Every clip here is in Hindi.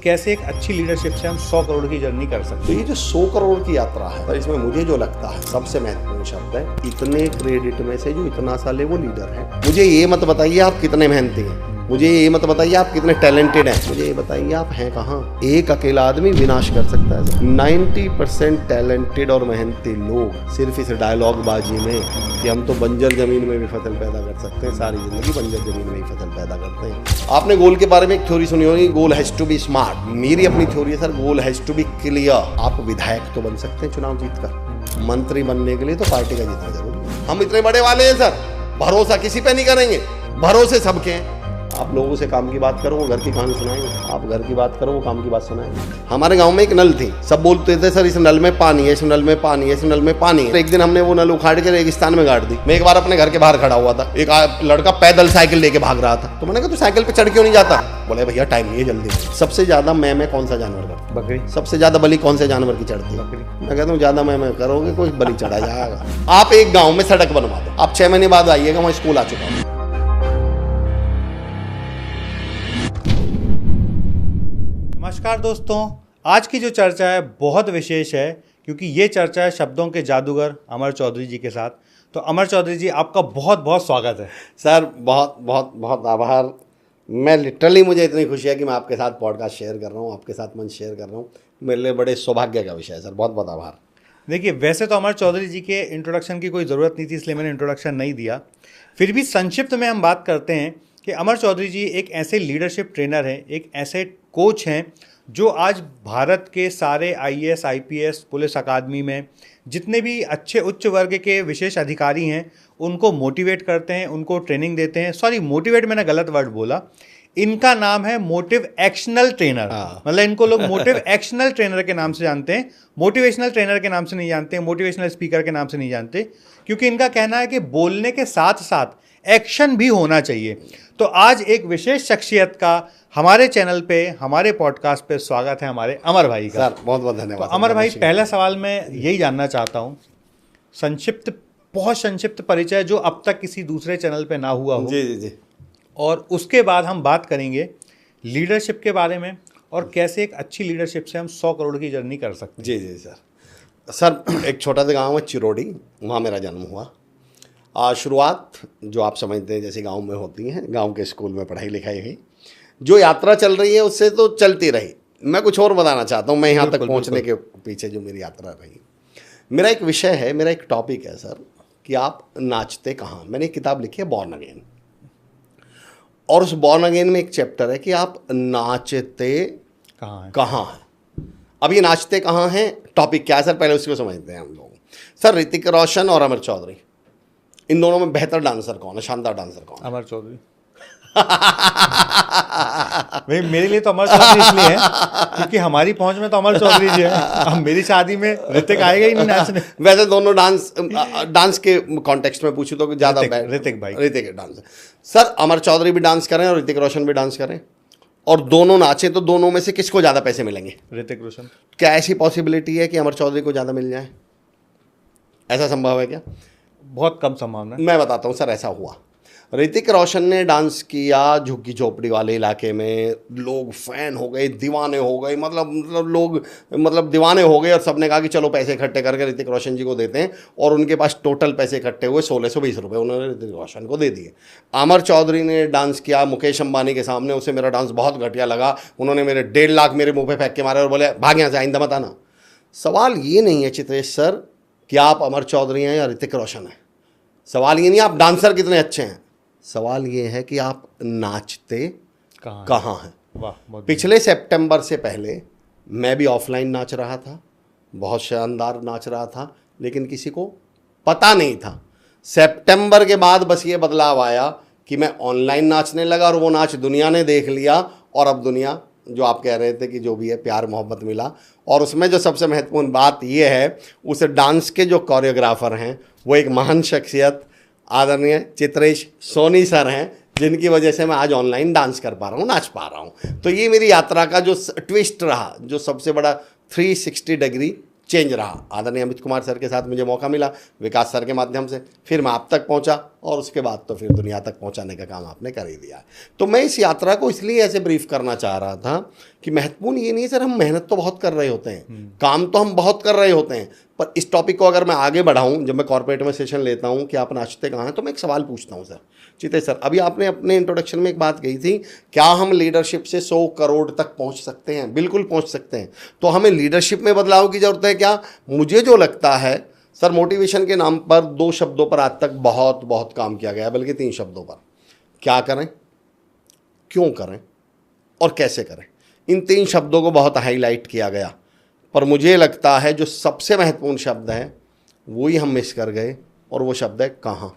कैसे एक अच्छी लीडरशिप से हम 100 करोड़ की जर्नी कर सकते तो ये जो 100 करोड़ की यात्रा है, तो इसमें मुझे जो लगता है सबसे महत्वपूर्ण शब्द है, इतने क्रेडिट में से जो इतना साले वो लीडर है। मुझे ये मत बताइए आप कितने मेहनती हैं, मुझे ये मत बताइए आप कितने टैलेंटेड हैं, मुझे ये बताइए आप हैं कहाँ। एक अकेला आदमी विनाश कर सकता है। 90% टैलेंटेड और मेहनती लोग सिर्फ इस डायलॉग बाजी में कि हम तो बंजर जमीन में भी फसल पैदा कर सकते हैं, सारी जिंदगी बंजर जमीन में ही फसल पैदा करते हैं। आपने गोल के बारे में एक थ्योरी सुनी होगी, goal has to be smart. मेरी अपनी थ्योरी है sir, goal has to be clear. आप विधायक तो बन सकते हैं चुनाव जीतकर, मंत्री बनने के लिए तो पार्टी का जीतना जरूरी है। हम इतने बड़े वाले हैं सर, भरोसा किसी पे नहीं करेंगे, भरोसे सबके हैं। आप लोगों से काम की बात करो वो घर की कहानी सुनाएंगे, आप घर की बात करो वो काम की बात सुनाएंगे। हमारे गांव में एक नल थी, सब बोलते थे सर इस नल में पानी है, इस नल में पानी है, इस नल में पानी है। तो एक दिन हमने वो नल उखाड़ के रेगिस्तान में गाड़ दी। मैं एक बार अपने घर के बाहर खड़ा हुआ था, एक लड़का पैदल साइकिल लेके भाग रहा था। तो मैंने कहा तू साइकिल पे चढ़ क्यों नहीं जाता? बोले भैया टाइम नहीं है जल्दी। सबसे ज्यादा मैं कौन सा जानवर करता? बकरी। सबसे ज्यादा बलि कौन से जानवर की चढ़ती है? बकरी। मैं कहता हूँ ज्यादा मैं करोगे कोई बलि चढ़ा जाएगा। आप एक गाँव में सड़क बनवा दो, आप 6 महीने बाद आइएगा, वहाँ स्कूल आ चुका हूँ। नमस्कार दोस्तों, आज की जो चर्चा है बहुत विशेष है क्योंकि ये चर्चा है शब्दों के जादूगर अमर चौधरी जी के साथ। तो अमर चौधरी जी आपका बहुत बहुत स्वागत है। सर बहुत बहुत बहुत आभार। मैं लिटरली मुझे इतनी खुशी है कि मैं आपके साथ पॉडकास्ट शेयर कर रहा हूँ, आपके साथ मंच शेयर कर रहा हूँ। मेरे लिए बड़े सौभाग्य का विषय है सर, बहुत बहुत आभार। देखिए, वैसे तो अमर चौधरी जी के इंट्रोडक्शन की कोई ज़रूरत नहीं थी, इसलिए मैंने इंट्रोडक्शन नहीं दिया। फिर भी संक्षिप्त में हम बात करते हैं कि अमर चौधरी जी एक ऐसे लीडरशिप ट्रेनर हैं, एक ऐसे कोच हैं जो आज भारत के सारे आईएएस, आईपीएस, पुलिस अकादमी में जितने भी अच्छे उच्च वर्ग के विशेष अधिकारी हैं उनको मोटिवेट करते हैं, उनको ट्रेनिंग देते हैं। सॉरी, मोटिवेट मैंने गलत वर्ड बोला। इनका नाम है मोटिव एक्शनल ट्रेनर। मतलब इनको लोग मोटिव एक्शनल ट्रेनर के नाम से जानते हैं, मोटिवेशनल ट्रेनर के नाम से नहीं जानते, मोटिवेशनल स्पीकर के नाम से नहीं जानते, क्योंकि इनका कहना है कि बोलने के साथ साथ एक्शन भी होना चाहिए। तो आज एक विशेष शख्सियत का हमारे चैनल पे, हमारे पॉडकास्ट पे स्वागत है हमारे अमर भाई का। सर बहुत बहुत धन्यवाद। तो अमर भाई, पहला सवाल मैं यही जानना चाहता हूँ, संक्षिप्त, बहुत संक्षिप्त परिचय जो अब तक किसी दूसरे चैनल पे ना हुआ हो। जी जी जी। और उसके बाद हम बात करेंगे लीडरशिप के बारे में और कैसे एक अच्छी लीडरशिप से हम 100 करोड़ की जर्नी कर सकते हैं। जी जी सर। सर एक छोटा सा गांव है चिरोड़ी, वहाँ मेरा जन्म हुआ। शुरुआत जो आप समझते हैं जैसे गांव में होती हैं, गांव के स्कूल में पढ़ाई लिखाई हुई। जो यात्रा चल रही है उससे तो चलती रही। मैं कुछ और बताना चाहता हूँ, मैं यहाँ तक पहुँचने के पीछे जो मेरी यात्रा रही। मेरा एक विषय है, मेरा एक टॉपिक है सर कि आप नाचते कहाँ। मैंने एक किताब लिखी है बॉर्न अगेन, और उस बॉर्न अगेन में एक चैप्टर है कि आप नाचते कहाँ हैं। अब ये नाचते कहाँ हैं टॉपिक क्या है सर, पहले उसको समझते हैं हम लोग। सर ऋतिक रोशन और अमर चौधरी, इन दोनों में बेहतर डांसर कौन है, शानदार डांसर कौन है? अमर चौधरी। भाई मेरे लिए तो अमर चौधरी इसलिए है क्योंकि हमारी पहुंच में तो अमर चौधरी जी है। अब मेरी शादी में ऋतिक आएगा ही नहीं नाचने। वैसे दोनों डांस के कॉन्टेक्स्ट में पूछूं तो ज्यादा ऋतिक भाई, ऋतिक डांस। सर अमर चौधरी भी डांस करें और ऋतिक रोशन भी डांस करें और दोनों नाचे, तो दोनों में से किसको ज्यादा पैसे मिलेंगे? ऋतिक रोशन। क्या ऐसी पॉसिबिलिटी है कि अमर चौधरी को ज्यादा मिल जाए? ऐसा संभव है क्या? बहुत कम संभावना। मैं बताता हूँ सर, ऐसा हुआ। ऋतिक रोशन ने डांस किया झुग्गी झोपड़ी वाले इलाके में, लोग फैन हो गए, दीवाने हो गए, मतलब दीवाने हो गए, और सबने कहा कि चलो पैसे इकट्ठे करके ऋतिक रोशन जी को देते हैं। और उनके पास टोटल पैसे इकट्ठे हुए 1620 रुपये, उन्होंने ऋतिक रोशन को दे दिए। अमर चौधरी ने डांस किया मुकेश अंबानी के सामने, उसे मेरा डांस बहुत घटिया लगा, उन्होंने मेरे 1.5 लाख मेरे मुँह पे फेंक के मारे और बोले भाग यहाँ से, आइंदा मत आना। सवाल ये नहीं है चित्रेश सर कि आप अमर चौधरी हैं या ऋतिक रोशन हैं, सवाल ये नहीं आप डांसर कितने अच्छे हैं, सवाल ये है कि आप नाचते कहाँ हैं। वाह, पिछले सितंबर से पहले मैं भी ऑफलाइन नाच रहा था, बहुत शानदार नाच रहा था, लेकिन किसी को पता नहीं था। सितंबर के बाद बस ये बदलाव आया कि मैं ऑनलाइन नाचने लगा और वो नाच दुनिया ने देख लिया। और अब दुनिया, जो आप कह रहे थे कि जो भी है प्यार मोहब्बत मिला, और उसमें जो सबसे महत्वपूर्ण बात ये है, उस डांस के जो कोरियोग्राफर हैं वो एक महान शख्सियत आदरणीय चित्रेश सोनी सर हैं, जिनकी वजह से मैं आज ऑनलाइन डांस कर पा रहा हूँ, नाच पा रहा हूँ। तो ये मेरी यात्रा का जो ट्विस्ट रहा, जो सबसे बड़ा 360 डिग्री चेंज रहा। आदरणीय अमित कुमार सर के साथ मुझे मौका मिला, विकास सर के माध्यम से, फिर मैं आप तक पहुंचा और उसके बाद तो फिर दुनिया तक पहुंचाने का काम आपने कर ही दिया। तो मैं इस यात्रा को इसलिए ऐसे ब्रीफ करना चाह रहा था कि महत्वपूर्ण ये नहीं है सर, हम मेहनत तो बहुत कर रहे होते हैं, काम तो हम बहुत कर रहे होते हैं, पर इस टॉपिक को अगर मैं आगे बढ़ाऊं, जब मैं कॉर्पोरेट में सेशन लेता हूं कि आप नाचते कहाँ हैं, तो मैं एक सवाल पूछता हूं सर, चितेश सर, अभी आपने अपने इंट्रोडक्शन में एक बात कही थी, क्या हम लीडरशिप से 100 करोड़ तक पहुंच सकते हैं? बिल्कुल पहुंच सकते हैं। तो हमें लीडरशिप में बदलाव की जरूरत है क्या? मुझे जो लगता है सर, मोटिवेशन के नाम पर 2 शब्दों पर आज तक बहुत बहुत काम किया गया, बल्कि 3 शब्दों पर। क्या करें, क्यों करें और कैसे करें, इन 3 शब्दों को बहुत हाईलाइट किया गया। पर मुझे लगता है जो सबसे महत्वपूर्ण शब्द है वो ही हम मिस कर गए, और वो शब्द है कहाँ।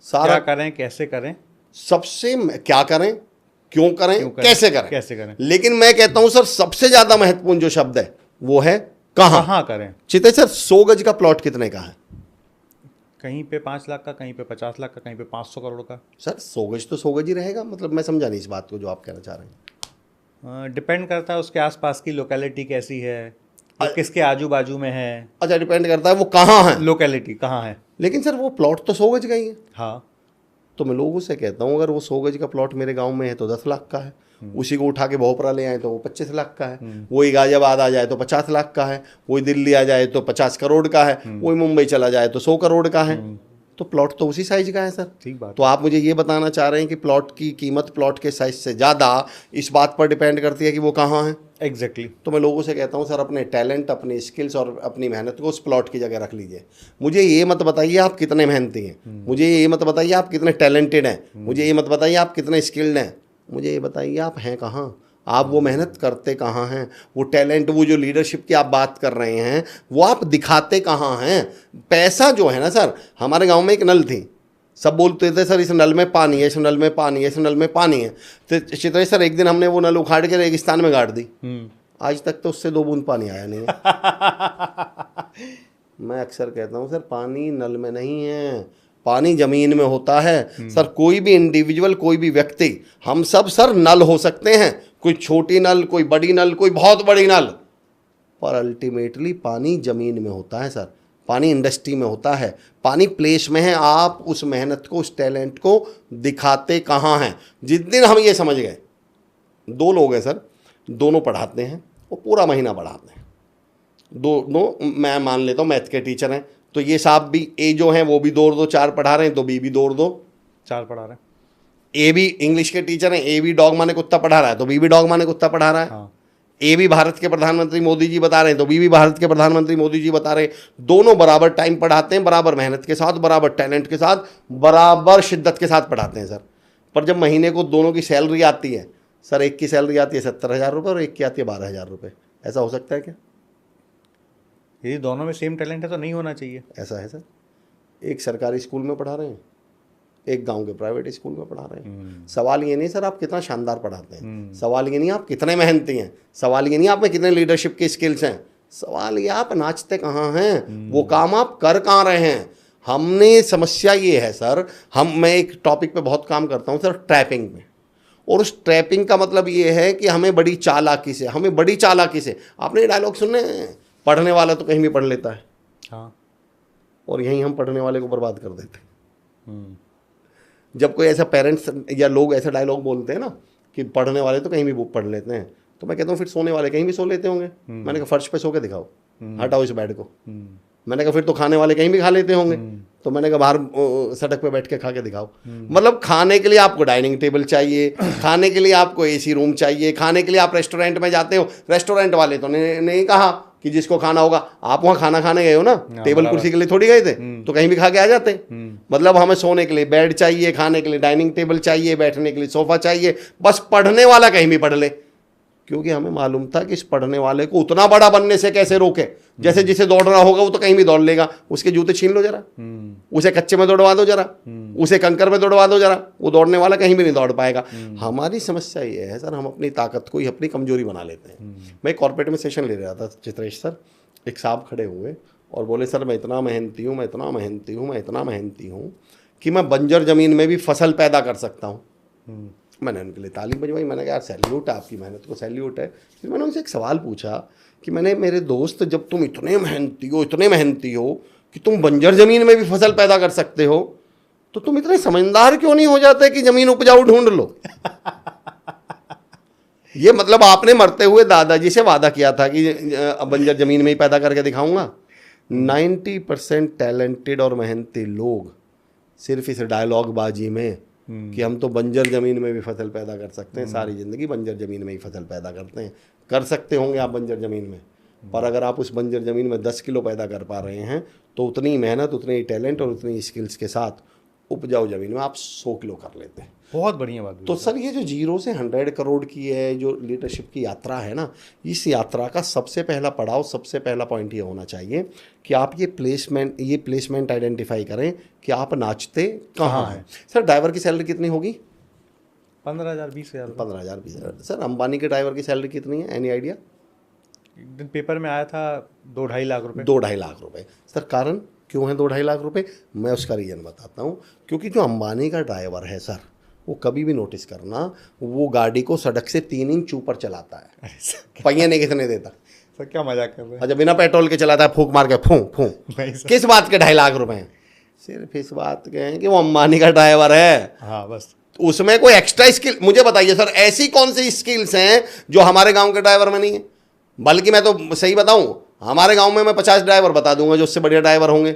क्या करें, कैसे करें, सबसे क्या करें, क्यों करें, कैसे करें। लेकिन मैं कहता हूं सर, सबसे ज्यादा महत्वपूर्ण जो शब्द है वो है कहाँ करें। चितेश सर, 100 गज का प्लॉट कितने का है? कहीं पे 5 लाख का, कहीं पे 50 लाख का, कहीं पे 500 करोड़ का। सर 100 गज तो 100 गज ही रहेगा, मतलब मैं समझा नहीं इस बात को जो आप कहना चाह रहे हैं। डिपेंड करता है उसके आसपास की लोकेलिटी कैसी है, किसके आजू बाजू में है। अच्छा, डिपेंड करता है वो कहाँ है, लोकेलिटी कहाँ है। लेकिन सर वो प्लॉट तो 100 गज का ही है। हाँ, तो मैं लोगों से कहता हूँ, अगर वो 100 गज का प्लॉट मेरे गांव में है तो 10 लाख का है, उसी को उठा के भोपरा ले आए तो वो 25 लाख का है, वही गाजियाबाद आ जाए तो 50 लाख का है, वही दिल्ली आ जाए तो 50 करोड़ का है, वही मुंबई चला जाए तो 100 करोड़ का है। तो प्लॉट तो उसी साइज का है सर। ठीक बात। तो आप मुझे ये बताना चाह रहे हैं कि प्लॉट की कीमत प्लॉट के साइज से ज़्यादा इस बात पर डिपेंड करती है कि वो कहाँ है। एग्जैक्टली। तो मैं लोगों से कहता हूँ सर, अपने टैलेंट, अपनी स्किल्स और अपनी मेहनत को उस प्लॉट की जगह रख लीजिए। मुझे ये मत बताइए आप कितने मेहनती हैं, मुझे ये मत बताइए आप कितने टैलेंटेड हैं, मुझे ये मत बताइए आप कितने स्किल्ड हैं, मुझे ये बताइए आप हैं कहाँ, आप वो मेहनत करते कहाँ हैं, वो टैलेंट, वो जो लीडरशिप की आप बात कर रहे हैं वो आप दिखाते कहाँ हैं। पैसा जो है ना सर, हमारे गाँव में एक नल थी, सब बोलते थे सर इस नल में पानी है, इस नल में पानी है, इस नल में पानी है। तो चित्रेश सर, एक दिन हमने वो नल उखाड़ के रेगिस्तान में गाड़ दी, आज तक तो उससे 2 बूंद पानी आया नहीं है। मैं अक्सर कहता हूँ सर, पानी नल में नहीं है, पानी जमीन में होता है। सर कोई भी इंडिविजुअल, कोई भी व्यक्ति, हम सब सर नल हो सकते हैं, कोई छोटी नल, कोई बड़ी नल, कोई बहुत बड़ी नल, पर अल्टीमेटली पानी जमीन में होता है सर, पानी इंडस्ट्री में होता है, पानी प्लेस में है। आप उस मेहनत को, उस टैलेंट को दिखाते कहाँ हैं। जिस दिन हम ये समझ गए, 2 लोग हैं सर, दोनों पढ़ाते हैं और पूरा महीना पढ़ाते हैं, दोनों, मैं मान लेता हूँ मैथ के टीचर हैं, तो ये साहब भी, ए जो हैं वो भी 2 4 पढ़ा रहे हैं, तो बी भी 2 4 पढ़ा रहे हैं। ए भी इंग्लिश के टीचर हैं, ए भी डॉग माने कुत्ता पढ़ा रहा है, तो बी भी डॉग माने कुत्ता पढ़ा रहा है। हाँ। ए भी भारत के प्रधानमंत्री मोदी जी बता रहे हैं, तो बी भी भारत के प्रधानमंत्री मोदी जी बता रहे हैं। दोनों बराबर टाइम पढ़ाते हैं, बराबर मेहनत के साथ, बराबर टैलेंट के साथ, बराबर शिद्दत के साथ पढ़ाते हैं सर। पर जब महीने को दोनों की सैलरी आती है सर, एक की सैलरी आती है 70,000 रुपये और एक की आती है 12,000 रुपये, ऐसा हो सकता है क्या? यदि दोनों में सेम टैलेंट है तो नहीं होना चाहिए। ऐसा है सर। एक सरकारी स्कूल में पढ़ा रहे हैं, एक गांव के प्राइवेट स्कूल में पढ़ा रहे हैं। सवाल ये नहीं सर आप कितना शानदार पढ़ाते हैं, सवाल ये नहीं आप कितने मेहनती हैं, सवाल ये नहीं आप में कितने लीडरशिप की स्किल्स हैं, सवाल ये आप नाचते कहाँ हैं, वो काम आप कर कहाँ रहे हैं। हमने, समस्या ये है सर, मैं एक टॉपिक पे बहुत काम करता हूँ सर, ट्रैपिंग में, और उस ट्रैपिंग का मतलब ये है कि हमें बड़ी चालाकी से, आपने ये डायलॉग सुने, पढ़ने वाला तो कहीं भी पढ़ लेता है। हाँ। और यहीं हम पढ़ने वाले को बर्बाद कर देते हैं। जब कोई ऐसा पेरेंट्स या लोग ऐसा डायलॉग बोलते हैं ना कि पढ़ने वाले तो कहीं भी पढ़ लेते हैं, तो मैं कहता हूँ फिर सोने वाले कहीं भी सो लेते होंगे। मैंने कहा फर्श पे सो के दिखाओ, हटाओ इस बेड को। मैंने कहा फिर तो खाने वाले कहीं भी खा लेते होंगे, तो मैंने कहा बाहर सड़क पे बैठ के खा के दिखाओ। मतलब खाने के लिए आपको डाइनिंग टेबल चाहिए, खाने के लिए आपको एसी रूम चाहिए, खाने के लिए आप रेस्टोरेंट में जाते हो, रेस्टोरेंट वाले तो नहीं कहा कि जिसको खाना होगा, आप वहाँ खाना खाने गए हो ना, टेबल कुर्सी के लिए थोड़ी गए थे, तो कहीं भी खा के आ जाते। मतलब हमें सोने के लिए बेड चाहिए, खाने के लिए डाइनिंग टेबल चाहिए, बैठने के लिए सोफा चाहिए, बस पढ़ने वाला कहीं भी पढ़ ले। क्योंकि हमें मालूम था कि इस पढ़ने वाले को उतना बड़ा बनने से कैसे रोके। जैसे जिसे दौड़ना होगा वो तो कहीं भी दौड़ लेगा, उसके जूते छीन लो जरा, उसे कच्चे में दौड़वा दो जरा, उसे कंकर में दौड़वा दो जरा, वो दौड़ने वाला कहीं भी नहीं दौड़ पाएगा। हमारी समस्या ये है सर, हम अपनी ताकत को ही अपनी कमजोरी बना लेते हैं। मैं कॉर्पोरेट में सेशन ले रहा था चित्रेश सर, एक साहब खड़े हुए और बोले सर मैं इतना मेहनती हूँ, मैं इतना मेहनती हूँ, मैं इतना मेहनती हूँ कि मैं बंजर ज़मीन में भी फसल पैदा कर सकता हूँ। मैंने उनके लिए ताली बजवाई, मैंने कहा यार सैल्यूट है, आपकी मेहनत को सैल्यूट है। फिर मैंने उनसे एक सवाल पूछा कि मेरे दोस्त, जब तुम इतने मेहनती हो कि तुम बंजर ज़मीन में भी फसल पैदा कर सकते हो, तो तुम इतने समझदार क्यों नहीं हो जाते कि ज़मीन उपजाऊ ढूंढ लो? ये मतलब आपने मरते हुए दादाजी से वादा किया था कि बंजर ज़मीन में ही पैदा करके दिखाऊंगा। 90% टैलेंटेड और मेहनती लोग सिर्फ इस डायलॉग बाजी में कि हम तो बंजर ज़मीन में भी फसल पैदा कर सकते हैं, सारी ज़िंदगी बंजर ज़मीन में ही फसल पैदा करते हैं। कर सकते होंगे आप बंजर ज़मीन में, पर अगर आप उस बंजर ज़मीन में 10 किलो पैदा कर पा रहे हैं तो उतनी ही मेहनत, उतनी ही टैलेंट और उतनी स्किल्स के साथ उपजाऊ ज़मीन में आप 100 किलो कर लेते हैं। बहुत बढ़िया बात। तो सर ये जो 0 से 100 करोड़ की है जो लीडरशिप की यात्रा है ना, इस यात्रा का सबसे पहला पड़ाव, सबसे पहला पॉइंट ये होना चाहिए कि आप ये प्लेसमेंट आइडेंटिफाई करें कि आप नाचते कहाँ हैं। सर ड्राइवर की सैलरी कितनी होगी? 15,000 20,000। 15,000 20,000। सर अंबानी के ड्राइवर की सैलरी कितनी है? Any idea? एक दिन पेपर में आया था 2-2.5 लाख रुपए। 2-2.5 लाख रुपए। सर कारण क्यों है 2-2.5 लाख रुपए? मैं उसका रीज़न बताता हूँ। क्योंकि जो अंबानी का ड्राइवर है सर, वो कभी भी नोटिस करना, वो गाड़ी को सड़क से 3 इंच ऊपर चलाता है। पहिए नहीं कितने देता सर, क्या मजाक कर रहे हैं? अच्छा, बिना पेट्रोल के चलाता है, फूंक मार के फूं फूं। किस बात के 2.5 लाख रुपए हैं? सिर्फ इस बात के हैं कि वो अंबानी का ड्राइवर है। हाँ बस। उसमें कोई एक्स्ट्रा स्किल मुझे बताइए सर, ऐसी कौन सी स्किल्स हैं जो हमारे गांव के ड्राइवर में नहीं है? बल्कि मैं तो सही बताऊं, हमारे गांव में मैं 50 ड्राइवर बता दूंगा जो उससे बढ़िया ड्राइवर होंगे,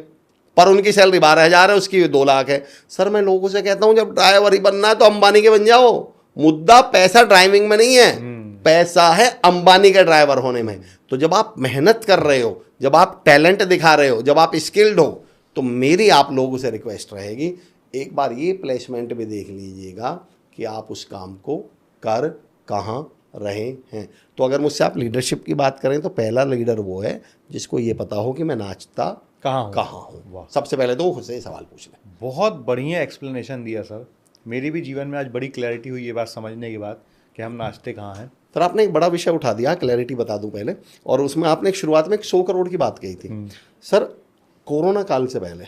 पर उनकी सैलरी 12,000 है, उसकी 2 लाख है। सर मैं लोगों से कहता हूं जब ड्राइवर ही बनना है तो अंबानी के बन जाओ। मुद्दा पैसा ड्राइविंग में नहीं है, पैसा है अंबानी का ड्राइवर होने में। तो जब आप मेहनत कर रहे हो, जब आप टैलेंट दिखा रहे हो, जब आप स्किल्ड हो, तो मेरी आप लोगों से रिक्वेस्ट रहेगी एक बार ये प्लेसमेंट भी देख लीजिएगा कि आप उस काम को कर कहाँ रहे हैं। तो अगर मुझसे आप लीडरशिप की बात करें तो पहला लीडर वो है जिसको ये पता हो कि मैं नाचता कहाँ हूँ। सबसे पहले तो खुद से ये सवाल पूछ लें। बहुत बढ़िया एक्सप्लेनेशन दिया सर। मेरी भी जीवन में आज बड़ी क्लैरिटी हुई ये बात समझने के बाद कि हम नाचते कहाँ हैं। सर आपने एक बड़ा विषय उठा दिया, क्लैरिटी बता दूं पहले, और उसमें आपने एक शुरुआत में 100 करोड़ की बात कही थी। सर कोरोना काल से पहले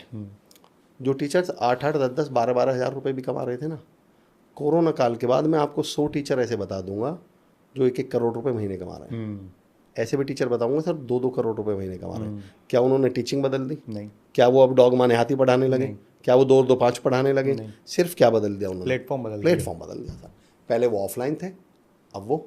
जो टीचर्स 8-8, 10-10, 12-12 हज़ार रुपये भी कमा रहे थे ना, कोरोना काल के बाद मैं आपको 100 टीचर ऐसे बता दूंगा जो 1-1 करोड़ रुपए महीने कमा रहे हैं। ऐसे भी टीचर बताऊंगा सर 2-2 करोड़ रुपए महीने कमा रहे हैं। क्या उन्होंने टीचिंग बदल दी? नहीं। क्या वो अब डॉग माने हाथी पढ़ाने लगे? क्या वो 2-2-5 पढ़ाने लगे? सिर्फ क्या बदल दिया उन्होंने? प्लेटफॉर्म बदल दिया सर। पहले वो ऑफलाइन थे, अब वो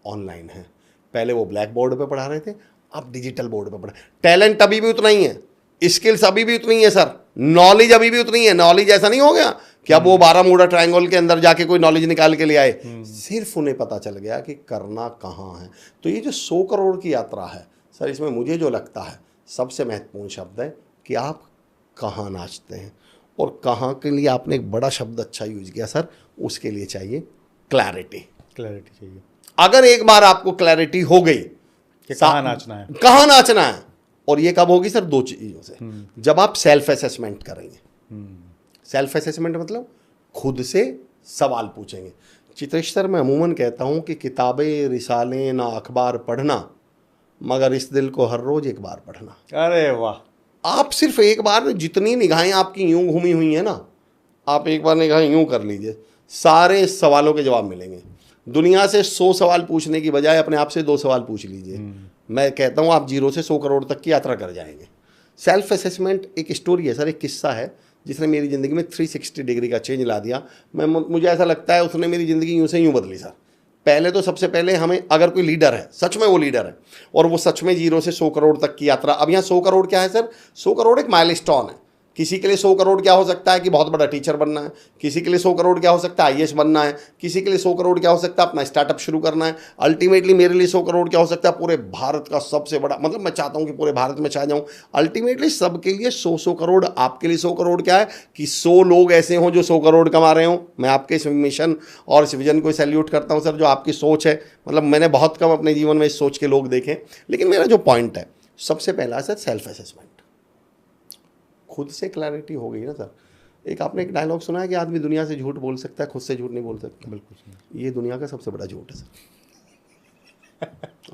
ऑनलाइन है। पहले वो ब्लैक बोर्ड पे पढ़ा रहे थे, अब डिजिटल बोर्ड पे पढ़ा। टैलेंट अभी भी उतना ही है, स्किल्स अभी भी उतनी है सर, नॉलेज अभी भी उतनी है। नॉलेज ऐसा नहीं हो गया कि अब वो 12 मूडा ट्रायंगल के अंदर जाके कोई नॉलेज निकाल के ले आए। सिर्फ उन्हें पता चल गया कि करना कहाँ है। तो ये जो 100 करोड़ की यात्रा है सर, इसमें मुझे जो लगता है सबसे महत्वपूर्ण शब्द है कि आप कहाँ नाचते हैं। और कहाँ के लिए आपने एक बड़ा शब्द अच्छा यूज किया सर, उसके लिए चाहिए क्लैरिटी चाहिए। अगर एक बार आपको क्लैरिटी हो गई कि कहाँ नाचना है, कहाँ नाचना है, और ये कब होगी सर? 2 चीज़ों से। जब आप सेल्फ असेसमेंट करेंगे। सेल्फ असेसमेंट मतलब खुद से सवाल पूछेंगे। चित्रेश सर, मैं अमूमन कहता हूँ कि किताबें, रिसाले ना अखबार पढ़ना, मगर इस दिल को हर रोज एक बार पढ़ना। अरे वाह। आप सिर्फ एक बार में, जितनी निगाहें आपकी यूं घूमी हुई हैं ना, आप एक बार निगाहें यूं कर लीजिए, सारे सवालों के जवाब मिलेंगे। दुनिया से 100 सवाल पूछने की बजाय अपने आप से 2 सवाल पूछ लीजिए। मैं कहता हूँ आप 0 से 100 करोड़ तक की यात्रा कर जाएंगे। सेल्फ असेसमेंट एक स्टोरी है सर, एक किस्सा है जिसने मेरी ज़िंदगी में 360 डिग्री का चेंज ला दिया। मुझे ऐसा लगता है उसने मेरी ज़िंदगी यूं से यूं बदली सर। पहले तो सबसे पहले हमें, अगर कोई लीडर है, सच में वो लीडर है और वो सच में 0 से 100 करोड़ तक की यात्रा। अब यहाँ 100 करोड़ क्या है सर? 100 करोड़ एक माइलस्टोन है। किसी के लिए 100 करोड़ क्या हो सकता है कि बहुत बड़ा टीचर बनना है, किसी के लिए 100 करोड़ क्या हो सकता है आईएएस बनना है, किसी के लिए 100 करोड़ क्या हो सकता है अपना स्टार्टअप शुरू करना है। अल्टीमेटली मेरे लिए 100 करोड़ क्या हो सकता है? पूरे भारत का सबसे बड़ा, मतलब मैं चाहता हूं कि पूरे भारत में छा जाऊं। अल्टीमेटली सबके लिए 100 करोड़। आपके लिए 100 करोड़ क्या है कि 100 लोग ऐसे हों जो 100 करोड़ कमा रहे हों। मैं आपके इस मिशन और इस विजन को सैल्यूट करता हूँ सर, जो आपकी सोच है। मतलब मैंने बहुत कम अपने जीवन में इस सोच के लोग देखे, लेकिन मेरा जो पॉइंट है सबसे पहला सर सेल्फ असेसमेंट। खुद से क्लैरिटी हो गई ना सर। एक आपने एक डायलॉग सुना है कि आदमी दुनिया से झूठ बोल सकता है, खुद से झूठ नहीं बोल सकता। बिल्कुल, ये दुनिया का सबसे बड़ा झूठ है सर।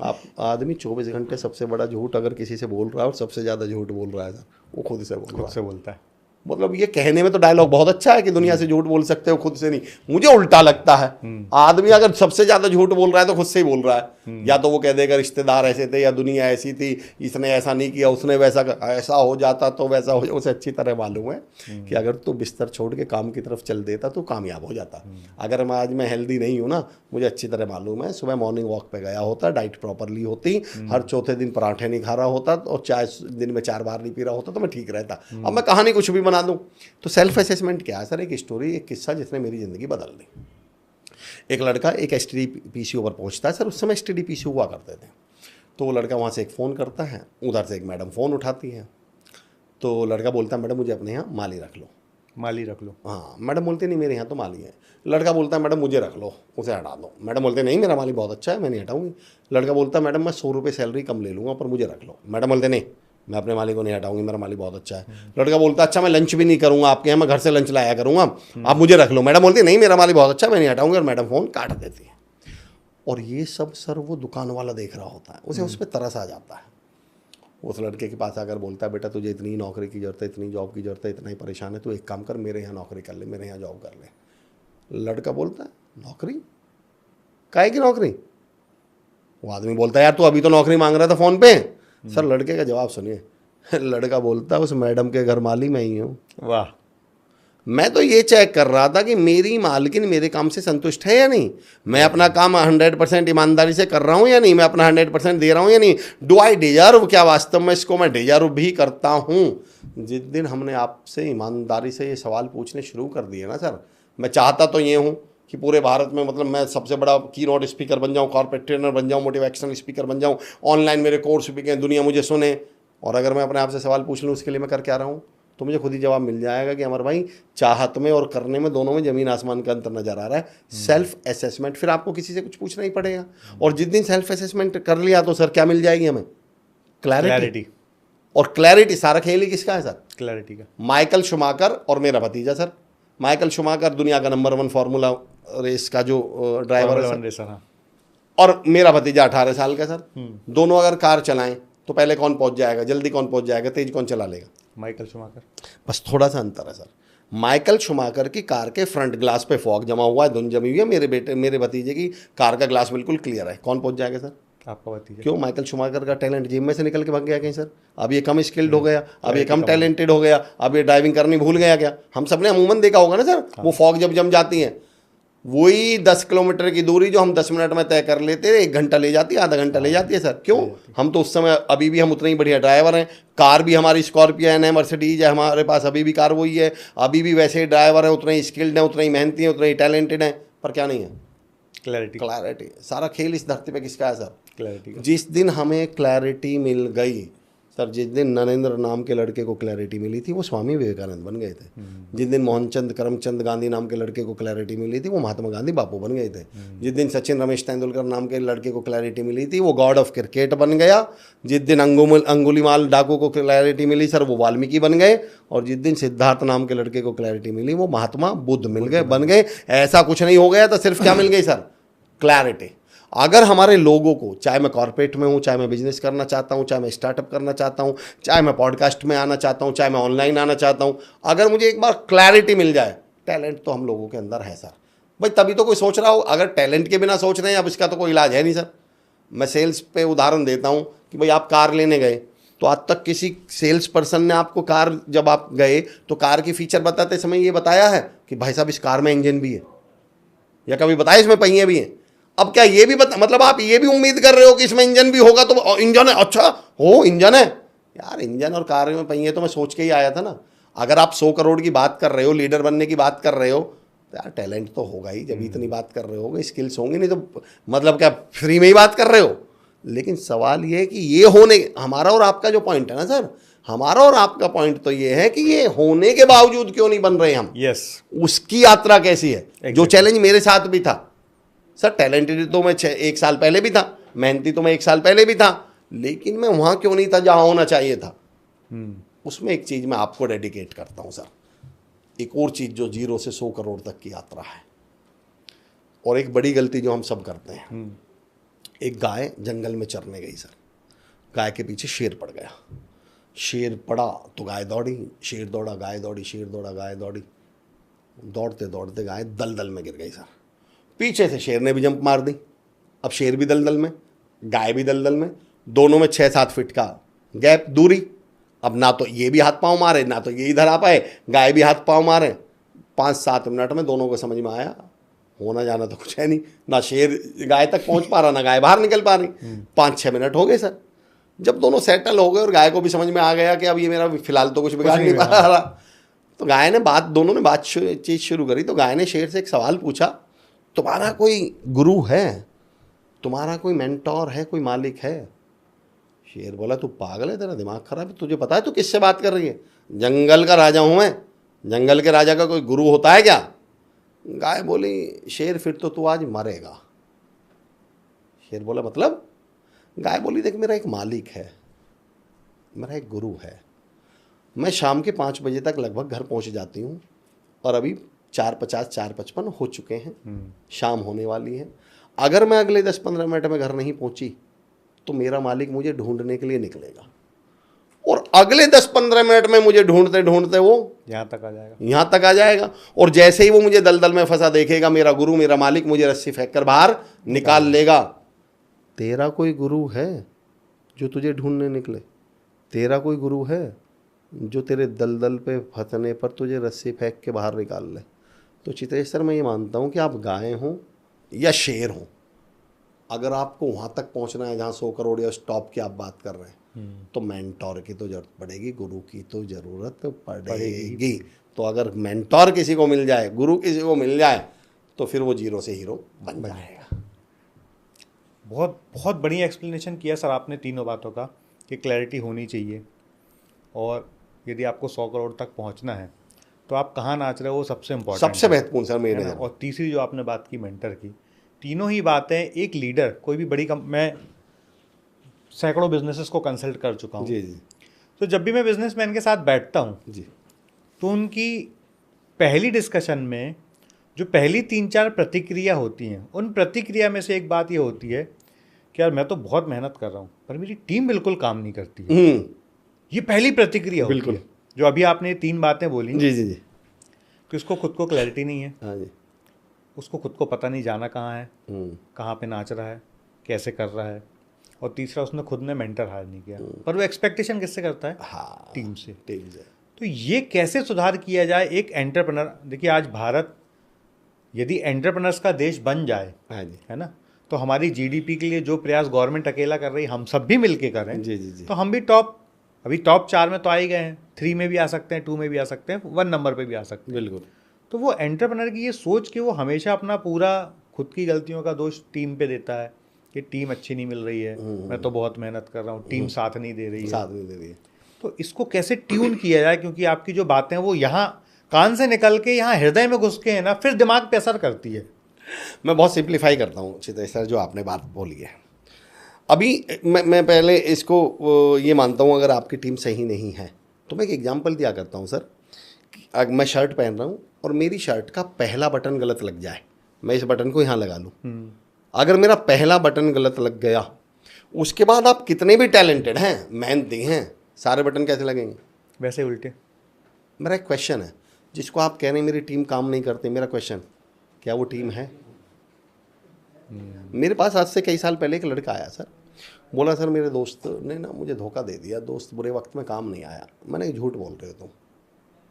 आप आदमी 24 घंटे सबसे बड़ा झूठ अगर किसी से बोल रहा है और सबसे ज़्यादा झूठ बोल रहा है सर, वो खुद से बोलता है। मतलब ये कहने में तो डायलॉग बहुत अच्छा है कि दुनिया से झूठ बोल सकते हो, खुद से नहीं। मुझे उल्टा लगता है, आदमी अगर सबसे ज्यादा झूठ बोल रहा है तो खुद से ही बोल रहा है। या तो वो कह देगा रिश्तेदार ऐसे थे, या दुनिया ऐसी थी, इसने ऐसा नहीं किया, उसने वैसा ऐसा हो जाता तो वैसा हो जाता। उसे अच्छी तरह मालूम है कि अगर तू बिस्तर छोड़ के काम की तरफ चल देता तो कामयाब हो जाता। अगर मैं हेल्दी नहीं हूँ ना, मुझे अच्छी तरह मालूम है, सुबह मॉर्निंग वॉक पे गया होता, डाइट प्रॉपरली होती, हर चौथे दिन पराठे नहीं खा रहा होता और चाय दिन में 4 बार नहीं पी रहा होता, तो मैं ठीक रहता। अब मैं कहानी कुछ भी बना दूं। तो सेल्फ असेसमेंट क्या है सर? एक स्टोरी, एक किस्सा जिसने मेरी ज़िंदगी बदल दी। एक लड़का एक एसटीडी पीसीओ पर पहुंचता है सर, उस समय एसटीडी पीसीओ हुआ करते थे। तो वो लड़का वहाँ से एक फ़ोन करता है, उधर से एक मैडम फ़ोन उठाती है। तो लड़का बोलता है मैडम मुझे अपने यहाँ माली रख लो। माली रख लो? हाँ। मैडम बोलती नहीं मेरे यहाँ तो माली है। लड़का बोलता है मैडम मुझे रख लो, उसे हटा दो। मैडम बोलते नहीं मेरा माली बहुत अच्छा है, मैं नहीं हटाऊंगी। लड़का बोलता है मैडम मैं 100 रुपये सैलरी कम ले लूँगा पर मुझे रख लो। मैडम बोलते नहीं मैं अपने माली को नहीं हटाऊंगी, मेरा माली बहुत अच्छा है। लड़का बोलता अच्छा मैं लंच भी नहीं करूंगा आपके यहाँ, मैं घर से लंच लाया करूँगा, आप मुझे रख लो। मैडम बोलती नहीं मेरा माली बहुत अच्छा है, मैं नहीं हटाऊंगी, और मैडम फ़ोन काट देती है। और ये सब सर वो दुकान वाला देख रहा होता है, उसे उस पर तरस आ जाता है। उस लड़के के पास आकर बोलता है बेटा तुझे इतनी नौकरी की ज़रूरत है, इतनी जॉब की ज़रूरत है, इतना ही परेशान है, तू एक काम कर मेरे यहाँ नौकरी कर ले, मेरे यहाँ जॉब कर ले। लड़का बोलता है नौकरी? काहे की नौकरी? वो आदमी बोलता है यार तू अभी तो नौकरी मांग रहा था फ़ोन पे। सर लड़के का जवाब सुनिए। लड़का बोलता है उस मैडम के घर माली मैं ही हूँ। वाह। मैं तो ये चेक कर रहा था कि मेरी मालकिन मेरे काम से संतुष्ट है या नहीं, मैं अपना काम 100% ईमानदारी से कर रहा हूँ या नहीं, मैं अपना 100% दे रहा हूँ या नहीं, डू आई डिजर्व, क्या वास्तव में इसको मैं डिजर्व भी करता हूँ। जिस दिन हमने आपसे ईमानदारी से ये सवाल पूछने शुरू कर दिए ना सर, मैं चाहता तो ये हूँ कि पूरे भारत में मतलब मैं सबसे बड़ा की नोट स्पीकर बन जाऊँ, कॉर्पोरेट ट्रेनर बन जाऊँ, मोटिवेशनल स्पीकर बन जाऊँ, ऑनलाइन मेरे कोर्स बिकें, दुनिया मुझे सुने। और अगर मैं अपने आप से सवाल पूछ लूँ उसके लिए मैं कर क्या रहा हूँ, तो मुझे खुद ही जवाब मिल जाएगा कि अमर भाई चाहत में और करने में दोनों में ज़मीन आसमान का अंतर नज़र आ रहा है। सेल्फ असेसमेंट, फिर आपको किसी से कुछ पूछना ही पड़ेगा। और जिस दिन सेल्फ असेसमेंट कर लिया तो सर क्या मिल जाएगी हमें? क्लैरिटी। और क्लैरिटी सारा खेल ही किसका है सर? क्लैरिटी का। माइकल शूमाकर और मेरा भतीजा सर। माइकल शूमाकर दुनिया का नंबर 1 फार्मूला रेस का जो ड्राइवर है सर, और मेरा भतीजा 18 साल का सर। दोनों अगर कार चलाएं तो पहले कौन पहुंच जाएगा, जल्दी कौन पहुंच जाएगा, तेज कौन चला लेगा? Michael Schumacher. बस थोड़ा सा अंतर है सर। माइकल शूमाकर की कार के फ्रंट ग्लास पे फॉग जमा हुआ है, धुंध जमी हुई है। मेरे भतीजे की कार का ग्लास बिल्कुल क्लियर है, कौन पहुंच जाएगा सर? आपका भतीजा। क्यों? माइकल शूमाकर का टैलेंट जिम में से निकल के भाग गया कहीं सर? अब ये कम स्किल्ड हो गया, अब ये कम टैलेंटेड हो गया, अब ये ड्राइविंग करनी भूल गया क्या? हम सब ने अमूमन देखा होगा ना सर, वो फॉग जब जम जाती है, वही 10 किलोमीटर की दूरी जो हम 10 मिनट में तय कर लेते हैं 1 घंटा ले जाती है, आधा घंटा ले जाती है सर। क्यों? हम तो उस समय अभी भी हम उतने ही बढ़िया ड्राइवर हैं। कार भी हमारी स्कॉर्पियन है, मर्सिडीज है, हमारे पास अभी भी कार वही है, अभी भी वैसे ही ड्राइवर हैं, उतने ही स्किल्ड हैं, उतने ही मेहनती हैं, उतने ही टैलेंटेड हैं, पर क्या नहीं है? क्लैरिटी। सारा खेल इस धरती पे किसका है सर? क्लैरिटी। जिस दिन हमें क्लैरिटी मिल गई सर, जिस दिन नरेंद्र नाम के लड़के को क्लैरिटी मिली थी वो स्वामी विवेकानंद बन गए थे। जिस दिन मोहनचंद करमचंद गांधी नाम के लड़के को क्लैरिटी मिली थी वो महात्मा गांधी बापू बन गए थे। जिस दिन सचिन रमेश तेंदुलकर नाम के लड़के को क्लैरिटी मिली थी वो गॉड ऑफ क्रिकेट बन गया। जिस दिन अंगुलीमाल डाकू को क्लैरिटी मिली सर वो वाल्मीकि बन गए। और जिस दिन सिद्धार्थ नाम के लड़के को क्लैरिटी मिली वो महात्मा बुद्ध मिल गए, बन गए। ऐसा कुछ नहीं हो गया तो सिर्फ क्या मिल गई सर? क्लैरिटी। अगर हमारे लोगों को, चाहे मैं कॉर्पोरेट में हूँ, चाहे मैं बिजनेस करना चाहता हूँ, चाहे मैं स्टार्टअप करना चाहता हूँ, चाहे मैं पॉडकास्ट में आना चाहता हूँ, चाहे मैं ऑनलाइन आना चाहता हूँ, अगर मुझे एक बार क्लैरिटी मिल जाए, टैलेंट तो हम लोगों के अंदर है सर भाई। तभी तो कोई सोच रहा हो, अगर टैलेंट के बिना सोच रहे हैं अब इसका तो कोई इलाज है नहीं सर। मैं सेल्स पे उदाहरण देता हूँ कि भाई आप कार लेने गए तो आज तक किसी सेल्स पर्सन ने आपको कार, जब आप गए तो कार की फीचर बताते समय ये बताया है कि भाई साहब इस कार में इंजन भी है, या कभी बताया इसमें पहिए भी हैं? अब क्या ये भी मतलब आप ये भी उम्मीद कर रहे हो कि इसमें इंजन भी होगा तो इंजन है, अच्छा हो इंजन है? यार इंजन और कार में पहिए तो मैं सोच के ही आया था ना। अगर आप 100 करोड़ की बात कर रहे हो, लीडर बनने की बात कर रहे हो, तो यार टैलेंट तो होगा ही। जब इतनी बात कर रहे हो स्किल्स होंगे, नहीं तो मतलब क्या फ्री में ही बात कर रहे हो? लेकिन सवाल ये है कि ये होने, हमारा और आपका जो पॉइंट है ना सर, हमारा और आपका पॉइंट तो ये है कि ये होने के बावजूद क्यों नहीं बन रहे हम? यस। उसकी यात्रा कैसी है? जो चैलेंज मेरे साथ भी था सर, टैलेंटेड तो मैं 1 साल पहले भी था, मेहनती तो मैं 1 साल पहले भी था, लेकिन मैं वहाँ क्यों नहीं था जहाँ होना चाहिए था। उसमें एक चीज़ मैं आपको डेडिकेट करता हूँ सर, एक और चीज़ जो 0 से 100 करोड़ तक की यात्रा है। और एक बड़ी गलती जो हम सब करते हैं, एक गाय जंगल में चरने गई सर, गाय के पीछे शेर पड़ गया। शेर पड़ा तो गाय दौड़ी, शेर दौड़ा गाय दौड़ी, शेर दौड़ा गाय दौड़ी, दौड़ते दौड़ते गाय दलदल में गिर गई सर। पीछे से शेर ने भी जंप मार दी, अब शेर भी दलदल में, गाय भी दलदल में, दोनों में 6-7 फीट का गैप दूरी। अब ना तो ये भी हाथ पांव मारे, ना तो ये इधर आ पाए, गाय भी हाथ पांव मारे। 5-7 मिनट में दोनों को समझ में आया होना जाना तो कुछ है नहीं, ना शेर गाय तक पहुंच पा रहा, ना गाय बाहर निकल पा रही। 5-6 मिनट हो गए सर। जब दोनों सेटल हो गए और गाय को भी समझ में आ गया कि अब ये मेरा फिलहाल तो कुछ बिगाड़ नहीं पा रहा, तो गाय ने दोनों ने बात चीज शुरू करी। तो गाय ने शेर से एक सवाल पूछा, तुम्हारा कोई गुरु है, तुम्हारा कोई मेंटोर है, कोई मालिक है? शेर बोला तू पागल है, तेरा दिमाग खराब है, तुझे पता है तू किससे बात कर रही है? जंगल का राजा हूं मैं, जंगल के राजा का कोई गुरु होता है क्या? गाय बोली शेर फिर तो तू आज मरेगा। शेर बोला मतलब? गाय बोली देख मेरा एक मालिक है, मेरा एक गुरु है, मैं शाम के 5 बजे तक लगभग घर पहुंच जाती हूँ और अभी 4:50 4:55 हो चुके हैं, शाम होने वाली है। अगर मैं अगले 10-15 मिनट में घर नहीं पहुंची तो मेरा मालिक मुझे ढूंढने के लिए निकलेगा और अगले 10-15 मिनट में मुझे ढूंढते ढूंढते वो यहाँ तक आ जाएगा और जैसे ही वो मुझे दलदल में फंसा देखेगा, मेरा गुरु मेरा मालिक मुझे रस्सी फेंक कर बाहर निकाल लेगा। तेरा कोई गुरु है जो तुझे ढूंढने निकले? तेरा कोई गुरु है जो तेरे दलदल पे फंसने पर तुझे रस्सी फेंक के बाहर निकाल ले? तो चित्रेश सर मैं ये मानता हूँ कि आप गाय हों या शेर हों, अगर आपको वहाँ तक पहुँचना है जहाँ 100 करोड़ या स्टॉप की आप बात कर रहे हैं, तो मेंटोर की तो जरूरत पड़ेगी, गुरु की तो जरूरत पड़ेगी। तो अगर मेंटोर किसी को मिल जाए, गुरु किसी को मिल जाए, तो फिर वो जीरो से हीरो बन जाएगा। बहुत बहुत बढ़िया एक्सप्लेनेशन किया सर आपने तीनों बातों का, कि क्लैरिटी होनी चाहिए और यदि आपको 100 करोड़ तक पहुंचना है तो आप कहाँ नाच रहे हो वो सबसे इम्पोर्टेंट, सबसे महत्वपूर्ण सर मेरे नज़र। और तीसरी जो आपने बात की मेंटर की, तीनों ही बातें एक लीडर, कोई भी बड़ी मैं सैकड़ों बिजनेसेस को कंसल्ट कर चुका हूँ जी जी। तो जब भी मैं बिजनेसमैन के साथ बैठता हूँ जी, तो उनकी पहली डिस्कशन में जो पहली 3-4 प्रतिक्रिया होती हैं, उन प्रतिक्रिया में से एक बात ये होती है कि यार मैं तो बहुत मेहनत कर रहा हूँ पर मेरी टीम बिल्कुल काम नहीं करती है। ये पहली प्रतिक्रिया होती है। जो अभी आपने 3 बातें बोली जी जी जी, कि उसको खुद को क्लैरिटी नहीं है, हाँ जी, उसको खुद को पता नहीं जाना कहाँ है, कहाँ पे नाच रहा है, कैसे कर रहा है, और तीसरा उसने खुद ने मेंटर हायर नहीं किया, पर वो एक्सपेक्टेशन किससे करता है? हाँ, टीम से। से। तो ये कैसे सुधार किया जाए एक एंटरप्रेनर? देखिए आज भारत यदि एंटरप्रेनर्स का देश बन जाए, हाँ जी, है ना, तो हमारी जीडीपी के लिए जो प्रयास गवर्नमेंट अकेला कर रही है हम सब भी मिलके कर रहे हैं, जी जी जी, तो हम भी अभी टॉप 4 में तो आ ही गए हैं, 3 में भी आ सकते हैं, 2 में भी आ सकते हैं, 1 नंबर पे भी आ सकते हैं। बिल्कुल। तो वो एंटरप्रेनर की ये सोच कि वो हमेशा अपना पूरा खुद की गलतियों का दोष टीम पे देता है कि टीम अच्छी नहीं मिल रही है, मैं तो बहुत मेहनत कर रहा हूँ, टीम साथ नहीं दे रही है, तो इसको कैसे ट्यून किया जाए? क्योंकि आपकी जो बातें वो यहाँ कान से निकल के यहाँ हृदय में घुस के है ना, फिर दिमाग पे असर करती है। मैं बहुत सिंप्लीफाई करता हूँ चित्रेश सर, जो आपने बात बोली है। अभी मैं पहले इसको ये मानता हूँ, अगर आपकी टीम सही नहीं है तो मैं एक एग्जांपल दिया करता हूँ सर। मैं शर्ट पहन रहा हूँ और मेरी शर्ट का पहला बटन गलत लग जाए, मैं इस बटन को यहाँ लगा लूँ, अगर मेरा पहला बटन गलत लग गया, उसके बाद आप कितने भी टैलेंटेड हैं, मेहनती हैं, सारे बटन कैसे लगेंगे? वैसे उल्टे। मेरा एक क्वेश्चन है, जिसको आप कह रहे हैं मेरी टीम काम नहीं करती, मेरा क्वेश्चन, क्या वो टीम है? मेरे पास आज से कई साल पहले एक लड़का आया सर, बोला सर मेरे दोस्त ने ना मुझे धोखा दे दिया, दोस्त बुरे वक्त में काम नहीं आया। मैंने झूठ बोल रहे हो तुम?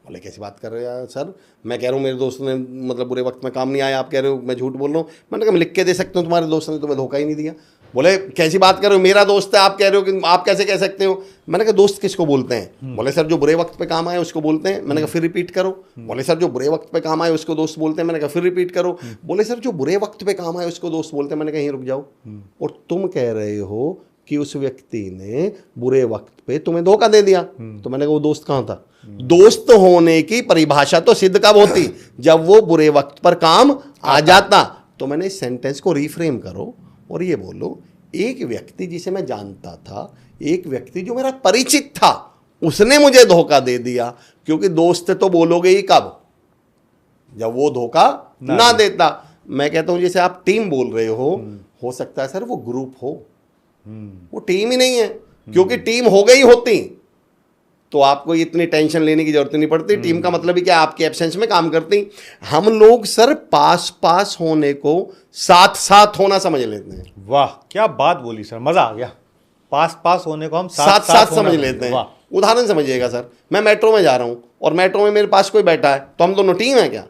बोले कैसी बात कर रहे हो सर, मैं कह रहा हूँ मेरे दोस्त ने मतलब बुरे वक्त में काम नहीं आया, आप कह रहे हो मैं झूठ बोल रहा हूँ। मैंने कहा मैं लिख के दे सकता हूँ तुम्हारे दोस्त ने तुम्हें धोखा ही नहीं दिया। बोले कैसी बात कर रहे हो, मेरा दोस्त है, आप कह रहे हो कि आप कैसे कह सकते हो? मैंने कहा दोस्त किसको बोलते हैं? बोले सर जो बुरे वक्त पे काम आए उसको बोलते हैं। मैंने कहा फिर रिपीट करो। बोले सर जो बुरे वक्त पे काम आए उसको दोस्त बोलते हैं। मैंने कहा फिर रिपीट करो। बोले सर जो बुरे वक्त पे काम आए उसको दोस्त बोलते हैं। मैंने कहा यहीं रुक जाओ, और तुम कह रहे हो कि उस व्यक्ति ने बुरे वक्त पे तुम्हें धोखा दे दिया, तो मैंने कहा वो दोस्त कहाँ था? दोस्त होने की परिभाषा तो सिद्ध कब होती? जब वो बुरे वक्त पर काम आ जाता। तो मैंने इस सेंटेंस को रिफ्रेम करो और ये बोलो, एक व्यक्ति जिसे मैं जानता था, एक व्यक्ति जो मेरा परिचित था, उसने मुझे धोखा दे दिया। क्योंकि दोस्त तो बोलोगे ही कब? जब वो धोखा ना देता। मैं कहता हूं जैसे आप टीम बोल रहे हो सकता है सर वो ग्रुप हो, वो टीम ही नहीं है, क्योंकि टीम हो गई होती तो आपको इतनी टेंशन लेने की जरूरत नहीं पड़ती। टीम का मतलब ही क्या, आपके एब्सेंस में काम करती। हम लोग सर पास होने को साथ होना समझ लेते हैं। वाह क्या बात बोली सर, मजा आ गया। पास होने को हम साथ समझ लेते हैं। उदाहरण समझिएगा सर, मैं मेट्रो में जा रहा हूं और मेट्रो में मेरे पास कोई बैठा है, तो हम दोनों टीम है क्या?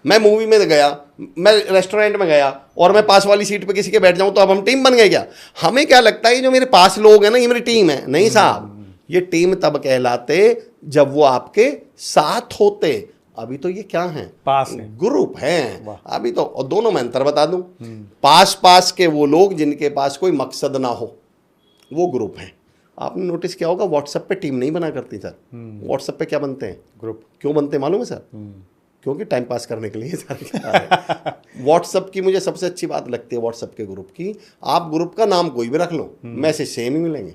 मैं मूवी में गया, मैं रेस्टोरेंट में गया और मैं पास वाली सीट पे किसी के बैठ जाऊं, तो अब हम टीम बन गए क्या? हमें क्या लगता है जो मेरे पास लोग हैं ना, ये मेरी टीम है। नहीं साहब, ये टीम तब कहलाते जब वो आपके साथ होते। अभी तो ये क्या है, पास है, ग्रुप हैं अभी तो। और दोनों में अंतर बता दूं, पास के वो लोग जिनके पास कोई मकसद ना हो, वो ग्रुप हैं। आपने नोटिस किया होगा व्हाट्सएप पे टीम नहीं बना करती सर। व्हाट्सएप पे क्या बनते हैं, ग्रुप। क्यों बनते हैं मालूम है सर? क्योंकि टाइम पास करने के लिए सर। व्हाट्सएप की मुझे सबसे अच्छी बात लगती है व्हाट्सएप के ग्रुप की, आप ग्रुप का नाम कोई भी रख लो, मैसेज सेम ही मिलेंगे।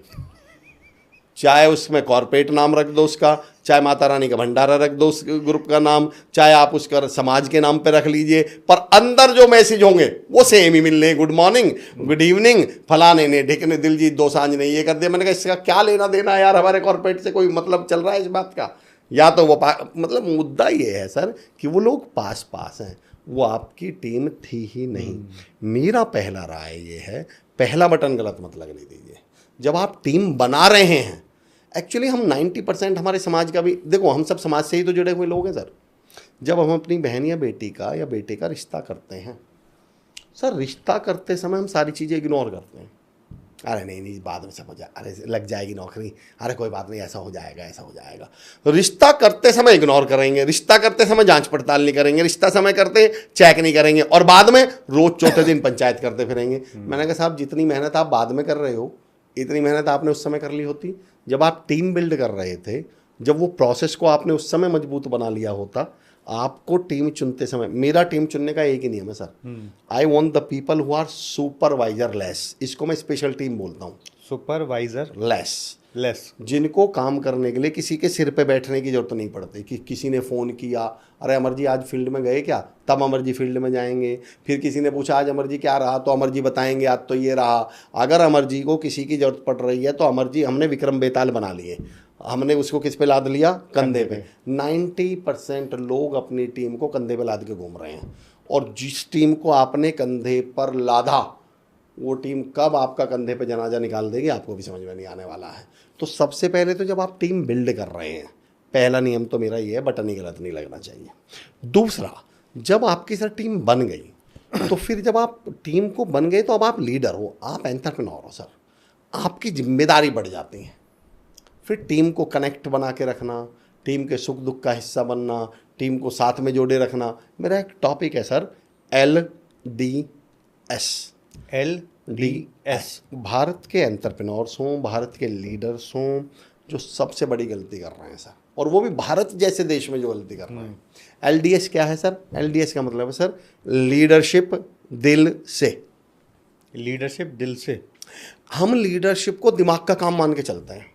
चाहे उसमें कॉर्पोरेट नाम रख दो उसका, चाहे माता रानी का भंडारा रख दो उस ग्रुप का नाम, चाहे आप उसका समाज के नाम पे रख लीजिए, पर अंदर जो मैसेज होंगे वो सेम ही मिलने। गुड मॉर्निंग, गुड इवनिंग, फलाने ने ढिकने दिलजीत दोसांझ ने ये कर दिया। मैंने कहा इसका क्या लेना देना यार, हमारे कॉर्पोरेट से कोई मतलब चल रहा है इस बात का? या तो वो मतलब मुद्दा ये है सर कि वो लोग पास हैं, वो आपकी टीम थी ही नहीं। मेरा पहला राय ये है, पहला बटन गलत मत लगने दीजिए। जब आप टीम बना रहे हैं, एक्चुअली हम 90% हमारे समाज का भी, देखो हम सब समाज से ही तो जुड़े हुए लोग हैं सर। जब हम अपनी बहन या बेटी का या बेटे का रिश्ता करते हैं सर, रिश्ता करते समय हम सारी चीज़ें इग्नोर करते हैं। अरे नहीं बाद में सब हो जाए, अरे लग जाएगी नौकरी, अरे कोई बात नहीं, ऐसा हो जाएगा। रिश्ता करते समय इग्नोर करेंगे, रिश्ता करते समय जांच पड़ताल नहीं करेंगे, रिश्ता समय करते चेक नहीं करेंगे, और बाद में रोज चौथे दिन पंचायत करते फिरेंगे। मैंने कहा साहब, जितनी मेहनत आप बाद में कर रहे हो, इतनी मेहनत आपने उस समय कर ली होती। जब आप टीम बिल्ड कर रहे थे, जब वो प्रोसेस को आपने उस समय मजबूत बना लिया होता। आपको टीम चुनते समय, मेरा टीम चुनने का एक ही नियम है sir, I want the people who are supervisor less. इसको मैं स्पेशल टीम बोलता हूँ, सुपरवाइजर लेस, जिनको काम करने के लिए किसी के सिर पे बैठने की जरूरत नहीं पड़ती। कि किसी ने फ़ोन किया, अरे अमर जी आज फील्ड में गए क्या, तब अमर जी फील्ड में जाएंगे। फिर किसी ने पूछा आज अमर जी क्या रहा, तो अमर जी बताएंगे आज तो ये रहा। अगर अमर जी को किसी की जरूरत पड़ रही है तो अमर जी, हमने विक्रम बेताल बना लिए, हमने उसको किस पे लाद लिया, कंधे पे। 90% लोग अपनी टीम को कंधे पे लाद के घूम रहे हैं, और जिस टीम को आपने कंधे पर लादा, वो टीम कब आपका कंधे पे जनाजा निकाल देगी आपको भी समझ में नहीं आने वाला है। तो सबसे पहले तो जब आप टीम बिल्ड कर रहे हैं, पहला नियम तो मेरा ये है, बटन ही गलत नहीं लगना चाहिए। दूसरा, जब आपकी सर टीम बन गई, तो फिर जब आप टीम को बन गए तो अब आप लीडर हो, आप एंटरप्रेन्योर हो सर, आपकी जिम्मेदारी बढ़ जाती है। फिर टीम को कनेक्ट बना के रखना, टीम के सुख दुख का हिस्सा बनना, टीम को साथ में जोड़े रखना। मेरा एक टॉपिक है सर, LDS। भारत के एंटरप्रेन्योर्स हों, भारत के लीडर्स हों, जो सबसे बड़ी गलती कर रहे हैं सर, और वो भी भारत जैसे देश में जो गलती कर रहे हैं। LDS क्या है सर? LDS का मतलब है सर, लीडरशिप दिल से। लीडरशिप दिल से। हम लीडरशिप को दिमाग का काम मान के चलते हैं।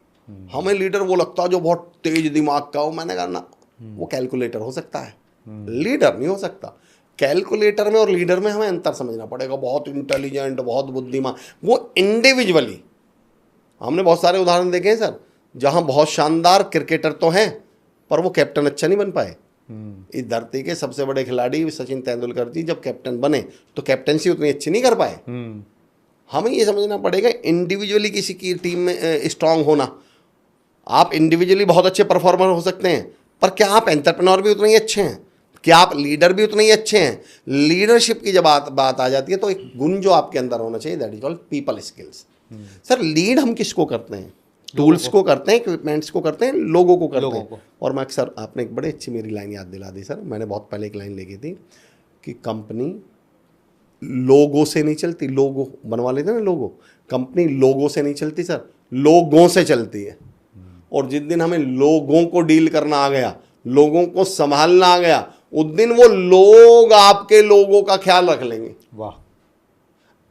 हमें लीडर वो लगता है जो बहुत तेज दिमाग का हो। मैंने कहा ना, वो कैलकुलेटर हो सकता है, लीडर नहीं हो सकता। कैलकुलेटर में और लीडर में हमें अंतर समझना पड़ेगा। बहुत इंटेलिजेंट, बहुत बुद्धिमान, वो इंडिविजुअली, हमने बहुत सारे उदाहरण देखे हैं सर, जहां बहुत शानदार क्रिकेटर तो हैं पर वो कैप्टन अच्छा नहीं बन पाए। इस धरती के सबसे बड़े खिलाड़ी सचिन तेंदुलकर जी जब कैप्टन बने तो कैप्टनसी उतनी अच्छी नहीं कर पाए। हमें ये समझना पड़ेगा इंडिविजुअली किसी की टीम में स्ट्रांग होना। आप इंडिविजुअली बहुत अच्छे परफॉर्मर हो सकते हैं, पर क्या आप एंटरप्रेन्योर भी उतने ही अच्छे हैं? क्या आप लीडर भी उतने ही अच्छे हैं? लीडरशिप की जब बात आ जाती है तो एक गुण जो आपके अंदर होना चाहिए, that is called people skills. Sir, lead हम किसको करते हैं? टूल्स को करते हैं, इक्विपमेंट्स को करते हैं, लोगों को करते हैं। और मैं अक्सर, आपने एक बड़ी अच्छी मेरी लाइन याद दिला दी सर, मैंने बहुत पहले एक लाइन लिखी थी कि कंपनी लोगों से नहीं चलती, लोगो बनवा लेते ना लोगो, कंपनी लोगों से नहीं चलती सर, लोगों से चलती है। और जिस दिन हमें लोगों को डील करना आ गया, लोगों को संभालना आ गया, उस दिन वो लोग आपके लोगों का ख्याल रख लेंगे। वाह।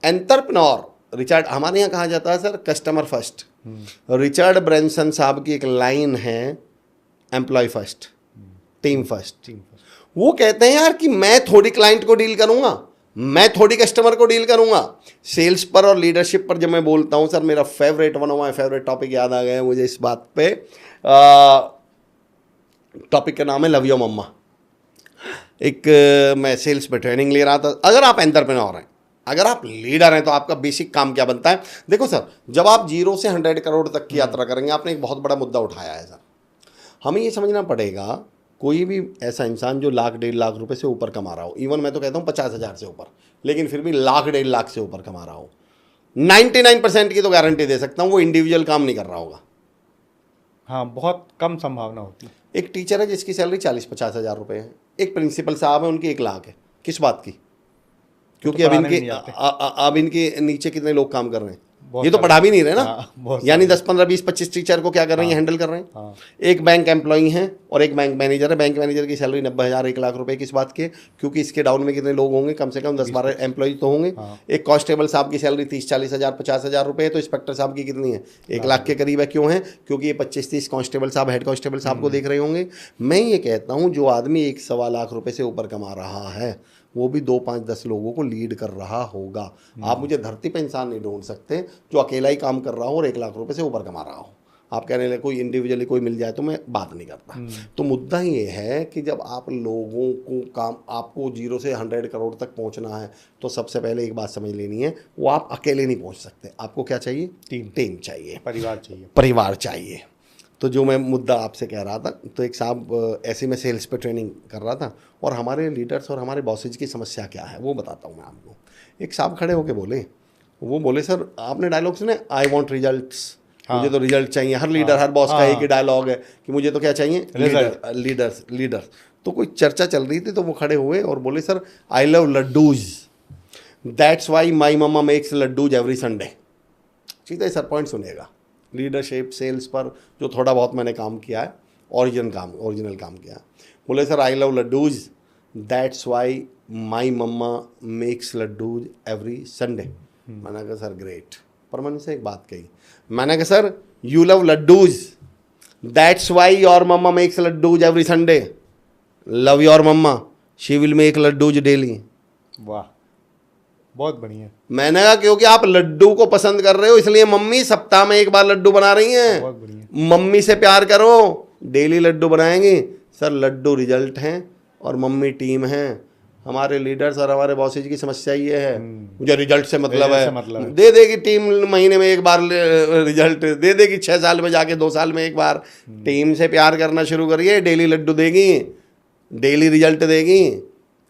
एंटरप्रेन्योर, रिचर्ड, हमारे यहाँ कहा जाता है sir customer first. Richard Branson साहब की एक लाइन है, एम्प्लॉय फर्स्ट, टीम फर्स्ट। वो कहते हैं यार कि मैं थोड़ी क्लाइंट को डील करूंगा, मैं थोड़ी कस्टमर को डील करूंगा। सेल्स पर और लीडरशिप पर जब मैं बोलता हूं सर, मेरा favourite, one of my favourite topic याद आ गया मुझे इस बात पे। टॉपिक का नाम है लव योर मम्मा। एक मैं सेल्स पे ट्रेनिंग ले रहा था। अगर आप एंटरप्रेन्योर हैं, अगर आप लीडर हैं, तो आपका बेसिक काम क्या बनता है? देखो सर, जब आप 0 से 100 करोड़ तक की यात्रा करेंगे, आपने एक बहुत बड़ा मुद्दा उठाया है सर। हमें ये समझना पड़ेगा, कोई भी ऐसा इंसान जो लाख 1.5 लाख रुपए से ऊपर कमा रहा हो, इवन मैं तो कहता हूँ 50,000 से ऊपर, लेकिन फिर भी लाख 1.5 लाख से ऊपर कमा रहा हो, 99% की तो गारंटी दे सकता हूँ वो इंडिविजुअल काम नहीं कर रहा होगा। हाँ, बहुत कम संभावना होती है। एक टीचर है जिसकी सैलरी 40-50 हज़ार रुपये है, एक प्रिंसिपल साहब है उनकी 1 लाख है। किस बात की? क्योंकि अब इनके नीचे कितने लोग काम कर रहे हैं, ये तो पढ़ा भी नहीं रहे ना। यानी 10, 15, 20, 25 टीचर को क्या कर रहे हैं? हैंडल कर रहे हैं। एक बैंक एम्प्लॉई है और एक बैंक मैनेजर है। बैंक मैनेजर की सैलरी 90,000, 1 लाख रुपए। किस बात के? क्योंकि इसके डाउन में कितने लोग होंगे? कम से कम 10-12 एम्प्लॉई तो होंगे। एक कांस्टेबल साहब की सैलरी 30-40 हज़ार, 50 हज़ार रुपये है, तो इंस्पेक्टर साहब की कितनी है? 1 लाख के करीब है। क्यों है? क्योंकि ये 25-30 कांस्टेबल साहब, हेड कांस्टेबल साहब को देख रहे होंगे। मैं ये कहता हूँ, जो आदमी 1-1.25 लाख रुपये से ऊपर कमा रहा है, वो भी 2, 5, 10 लोगों को लीड कर रहा होगा। आप मुझे धरती पे इंसान नहीं ढूंढ सकते जो अकेला ही काम कर रहा हो और 1 लाख रुपए से ऊपर कमा रहा हो। आप कहने लगे कोई इंडिविजुअली कोई मिल जाए तो मैं बात नहीं करता। तो मुद्दा ये है कि जब आप लोगों को काम, आपको 0 से 100 करोड़ तक पहुंचना है, तो सबसे पहले एक बात समझ लेनी है, वो आप अकेले नहीं पहुंच सकते। आपको क्या चाहिए? टीम चाहिए, परिवार चाहिए। तो जो मैं मुद्दा आपसे कह रहा था, तो एक साहब ऐसे में सेल्स पे ट्रेनिंग कर रहा था, और हमारे लीडर्स और हमारे बॉसेज की समस्या क्या है वो बताता हूँ मैं आपको। एक साहब खड़े होके बोले, सर आपने डायलॉग सुने, आई वॉन्ट रिजल्ट्स। मुझे तो रिजल्ट चाहिए। हर लीडर, हर बॉस का एक ही डायलॉग है कि मुझे तो क्या चाहिए? लीडर्स। तो कोई चर्चा चल रही थी, तो वो खड़े हुए और बोले, sir I love laddoos, that's why my mamma makes laddoos every Sunday. सीधा सर पॉइंट सुनिएगा। लीडरशिप सेल्स पर जो थोड़ा बहुत मैंने काम किया है, ओरिजिनल काम किया। बोले, sir I love laddoos, that's why my mamma makes laddoos every Sunday. मैंने कहा सर ग्रेट। पर मैंने से एक बात कही, मैंने कहा sir you love laddoos, that's why your mamma makes laddoos every Sunday. Love your mamma, she will make laddoos daily. वाह, बहुत बढ़िया। मैंने कहा क्योंकि आप लड्डू को पसंद कर रहे हो, इसलिए मम्मी सप्ताह में 1 बार लड्डू बना रही हैं। बहुत बढ़िया। मम्मी से प्यार करो, डेली लड्डू बनाएंगे। सर लड्डू रिजल्ट हैं और मम्मी टीम है। हमारे लीडर्स और हमारे बॉसेज की समस्या ये है, मुझे रिजल्ट से मतलब है। दे देगी टीम महीने में 1 बार रिजल्ट, दे देगी 6 साल में जाके 2 साल में 1 बार। टीम से प्यार करना शुरू करिए, डेली लड्डू देगी, डेली रिजल्ट देगी,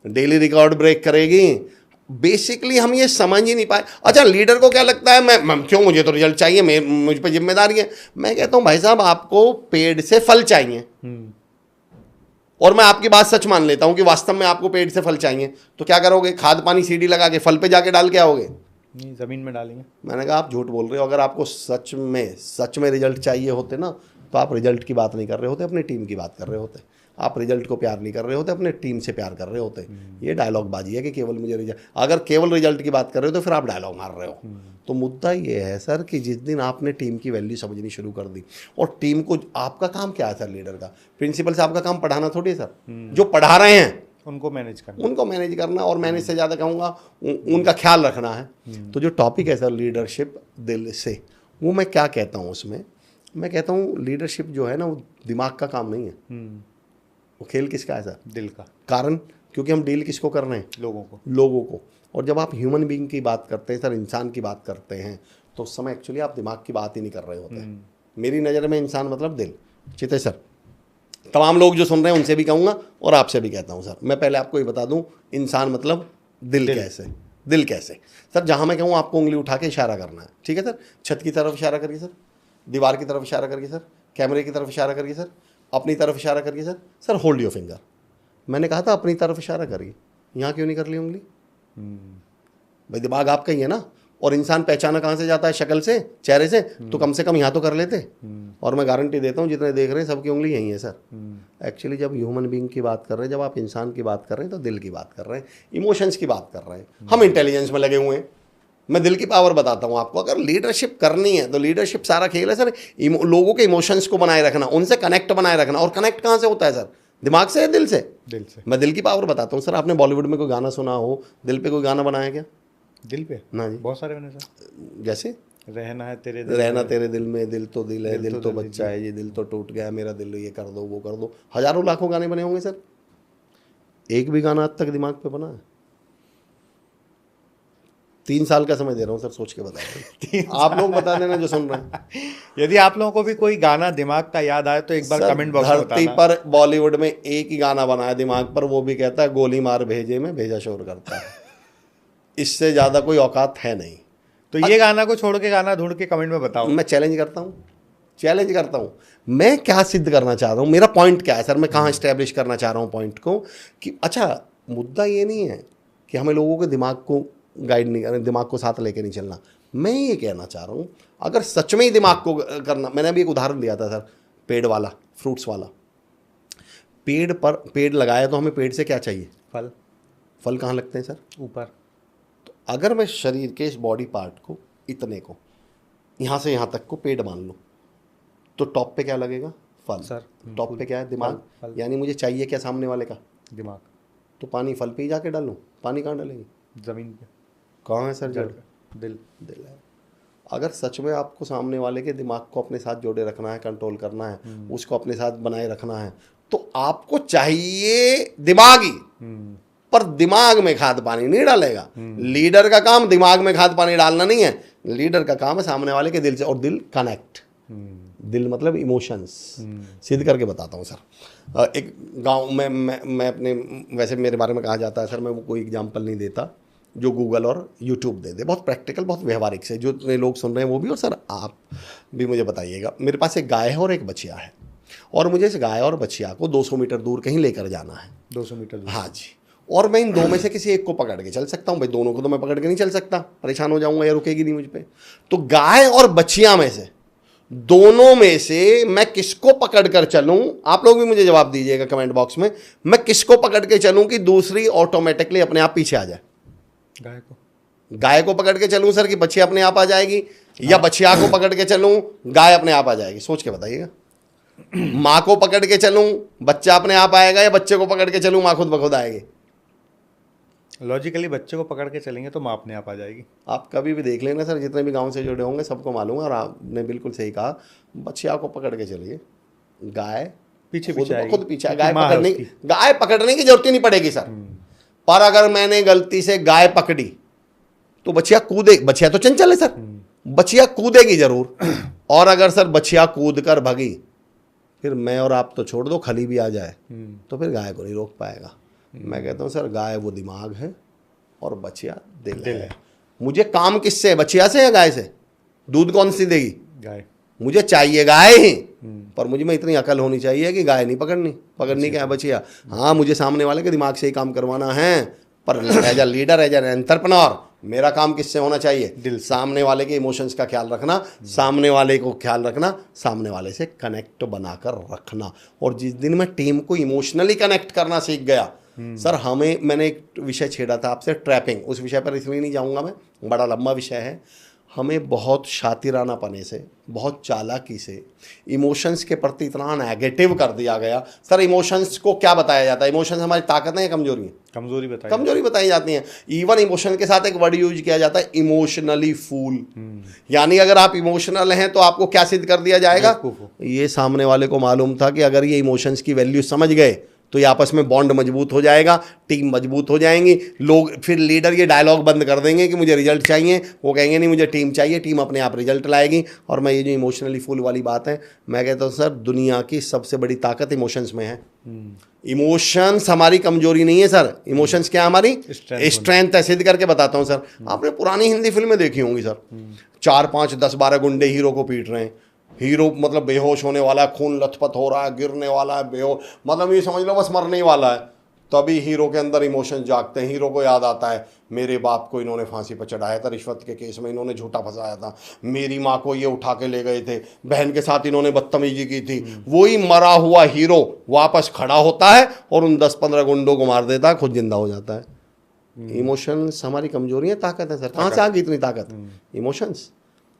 डेली रिकॉर्ड ब्रेक करेगी। बेसिकली हम ये समझ ही नहीं पाए। अच्छा, लीडर को क्या लगता है, मैं क्यों, मुझे तो रिजल्ट चाहिए, मुझ पर जिम्मेदारी है। मैं कहता हूं भाई साहब, आपको पेड़ से फल चाहिए, और मैं आपकी बात सच मान लेता हूं कि वास्तव में आपको पेड़ से फल चाहिए, तो क्या करोगे? खाद पानी सीढ़ी लगा के फल पे जाके डाल के आओगे? नहीं, जमीन में डालेंगे। मैंने कहा आप झूठ बोल रहे हो। अगर आपको सच में रिजल्ट चाहिए होते ना, तो आप रिजल्ट की बात नहीं कर रहे होते, अपनी टीम की बात कर रहे होते। आप रिजल्ट को प्यार नहीं कर रहे होते, अपने टीम से प्यार कर रहे होते। ये डायलॉग बाजी है कि केवल मुझे रिजल्ट, अगर केवल रिजल्ट की बात कर रहे हो तो फिर आप डायलॉग मार रहे हो। तो मुद्दा ये है सर कि जिस दिन आपने टीम की वैल्यू समझनी शुरू कर दी, और टीम को, आपका काम क्या है सर लीडर का? प्रिंसिपल साहब का काम पढ़ाना थोड़ी है सर, जो पढ़ा रहे हैं उनको मैनेज करना, और मैनेज से ज़्यादा कहूँगा उनका ख्याल रखना है। तो जो टॉपिक है सर लीडरशिप दिल से, वो मैं क्या कहता हूँ उसमें, मैं कहता हूँ लीडरशिप जो है ना, वो दिमाग का काम नहीं है, वो खेल किसका है सर? दिल का। कारण, क्योंकि हम डील किसको कर रहे हैं? लोगों को। और जब आप ह्यूमन बीइंग की बात करते हैं सर, इंसान की बात करते हैं, तो उस समय एक्चुअली आप दिमाग की बात ही नहीं कर रहे होते हैं। मेरी नज़र में इंसान मतलब दिल। चिते सर, तमाम लोग जो सुन रहे हैं उनसे भी कहूँगा और आपसे भी कहता हूँ सर, मैं पहले आपको ये बता दूँ, इंसान मतलब दिल कैसे सर? जहाँ मैं कहूँ आपको उंगली उठा के इशारा करना है, ठीक है सर? छत की तरफ इशारा करिए सर, दीवार की तरफ इशारा करिए सर, कैमरे की तरफ इशारा करिए सर, अपनी तरफ इशारा करिए sir. Sir hold your finger. मैंने कहा था अपनी तरफ इशारा करिए, यहाँ क्यों नहीं कर ली उंगली? भाई दिमाग आपका ही है ना, और इंसान पहचाना कहाँ से जाता है? शक्ल से, चेहरे से। तो कम से कम यहाँ तो कर लेते। और मैं गारंटी देता हूँ जितने देख रहे हैं सबकी उंगली यही है सर। एक्चुअली जब ह्यूमन बीइंग की बात कर रहे हैं, जब आप इंसान की बात कर रहे हैं, तो दिल की बात कर रहे हैं, इमोशंस की बात कर रहे हैं। हम इंटेलिजेंस में लगे हुए हैं। मैं दिल की पावर बताता हूँ आपको। अगर लीडरशिप करनी है तो लीडरशिप सारा खेल है सर लोगों के इमोशंस को बनाए रखना, उनसे कनेक्ट बनाए रखना। और कनेक्ट कहाँ से होता है सर? दिमाग से या दिल से? मैं दिल की पावर बताता हूँ सर। आपने बॉलीवुड में कोई गाना सुना हो, दिल पे कोई गाना बनाया क्या? दिल पे? ना जी, बहुत सारे बने सर। जैसे रहना है तेरे रहना तेरे दिल में, दिल तो दिल है, दिल तो बच्चा है, ये दिल तो टूट गया, मेरा दिल ये कर दो वो कर दो। हजारों लाखों गाने बने होंगे सर, एक भी गाना आज तक दिमाग पे बना है? 3 साल का समय दे रहा हूँ सर, सोच के बताइए। आप लोग बता देना जो सुन रहे हैं। यदि आप लोगों को भी कोई गाना दिमाग का याद आए तो एक बार सर, कमेंट बॉक्स में धरती बताना। पर बॉलीवुड में एक ही गाना बना है दिमाग पर, वो भी कहता है गोली मार भेजे में भेजा शोर करता है। इससे ज्यादा कोई औकात है नहीं। तो ये गाना को छोड़ के गाना ढूंढ के कमेंट में बताओ। मैं चैलेंज करता हूँ, मैं क्या सिद्ध करना चाह रहा हूँ, मेरा पॉइंट क्या है सर, मैं कहाँ स्टैब्लिश करना चाह रहा हूँ पॉइंट को, कि अच्छा मुद्दा ये नहीं है कि हमें लोगों के दिमाग को गाइड नहीं करना, दिमाग को साथ लेके नहीं चलना। मैं ये कहना चाह रहा हूँ अगर सच में ही दिमाग को करना, मैंने अभी एक उदाहरण दिया था सर, पेड़ वाला, फ्रूट्स वाला। पेड़ लगाया तो हमें पेड़ से क्या चाहिए? फल कहाँ लगते हैं सर? ऊपर। अगर मैं शरीर के इस बॉडी पार्ट को, इतने को, यहाँ से यहाँ तक को पेड़ मान लूँ, तो टॉप पे क्या लगेगा? फल। सर टॉप पे क्या है? दिमाग। फल। यानी मुझे चाहिए क्या सामने वाले का? दिमाग। तो पानी फल पे ही जाके डालूं? पानी कहाँ डालेंगे? जमीन पे। कहाँ है सर जड़? दिल है। अगर सच में आपको सामने वाले के दिमाग को अपने साथ जोड़े रखना है, कंट्रोल करना है, उसको अपने साथ बनाए रखना है, तो आपको चाहिए दिमाग ही, पर दिमाग में खाद पानी नहीं डालेगा। लीडर का काम दिमाग में खाद पानी डालना नहीं है, लीडर का काम है सामने वाले के दिल से, और दिल कनेक्ट। दिल मतलब इमोशंस। सिद्ध करके बताता हूँ सर। एक गांव में मैं अपने, वैसे मेरे बारे में कहा जाता है सर, मैं वो कोई एग्जांपल नहीं देता जो गूगल और यूट्यूब दे दे, बहुत प्रैक्टिकल, बहुत व्यवहारिक से, जो इतने लोग सुन रहे हैं वो भी, और सर आप भी मुझे बताइएगा। मेरे पास एक गाय है और एक बछिया है, और मुझे इस गाय और बछिया को 200 मीटर दूर कहीं लेकर जाना है। 200 मीटर दूर? हाँ जी। और मैं इन दो में से किसी एक को पकड़ के चल सकता हूँ भाई, दोनों को तो मैं पकड़ के नहीं चल सकता, परेशान हो जाऊंगा या रुकेगी नहीं मुझ पे। तो गाय और बछिया में से, दोनों में से मैं किसको पकड़ कर चलूं? आप लोग भी मुझे जवाब दीजिएगा कमेंट बॉक्स में। मैं किसको पकड़ के चलूं कि दूसरी ऑटोमेटिकली अपने आप पीछे आ जाए? गाय को पकड़ के चलूं सर कि बछिया अपने आप आ जाएगी, या बछिया को पकड़ के चलूं गाय अपने आप आ जाएगी? सोच के बताइएगा। माँ को पकड़ के चलूं बच्चा अपने आप आएगा, या बच्चे को पकड़ के चलूं माँ खुद ब खुद आएगी? लॉजिकली बच्चे को पकड़ के चलेंगे तो माँ अपने आप आ जाएगी। आप कभी भी देख लेना सर, जितने भी गांव से जुड़े होंगे सबको मालूम है, और आपने बिल्कुल सही कहा, बच्चिया को पकड़ के चलिए, गाय पीछे खुद पीछे। गाय पकड़ने की जरूरत ही नहीं पड़ेगी सर। पर अगर मैंने गलती से गाय पकड़ी तो बच्चिया कूदे, बच्चिया तो चंचल है सर, बच्चिया कूदेगी जरूर। और अगर सर बच्चिया कूद कर भगी, फिर मैं और आप तो छोड़ दो, खली भी आ जाए तो फिर गाय को नहीं रोक पाएगा। मैं कहता हूँ सर, गाय वो दिमाग है और बछिया दिल है। मुझे काम किससे है, बछिया से या गाय से? दूध कौन सी देगी? गाय। मुझे चाहिए गाय ही, पर मुझे में इतनी अकल होनी चाहिए कि गाय नहीं पकड़नी क्या है, बछिया। हाँ, मुझे सामने वाले के दिमाग से ही काम करवाना है, पर as a leader, as an entrepreneur, मेरा काम किससे होना चाहिए? दिल। सामने वाले के इमोशंस का ख्याल रखना, सामने वाले को ख्याल रखना, सामने वाले से कनेक्ट बनाकर रखना। और जिस दिन मैं टीम को इमोशनली कनेक्ट करना सीख गया सर, मैंने एक विषय छेड़ा था आपसे, ट्रैपिंग। उस विषय पर इसलिए नहीं जाऊंगा मैं, बड़ा लंबा विषय है। हमें बहुत शातिरानापने से, बहुत चालाकी से इमोशंस के प्रति इतना नेगेटिव कर दिया गया। सर, इमोशंस को क्या बताया जाता है? इमोशंस हमारी ताकत है या कमजोरी है? कमजोरी बताई जाती है। इवन इमोशन के साथ एक वर्ड यूज किया जाता है, इमोशनली फूल। यानी अगर आप इमोशनल हैं तो आपको क्या सिद्ध कर दिया जाएगा? ये सामने वाले को मालूम था कि अगर ये इमोशंस की वैल्यू समझ गए तो ये आपस में बॉन्ड मजबूत हो जाएगा, टीम मजबूत हो जाएंगी। लोग, फिर लीडर ये डायलॉग बंद कर देंगे कि मुझे रिजल्ट चाहिए, वो कहेंगे नहीं मुझे टीम चाहिए, टीम अपने आप रिजल्ट लाएगी। और मैं ये जो इमोशनली फुल वाली बात है, मैं कहता हूँ सर, दुनिया की सबसे बड़ी ताकत इमोशंस में है। इमोशंस हमारी कमजोरी नहीं है सर, इमोशंस क्या हमारी स्ट्रेंथ है। सिद्ध करके बताता हूँ सर, आपने पुरानी हिंदी फिल्में देखी होंगी सर, 4, 5, 10, 12 गुंडे हीरो को पीट रहे हैं। हीरो मतलब बेहोश होने वाला है, खून लथपथ हो रहा है, गिरने वाला है, बेहोश, मतलब ये समझ लो बस मरने वाला है। तभी हीरो के अंदर इमोशन जागते हैं। हीरो को याद आता है, मेरे बाप को इन्होंने फांसी पर चढ़ाया था, रिश्वत के केस में इन्होंने झूठा फंसाया था, मेरी माँ को ये उठा के ले गए थे, बहन के साथ इन्होंने बदतमीजी की थी। वही मरा हुआ हीरो वापस खड़ा होता है और उन 10-15 गुंडों को मार देता है, खुद जिंदा हो जाता है। इमोशंस हमारी कमजोरी है, ताकत है सर। कहाँ से आ गई इतनी ताकत? इमोशंस।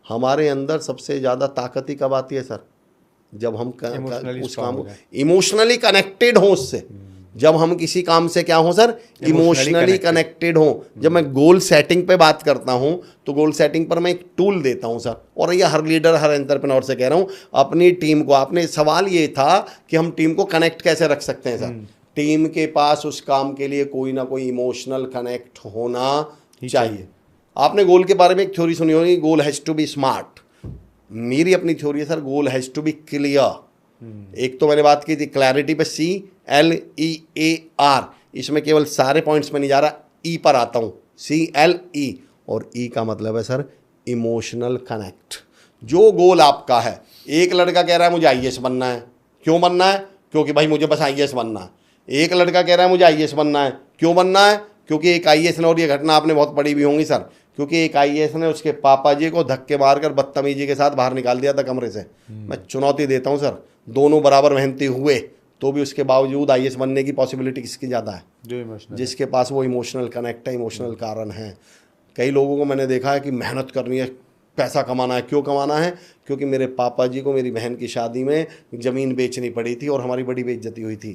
हमारे अंदर सबसे ज़्यादा ताकत ही कब आती है सर? जब हम उस काम इमोशनली कनेक्टेड हों उससे। जब हम किसी काम से क्या हो सर, इमोशनली कनेक्टेड हो। जब मैं गोल सेटिंग पे बात करता हूं तो गोल सेटिंग पर मैं एक टूल देता हूं सर, और ये हर लीडर हर एंटरप्रेन्योर से कह रहा हूं, अपनी टीम को, आपने सवाल ये था कि हम टीम को कनेक्ट कैसे रख सकते हैं सर, टीम के पास उस काम के लिए कोई ना कोई इमोशनल कनेक्ट होना चाहिए। आपने गोल के बारे में एक थ्योरी सुनी होगी, goal has to be smart. मेरी अपनी थ्योरी है sir, goal has to be clear. एक तो मैंने बात की थी क्लैरिटी पे, CLEAR, इसमें केवल सारे पॉइंट्स में नहीं जा रहा, ई पर आता हूं, CLE, और ई का मतलब है सर इमोशनल कनेक्ट। जो गोल आपका है, एक लड़का कह रहा है मुझे IAS बनना है, क्यों बनना है? क्योंकि भाई मुझे बस IAS बनना है। एक लड़का कह रहा है मुझे IAS बनना है, क्यों बनना है? क्योंकि एक IAS ने, और ये घटना आपने बहुत पढ़ी भी होंगी सर, क्योंकि एक IAS ने उसके पापा जी को धक्के मारकर बदतमीजी के साथ बाहर निकाल दिया था कमरे से। मैं चुनौती देता हूं सर, दोनों बराबर मेहनती हुए तो भी उसके बावजूद IAS बनने की पॉसिबिलिटी किसकी ज़्यादा है? जो इमोशनल, जिसके पास वो इमोशनल कनेक्ट है, इमोशनल कारण है। कई लोगों को मैंने देखा है कि मेहनत करनी है, पैसा कमाना है। क्यों कमाना है? क्योंकि मेरे पापा जी को मेरी बहन की शादी में ज़मीन बेचनी पड़ी थी और हमारी बड़ी बेइज्जती हुई थी,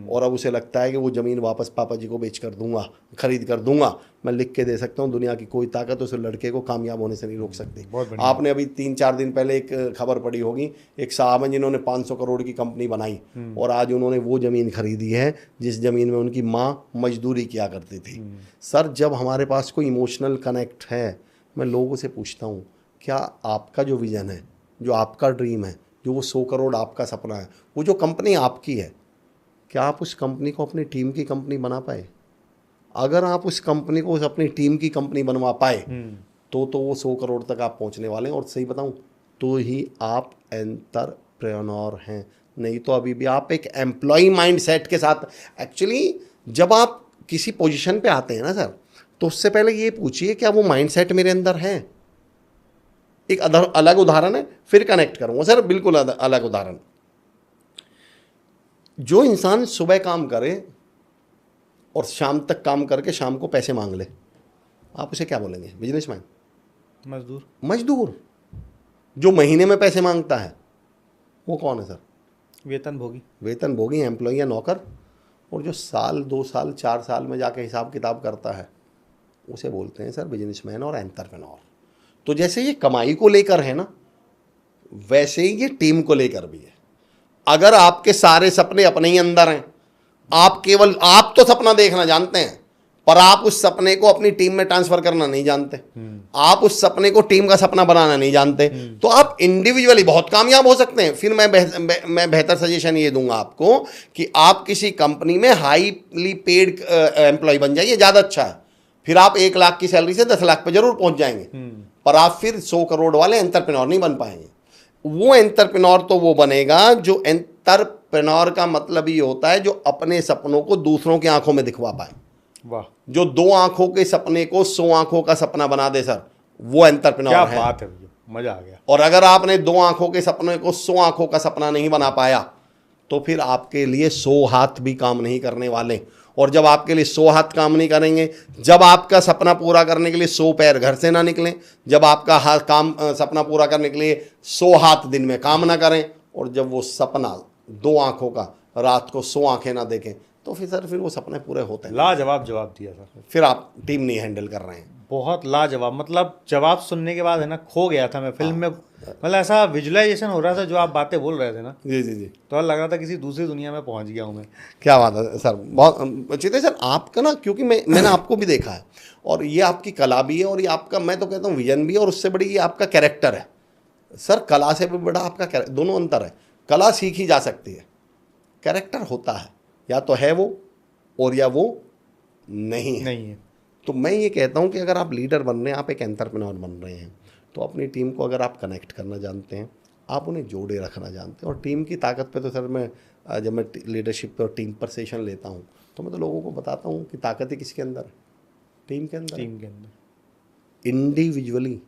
और अब उसे लगता है कि वो ज़मीन वापस पापा जी को बेच कर दूंगा, खरीद कर दूंगा। मैं लिख के दे सकता हूँ, दुनिया की कोई ताकत उस लड़के को कामयाब होने से नहीं रोक सकती। आपने अभी 3-4 दिन पहले एक खबर पड़ी होगी, एक साहब हैं जिन्होंने 500 करोड़ की कंपनी बनाई, और आज उन्होंने वो ज़मीन खरीदी है जिस ज़मीन में उनकी माँ मजदूरी किया करती थी। सर, जब हमारे पास कोई इमोशनल कनेक्ट है, मैं लोगों से पूछता हूँ, क्या आपका जो विज़न है, जो आपका ड्रीम है, जो वो 100 करोड़ आपका सपना है, वो जो कंपनी आपकी है, क्या आप उस कंपनी को अपनी टीम की कंपनी बना पाए? अगर आप उस कंपनी को उस अपनी टीम की कंपनी बनवा पाए तो वो 100 करोड़ तक आप पहुंचने वाले हैं। और सही बताऊं तो ही आप एंटरप्रेन्योर हैं, नहीं तो अभी भी आप एक एम्प्लॉय माइंडसेट के साथ। एक्चुअली जब आप किसी पोजीशन पे आते हैं ना सर, तो उससे पहले ये पूछिए क्या वो माइंडसेट मेरे अंदर है। एक अलग उदाहरण है, फिर कनेक्ट करूंगा सर, बिल्कुल अलग उदाहरण। जो इंसान सुबह काम करे और शाम तक काम करके शाम को पैसे मांग ले, आप उसे क्या बोलेंगे? बिजनेसमैन? मजदूर? मजदूर। जो महीने में पैसे मांगता है वो कौन है सर? वेतनभोगी। वेतनभोगी, एम्प्लॉय या नौकर। और जो साल 2 साल 4 साल में जाके हिसाब किताब करता है उसे बोलते हैं सर बिजनेसमैन और एंटरप्रेन्योर। तो जैसे ये कमाई को लेकर है ना, वैसे ही ये टीम को लेकर भी है। अगर आपके सारे सपने अपने ही अंदर हैं, आप तो सपना देखना जानते हैं, पर आप उस सपने को अपनी टीम में ट्रांसफर करना नहीं जानते, आप उस सपने को टीम का सपना बनाना नहीं जानते, तो आप इंडिविजुअली बहुत कामयाब हो सकते हैं। फिर मैं बेहतर सजेशन ये दूंगा आपको कि आप किसी कंपनी में हाईली पेड एम्प्लॉय बन जाइए, ज़्यादा अच्छा है। फिर आप 1 लाख की सैलरी से 10 लाख पे जरूर पहुंच जाएंगे, पर आप फिर 100 करोड़ वाले एंटरप्रेन्योर नहीं बन पाएंगे। वो एंटरप्रेन्योर तो वो बनेगा जो एंटरप्रेन्योर का मतलब ये होता है जो अपने सपनों को दूसरों की आंखों में दिखवा पाए। वाह, जो 2 आंखों के सपने को 100 आंखों का सपना बना दे सर, वो एंटरप्रेन्योर है। क्या बात है, मजा आ गया। और अगर आपने 2 आंखों के सपने को 100 आंखों का सपना नहीं बना पाया तो फिर आपके लिए 100 हाथ भी काम नहीं करने वाले। और जब आपके लिए 100 हाथ काम नहीं करेंगे, जब आपका सपना पूरा करने के लिए 100 पैर घर से ना निकलें, जब आपका सपना पूरा करने के लिए 100 हाथ दिन में काम ना करें, और जब वो सपना 2 आंखों का रात को 100 आंखें ना देखें, तो फिर वो सपने पूरे होते हैं। लाजवाब जवाब दिया सर। फिर आप टीम नहीं हैंडल कर रहे हैं। बहुत लाजवाब, मतलब जवाब सुनने के बाद है ना, खो गया था मैं फिल्म में। मतलब ऐसा विजुअलाइजेशन हो रहा था जो आप बातें बोल रहे थे ना, जी जी जी, तो लग रहा था किसी दूसरी दुनिया में पहुंच गया हूं मैं। क्या बात है सर, बहुत अच्छी है सर आपका ना, क्योंकि मैंने आपको भी देखा है, और ये आपकी कला भी है, और ये आपका, मैं तो कहता हूँ विजन भी है, और उससे बड़ी ये आपका कैरेक्टर है सर। कला से भी बड़ा आपका दोनों अंतर है। कला सीखी जा सकती है, कैरेक्टर होता है, या तो है वो और या वो नहीं है। तो मैं ये कहता हूँ कि अगर आप लीडर बन रहे हैं, आप एक एंटरप्रेन्योर बन रहे हैं, तो अपनी टीम को अगर आप कनेक्ट करना जानते हैं, आप उन्हें जोड़े रखना जानते हैं। और टीम की ताकत पे तो सर मैं जब मैं लीडरशिप पे और टीम पर सेशन लेता हूँ तो मैं तो लोगों को बताता हूँ कि ताकत ही किसके अंदर है? टीम के अंदर। इंडिविजुअली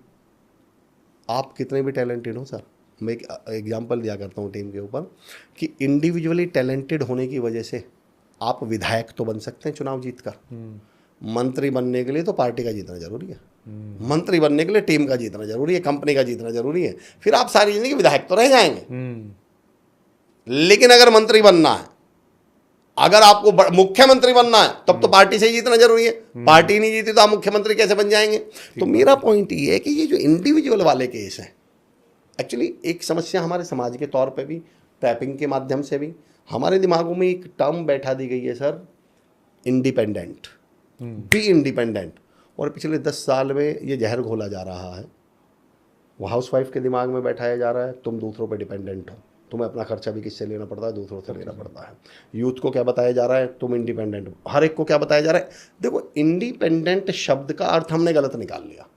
आप कितने भी टैलेंटेड हो सर, मैं एक एग्जांपल दिया करता हूँ टीम के ऊपर कि इंडिविजुअली टैलेंटेड होने की वजह से आप विधायक तो बन सकते हैं चुनाव जीत कर, मंत्री बनने के लिए तो पार्टी का जीतना जरूरी है, मंत्री बनने के लिए टीम का जीतना जरूरी है, कंपनी का जीतना जरूरी है, फिर आप सारी जिंदगी विधायक तो रह जाएंगे। लेकिन अगर मंत्री बनना है अगर आपको मुख्यमंत्री बनना है तब तो पार्टी से ही जीतना जरूरी है, पार्टी नहीं जीती तो आप मुख्यमंत्री कैसे बन जाएंगे। तो मेरा पॉइंट ये है कि ये जो इंडिविजुअल वाले केस हैं, एक्चुअली एक समस्या हमारे समाज के तौर पे भी, ट्रैपिंग के माध्यम से भी हमारे दिमागों में एक टर्म बैठा दी गई है सर, इंडिपेंडेंट, बी इंडिपेंडेंट। और पिछले 10 साल में ये जहर घोला जा रहा है, वो हाउसवाइफ के दिमाग में बैठाया जा रहा है तुम दूसरों पे डिपेंडेंट हो, तुम्हें अपना खर्चा भी किससे लेना पड़ता है, दूसरों से लेना पड़ता है। यूथ को क्या बताया जा रहा है, तुम इंडिपेंडेंट हो। हर एक को क्या बताया जा रहा है, देखो इंडिपेंडेंट शब्द का अर्थ हमने गलत निकाल लिया।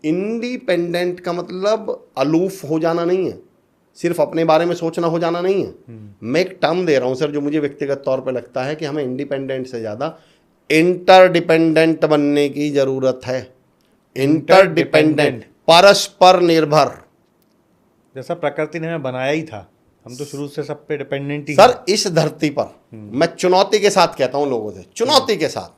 इंडिपेंडेंट का मतलब अलूफ हो जाना नहीं है, सिर्फ अपने बारे में सोचना हो जाना नहीं है। मैं एक टर्म दे रहा हूं सर जो मुझे व्यक्तिगत तौर पे लगता है कि हमें इंडिपेंडेंट से ज़्यादा इंटरडिपेंडेंट बनने की जरूरत है। इंटरडिपेंडेंट, परस्पर निर्भर, जैसा प्रकृति ने हमें बनाया ही था, हम तो शुरू से सब पे डिपेंडेंट ही सर। इस धरती पर मैं चुनौती के साथ कहता हूं लोगों से, चुनौती के साथ,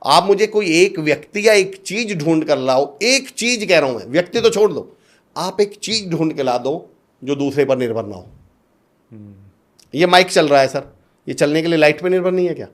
आप मुझे कोई एक व्यक्ति या एक चीज ढूंढ कर लाओ, एक चीज कह रहा हूं मैं, व्यक्ति तो छोड़ दो, आप एक चीज ढूंढ के ला दो जो दूसरे पर निर्भर ना हो। ये माइक चल रहा है सर, ये चलने के लिए लाइट पे निर्भर नहीं है क्या?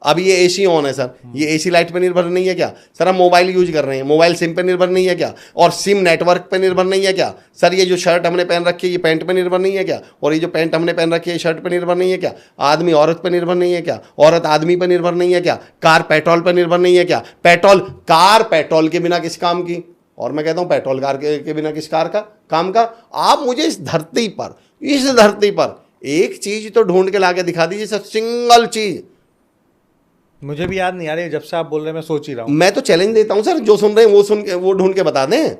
अब ये एसी ऑन है सर, ये एसी लाइट पे निर्भर नहीं है क्या? सर हम मोबाइल यूज कर रहे हैं, मोबाइल सिम पे निर्भर नहीं है क्या? और सिम नेटवर्क पे निर्भर नहीं है क्या? सर ये जो शर्ट हमने पहन रखी है ये पैंट पे निर्भर नहीं है क्या? और ये जो पैंट हमने पहन रखी है ये शर्ट पे निर्भर नहीं है क्या? आदमी औरत पे निर्भर नहीं है क्या? औरत आदमी पे निर्भर नहीं है क्या? कार पेट्रोल पे निर्भर नहीं है क्या? कार पेट्रोल के बिना किस काम की? और मैं कहता हूं पेट्रोल कार के बिना किस कार का काम का? आप मुझे इस धरती पर एक चीज तो ढूंढ के लाके दिखा दीजिए सर, सिंगल चीज। मुझे भी याद नहीं आ रही, जब से आप बोल रहे हैं मैं सोच ही रहा हूँ। मैं तो चैलेंज देता हूं सर, जो सुन रहे हैं वो ढूंढ के बता दें,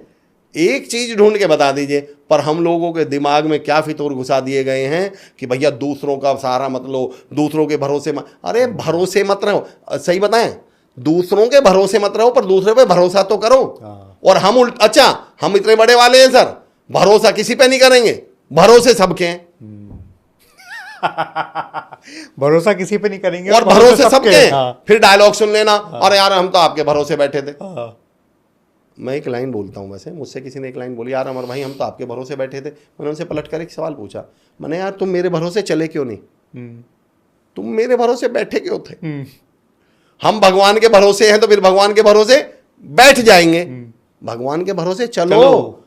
एक चीज ढूंढ के बता दीजिए। पर हम लोगों के दिमाग में क्या फितूर घुसा दिए गए हैं कि भैया दूसरों का सहारा मत लो, दूसरों के भरोसे मत। अरे भरोसे मत रहो, सही बताएं, दूसरों के भरोसे मत रहो पर दूसरे पे भरोसा तो करो। और हम अच्छा हम इतने बड़े वाले हैं सर, भरोसा किसी पे नहीं करेंगे, भरोसे सबके हैं। भरोसा किसी पे नहीं करेंगे और भरोसे सबके हैं। फिर डायलॉग सुन लेना, अरे यार हम तो आपके भरोसे बैठे थे। मैं एक लाइन बोलता हूं, वैसे मुझसे किसी ने एक लाइन बोली, यार अमर भाई हम तो आपके भरोसे बैठे थे। मैंने उनसे पलट कर एक सवाल पूछा, मैंने यार तुम मेरे भरोसे चले क्यों नहीं? तुम मेरे भरोसे बैठे क्यों थे? हम भगवान के भरोसे हैं तो फिर भगवान के भरोसे बैठ जाएंगे। भगवान के भरोसे चलो,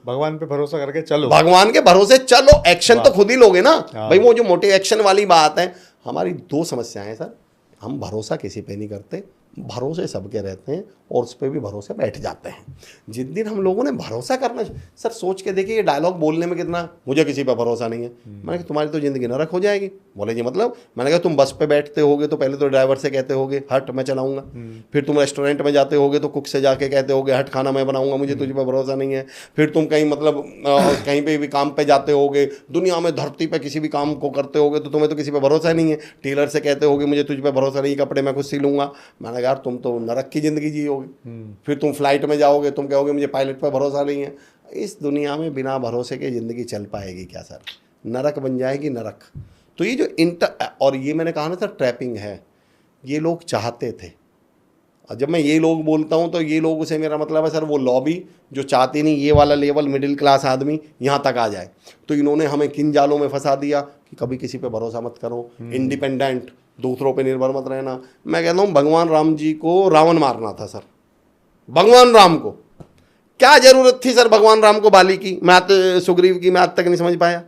भगवान पे भरोसा करके चलो, भगवान के भरोसे चलो, एक्शन तो खुद ही लोगे ना भाई। वो जो मोटे एक्शन वाली बात है, हमारी 2 समस्याएं हैं सर, हम भरोसा किसी पे नहीं करते, भरोसे सबके रहते हैं और उस पर भी भरोसे बैठ जाते हैं। जिन दिन हम लोगों ने भरोसा करना, सर सोच के देखिए ये डायलॉग बोलने में कितना, मुझे किसी पे भरोसा नहीं है। मैंने कहा तुम्हारी तो जिंदगी नरक हो जाएगी। बोले जी मतलब? मैंने कहा तुम बस पे बैठते होगे तो पहले तो ड्राइवर से कहते होगे हट मैं चलाऊंगा, फिर तुम रेस्टोरेंट में जाते होगे तो कुक से जाके कहते होगे हट खाना मैं बनाऊंगा, मुझे तुझ पर भरोसा नहीं है। फिर तुम कहीं मतलब कहीं पे भी काम पे जाते होगे, दुनिया में धरती पे किसी भी काम को करते होगे तो तुम्हें तो किसी पे भरोसा नहीं है। टेलर से कहते होगे मुझे तुझ पर भरोसा नहीं, कपड़े मैं खुद सी लूंगा। मैंने कहा यार तुम तो नरक की जिंदगी जियोगे। फिर तुम फ्लाइट में जाओगे, तुम कहोगे मुझे पायलट पर भरोसा नहीं है। इस दुनिया में बिना भरोसे के जिंदगी चल पाएगी क्या सर? नरक बन जाएगी, नरक। तो ये जो और ये मैंने कहा ना सर ट्रैपिंग है, ये लोग चाहते थे। और जब मैं ये लोग बोलता हूँ तो ये लोगों से मेरा मतलब है सर वो लॉबी जो चाहती नहीं ये वाला लेवल मिडिल क्लास आदमी यहाँ तक आ जाए। तो इन्होंने हमें किन जालों में फंसा दिया कि कभी किसी पे भरोसा मत करो, इंडिपेंडेंट, दूसरों पे निर्भर मत रहना। मैं कहता हूँ भगवान राम जी को रावण मारना था सर, भगवान राम को क्या जरूरत थी सर? भगवान राम को बाली की, मैं सुग्रीव की मैं आज तक नहीं समझ पाया।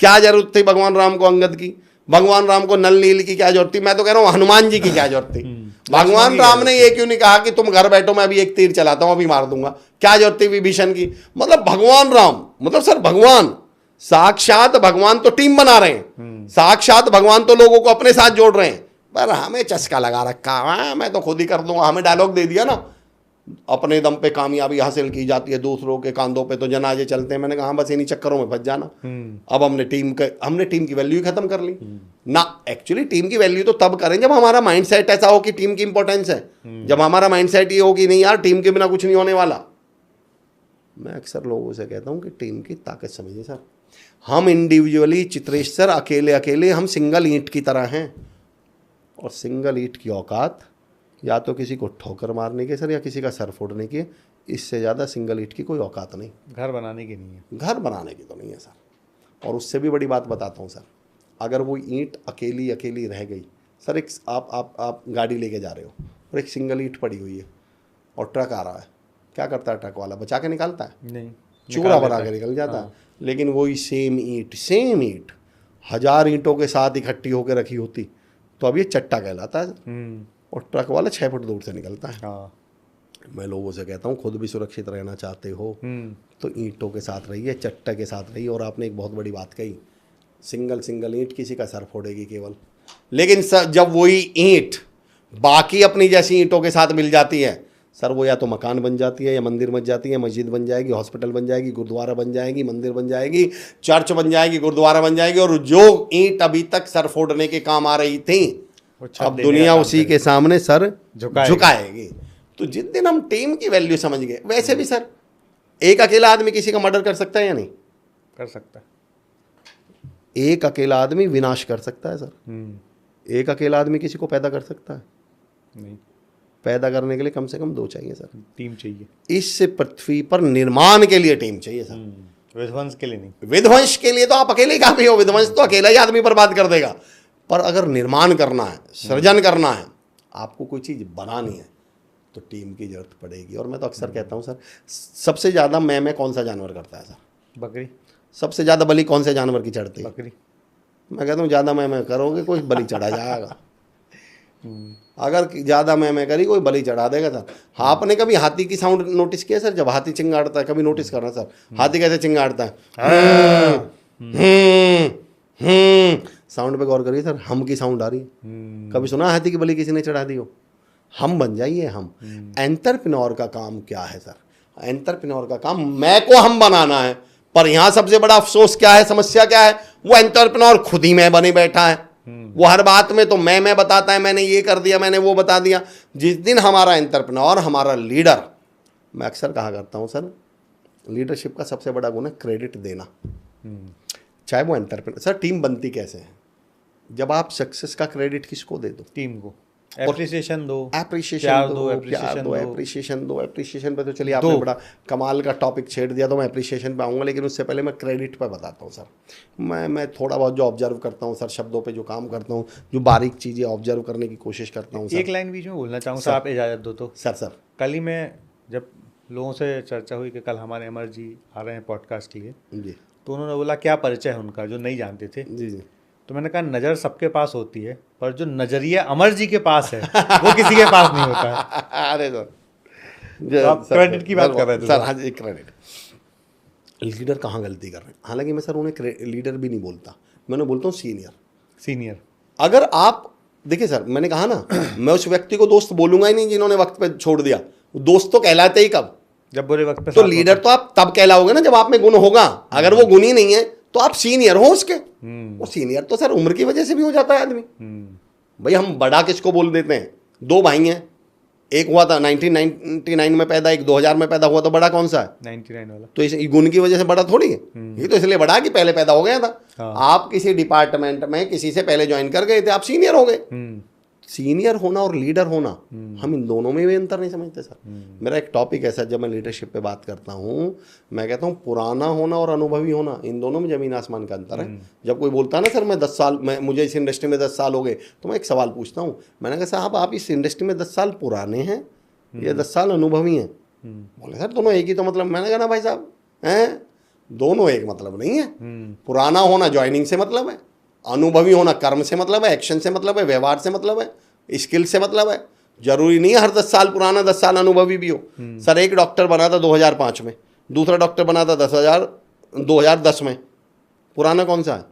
क्या जरूरत थी भगवान राम को अंगद की? भगवान राम को नल नील की क्या जरूरत थी? मैं तो कह रहा हूँ हनुमान जी की क्या जरूरत थी? भगवान राम ने ये क्यों नहीं कहा कि तुम घर बैठो मैं अभी एक तीर चलाता हूं अभी मार दूंगा? क्या जरूरत थी विभीषण की? मतलब भगवान राम, मतलब सर भगवान, साक्षात भगवान तो टीम बना रहे हैं, साक्षात भगवान तो लोगों को अपने साथ जोड़ रहे हैं। पर हमें चस्का लगा रखा है, मैं तो खुद ही कर दूंगा। हमें डायलॉग दे दिया ना, अपने दम पे कामयाबी हासिल की जाती है, दूसरों के कांधों पे तो जनाजे चलते हैं। मैंने कहा बस इन्हीं चक्करों में फंस जाना। अब हमने टीम की वैल्यू खत्म कर ली ना। एक्चुअली टीम की वैल्यू तो तब करें जब हमारा माइंडसेट ऐसा हो कि टीम की इंपॉर्टेंस है। जब हमारा माइंडसेट ये हो कि नहीं यार टीम के बिना कुछ नहीं होने वाला। मैं अक्सर लोगों से कहता हूं कि टीम की ताकत समझिए सर। हम इंडिविजुअली चित्रेश सर अकेले अकेले हम सिंगल ईंट की तरह हैं, और सिंगल ईंट की औकात या तो किसी को ठोकर मारने की सर या किसी का सर फोड़ने की, इससे ज़्यादा सिंगल ईंट की कोई औकात नहीं। घर बनाने की नहीं है, घर बनाने की तो नहीं है सर। और उससे भी बड़ी बात बताता हूँ सर, अगर वो ईंट अकेली अकेली रह गई सर, एक आप गाड़ी लेके जा रहे हो और एक सिंगल ईंट पड़ी हुई है और ट्रक आ रहा है, क्या करता है ट्रक वाला? बचा के निकालता है? नहीं, चूरा बना के निकल जाता है। लेकिन वही सेम ईंट 1000 ईंटों के साथ इकट्ठी होकर रखी होती तो अब ये चट्टा कहलाता है और ट्रक वाला 6 फुट दूर से निकलता है। हाँ। मैं लोगों से कहता हूँ खुद भी सुरक्षित रहना चाहते हो तो ईंटों के साथ रहिए, चट्टा के साथ रहिए। और आपने एक बहुत बड़ी बात कही, सिंगल ईंट किसी का सर फोड़ेगी केवल, लेकिन सर जब वही ईंट बाकी अपनी जैसी ईंटों के साथ मिल जाती है सर, वो या तो मकान बन जाती है, या मंदिर बन जाती है, मस्जिद बन जाएगी, हॉस्पिटल बन जाएगी, गुरुद्वारा बन जाएगी, मंदिर बन जाएगी, चर्च बन जाएगी, गुरुद्वारा बन जाएगी। और जो ईंट अभी तक सर फोड़ने के काम आ रही थी अब दुनिया उसी के सामने सर झुकाएगी। तो जिस दिन हम टीम की वैल्यू समझ गए, वैसे भी सर एक अकेला आदमी किसी का मर्डर कर सकता है या नहीं कर सकता है? एक अकेला आदमी विनाश कर सकता है सर। एक अकेला आदमी किसी को पैदा कर सकता है? नहीं। पैदा करने के लिए कम से कम 2 चाहिए सर, टीम चाहिए। इस पृथ्वी पर निर्माण के लिए टीम चाहिए सर, विध्वंस के लिए नहीं। विध्वंस के लिए तो आप अकेले ही काफी हो, विध्वंस तो अकेला ही आदमी बर्बाद कर देगा। पर अगर निर्माण करना है, सृजन करना है, आपको कोई चीज बनानी है तो टीम की जरूरत पड़ेगी। और मैं तो अक्सर कहता हूँ सर, सबसे ज्यादा मैं कौन सा जानवर करता है सर? बकरी। सबसे ज्यादा बलि कौन से जानवर की चढ़ती है? बकरी। मैं कहता हूँ ज्यादा मैं करोगे कोई बलि चढ़ा जाएगा। अगर ज्यादा मैं करी कोई बलि चढ़ा देगा सर। हाँ, आपने कभी हाथी की साउंड नोटिस किया सर? जब हाथी चिंगाड़ता है, कभी नोटिस करना सर, हाथी कैसे चिंगाड़ता है? साउंड पे गौर करिए सर, हम की साउंड आ रही है। कभी सुना हाथी की बलि किसी ने चढ़ा दी हो? हम बन जाइए हम। एंटरप्रेन्योर का काम क्या है सर? एंटरप्रेन्योर का काम मैं को हम बनाना है। पर यहां सबसे बड़ा अफसोस क्या है, समस्या क्या है? वो एंटरप्रेन्योर खुद ही मैं बने बैठा है। वो हर बात में तो मैं बताता है, मैंने ये कर दिया, मैंने वो बता दिया। जिस दिन हमारा एंटरप्रेन्योर, हमारा लीडर, मैं अक्सर कहा करता हूं सर, लीडरशिप का सबसे बड़ा गुण है क्रेडिट देना। चाहे वो एंटरप्रेन्योर। सर टीम बनती कैसे है? जब आप सक्सेस का क्रेडिट किसको दे दो? टीम को। एप्रिसिएशन दो, एप्रिसिएशन दो। एप्रिसिएशन पे तो चलिए आपने बड़ा कमाल का टॉपिक छेड़ दिया, तो मैं एप्रिसिएशन पे आऊँगा, लेकिन उससे पहले मैं क्रेडिट पे बताता हूँ सर। मैं थोड़ा बहुत जो ऑब्जर्व करता हूँ सर, शब्दों पे जो काम करता हूँ, जो बारीक चीज़ें ऑब्जर्व करने की कोशिश करता हूँ। एक लाइन बीच में बोलना चाहूँगा सर, आप इजाज़त दो तो। सर कल ही मैं जब लोगों से चर्चा हुई कि कल हमारे अमर जी आ रहे हैं पॉडकास्ट के लिए जी, तो उन्होंने बोला क्या परिचय है उनका, जो नहीं जानते थे। जी। तो मैंने कहा नज़र सबके पास होती है, पर जो नज़रिया अमर जी के पास है वो किसी के पास नहीं होता है। अरे सर, तो आप क्रेडिट की बात कर रहे थे सर। हाँ जी, क्रेडिट। लीडर कहाँ गलती कर रहे हैं? हालांकि मैं सर उन्हें लीडर भी नहीं बोलता, मैं उन्हें बोलता हूँ सीनियर। अगर आप देखिए सर, मैंने कहा ना मैं उस व्यक्ति को दोस्त बोलूंगा ही नहीं जिन्होंने वक्त पे छोड़ दिया। दोस्त तो कहलाते ही कब? जब बुरे वक्त पे। तो लीडर तो आप तब कहलाओगे ना जब आप में गुण होगा। अगर वो गुण ही नहीं है तो आप सीनियर हो उसके। और सीनियर तो सर उम्र की वजह से भी हो जाता है आदमी। भाई हम बड़ा किसको बोल देते हैं? 2 भाई हैं, एक हुआ था 1999 में पैदा, एक 2000 में पैदा हुआ, तो बड़ा कौन सा है? 99 वाला। तो इस गुण की वजह से बड़ा थोड़ी है। ये तो इसलिए बड़ा कि पहले पैदा हो गया था। हाँ। आप किसी डिपार्टमेंट में किसी से पहले ज्वाइन कर गए थे, आप सीनियर हो गए। सीनियर होना और लीडर होना, हम इन दोनों में भी अंतर नहीं समझते सर। मेरा एक टॉपिक है सर, जब मैं लीडरशिप पे बात करता हूँ, मैं कहता हूँ पुराना होना और अनुभवी होना, इन दोनों में जमीन आसमान का अंतर है। जब कोई बोलता है ना सर मैं 10 साल, मुझे इस इंडस्ट्री में 10 साल हो गए, तो मैं एक सवाल पूछता हूँ। मैंने कहा साहब आप इस इंडस्ट्री में 10 साल पुराने हैं या 10 साल अनुभवी हैं? बोले सर दोनों एक ही तो मतलब। मैंने कहा ना भाई साहब, हैं दोनों एक मतलब नहीं है। पुराना होना ज्वाइनिंग से मतलब है, अनुभवी होना कर्म से मतलब है, एक्शन से मतलब है, व्यवहार से मतलब है, स्किल से मतलब है। जरूरी नहीं है हर 10 साल पुराना 10 साल अनुभवी भी हो। सर एक डॉक्टर बना था 2005 में, दूसरा डॉक्टर बना था 2010 में। पुराना कौन सा है?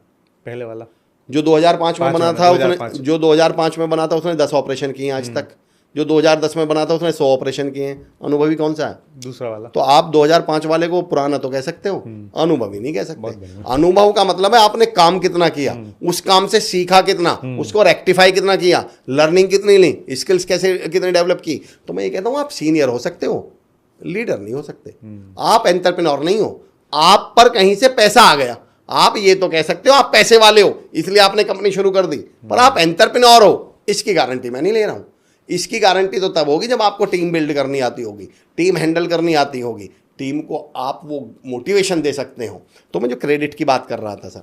पहले वाला। जो 2005 में बना था उसने, जो 2005 में बना था उसने 10 ऑपरेशन किए आज तक। जो 2010 में बना था उसने 100 ऑपरेशन किए हैं। अनुभवी कौन सा है? दूसरा वाला। तो आप 2005 वाले को पुराना तो कह सकते हो, अनुभवी नहीं कह सकते। अनुभव का मतलब है आपने काम कितना किया, उस काम से सीखा कितना, उसको रेक्टिफाई कितना किया, लर्निंग कितनी ली, स्किल्स कैसे कितनी डेवलप की। तो मैं ये कहता हूँ आप सीनियर हो सकते हो, लीडर नहीं हो सकते। आप एंटरप्रेन्योर नहीं हो, आप पर कहीं से पैसा आ गया। आप ये तो कह सकते हो आप पैसे वाले हो इसलिए आपने कंपनी शुरू कर दी, पर आप एंटरप्रेन्योर हो इसकी गारंटी मैं नहीं ले रहा हूं। इसकी गारंटी तो तब होगी जब आपको टीम बिल्ड करनी आती होगी, टीम हैंडल करनी आती होगी, टीम को आप वो मोटिवेशन दे सकते हो। तो मैं जो क्रेडिट की बात कर रहा था सर,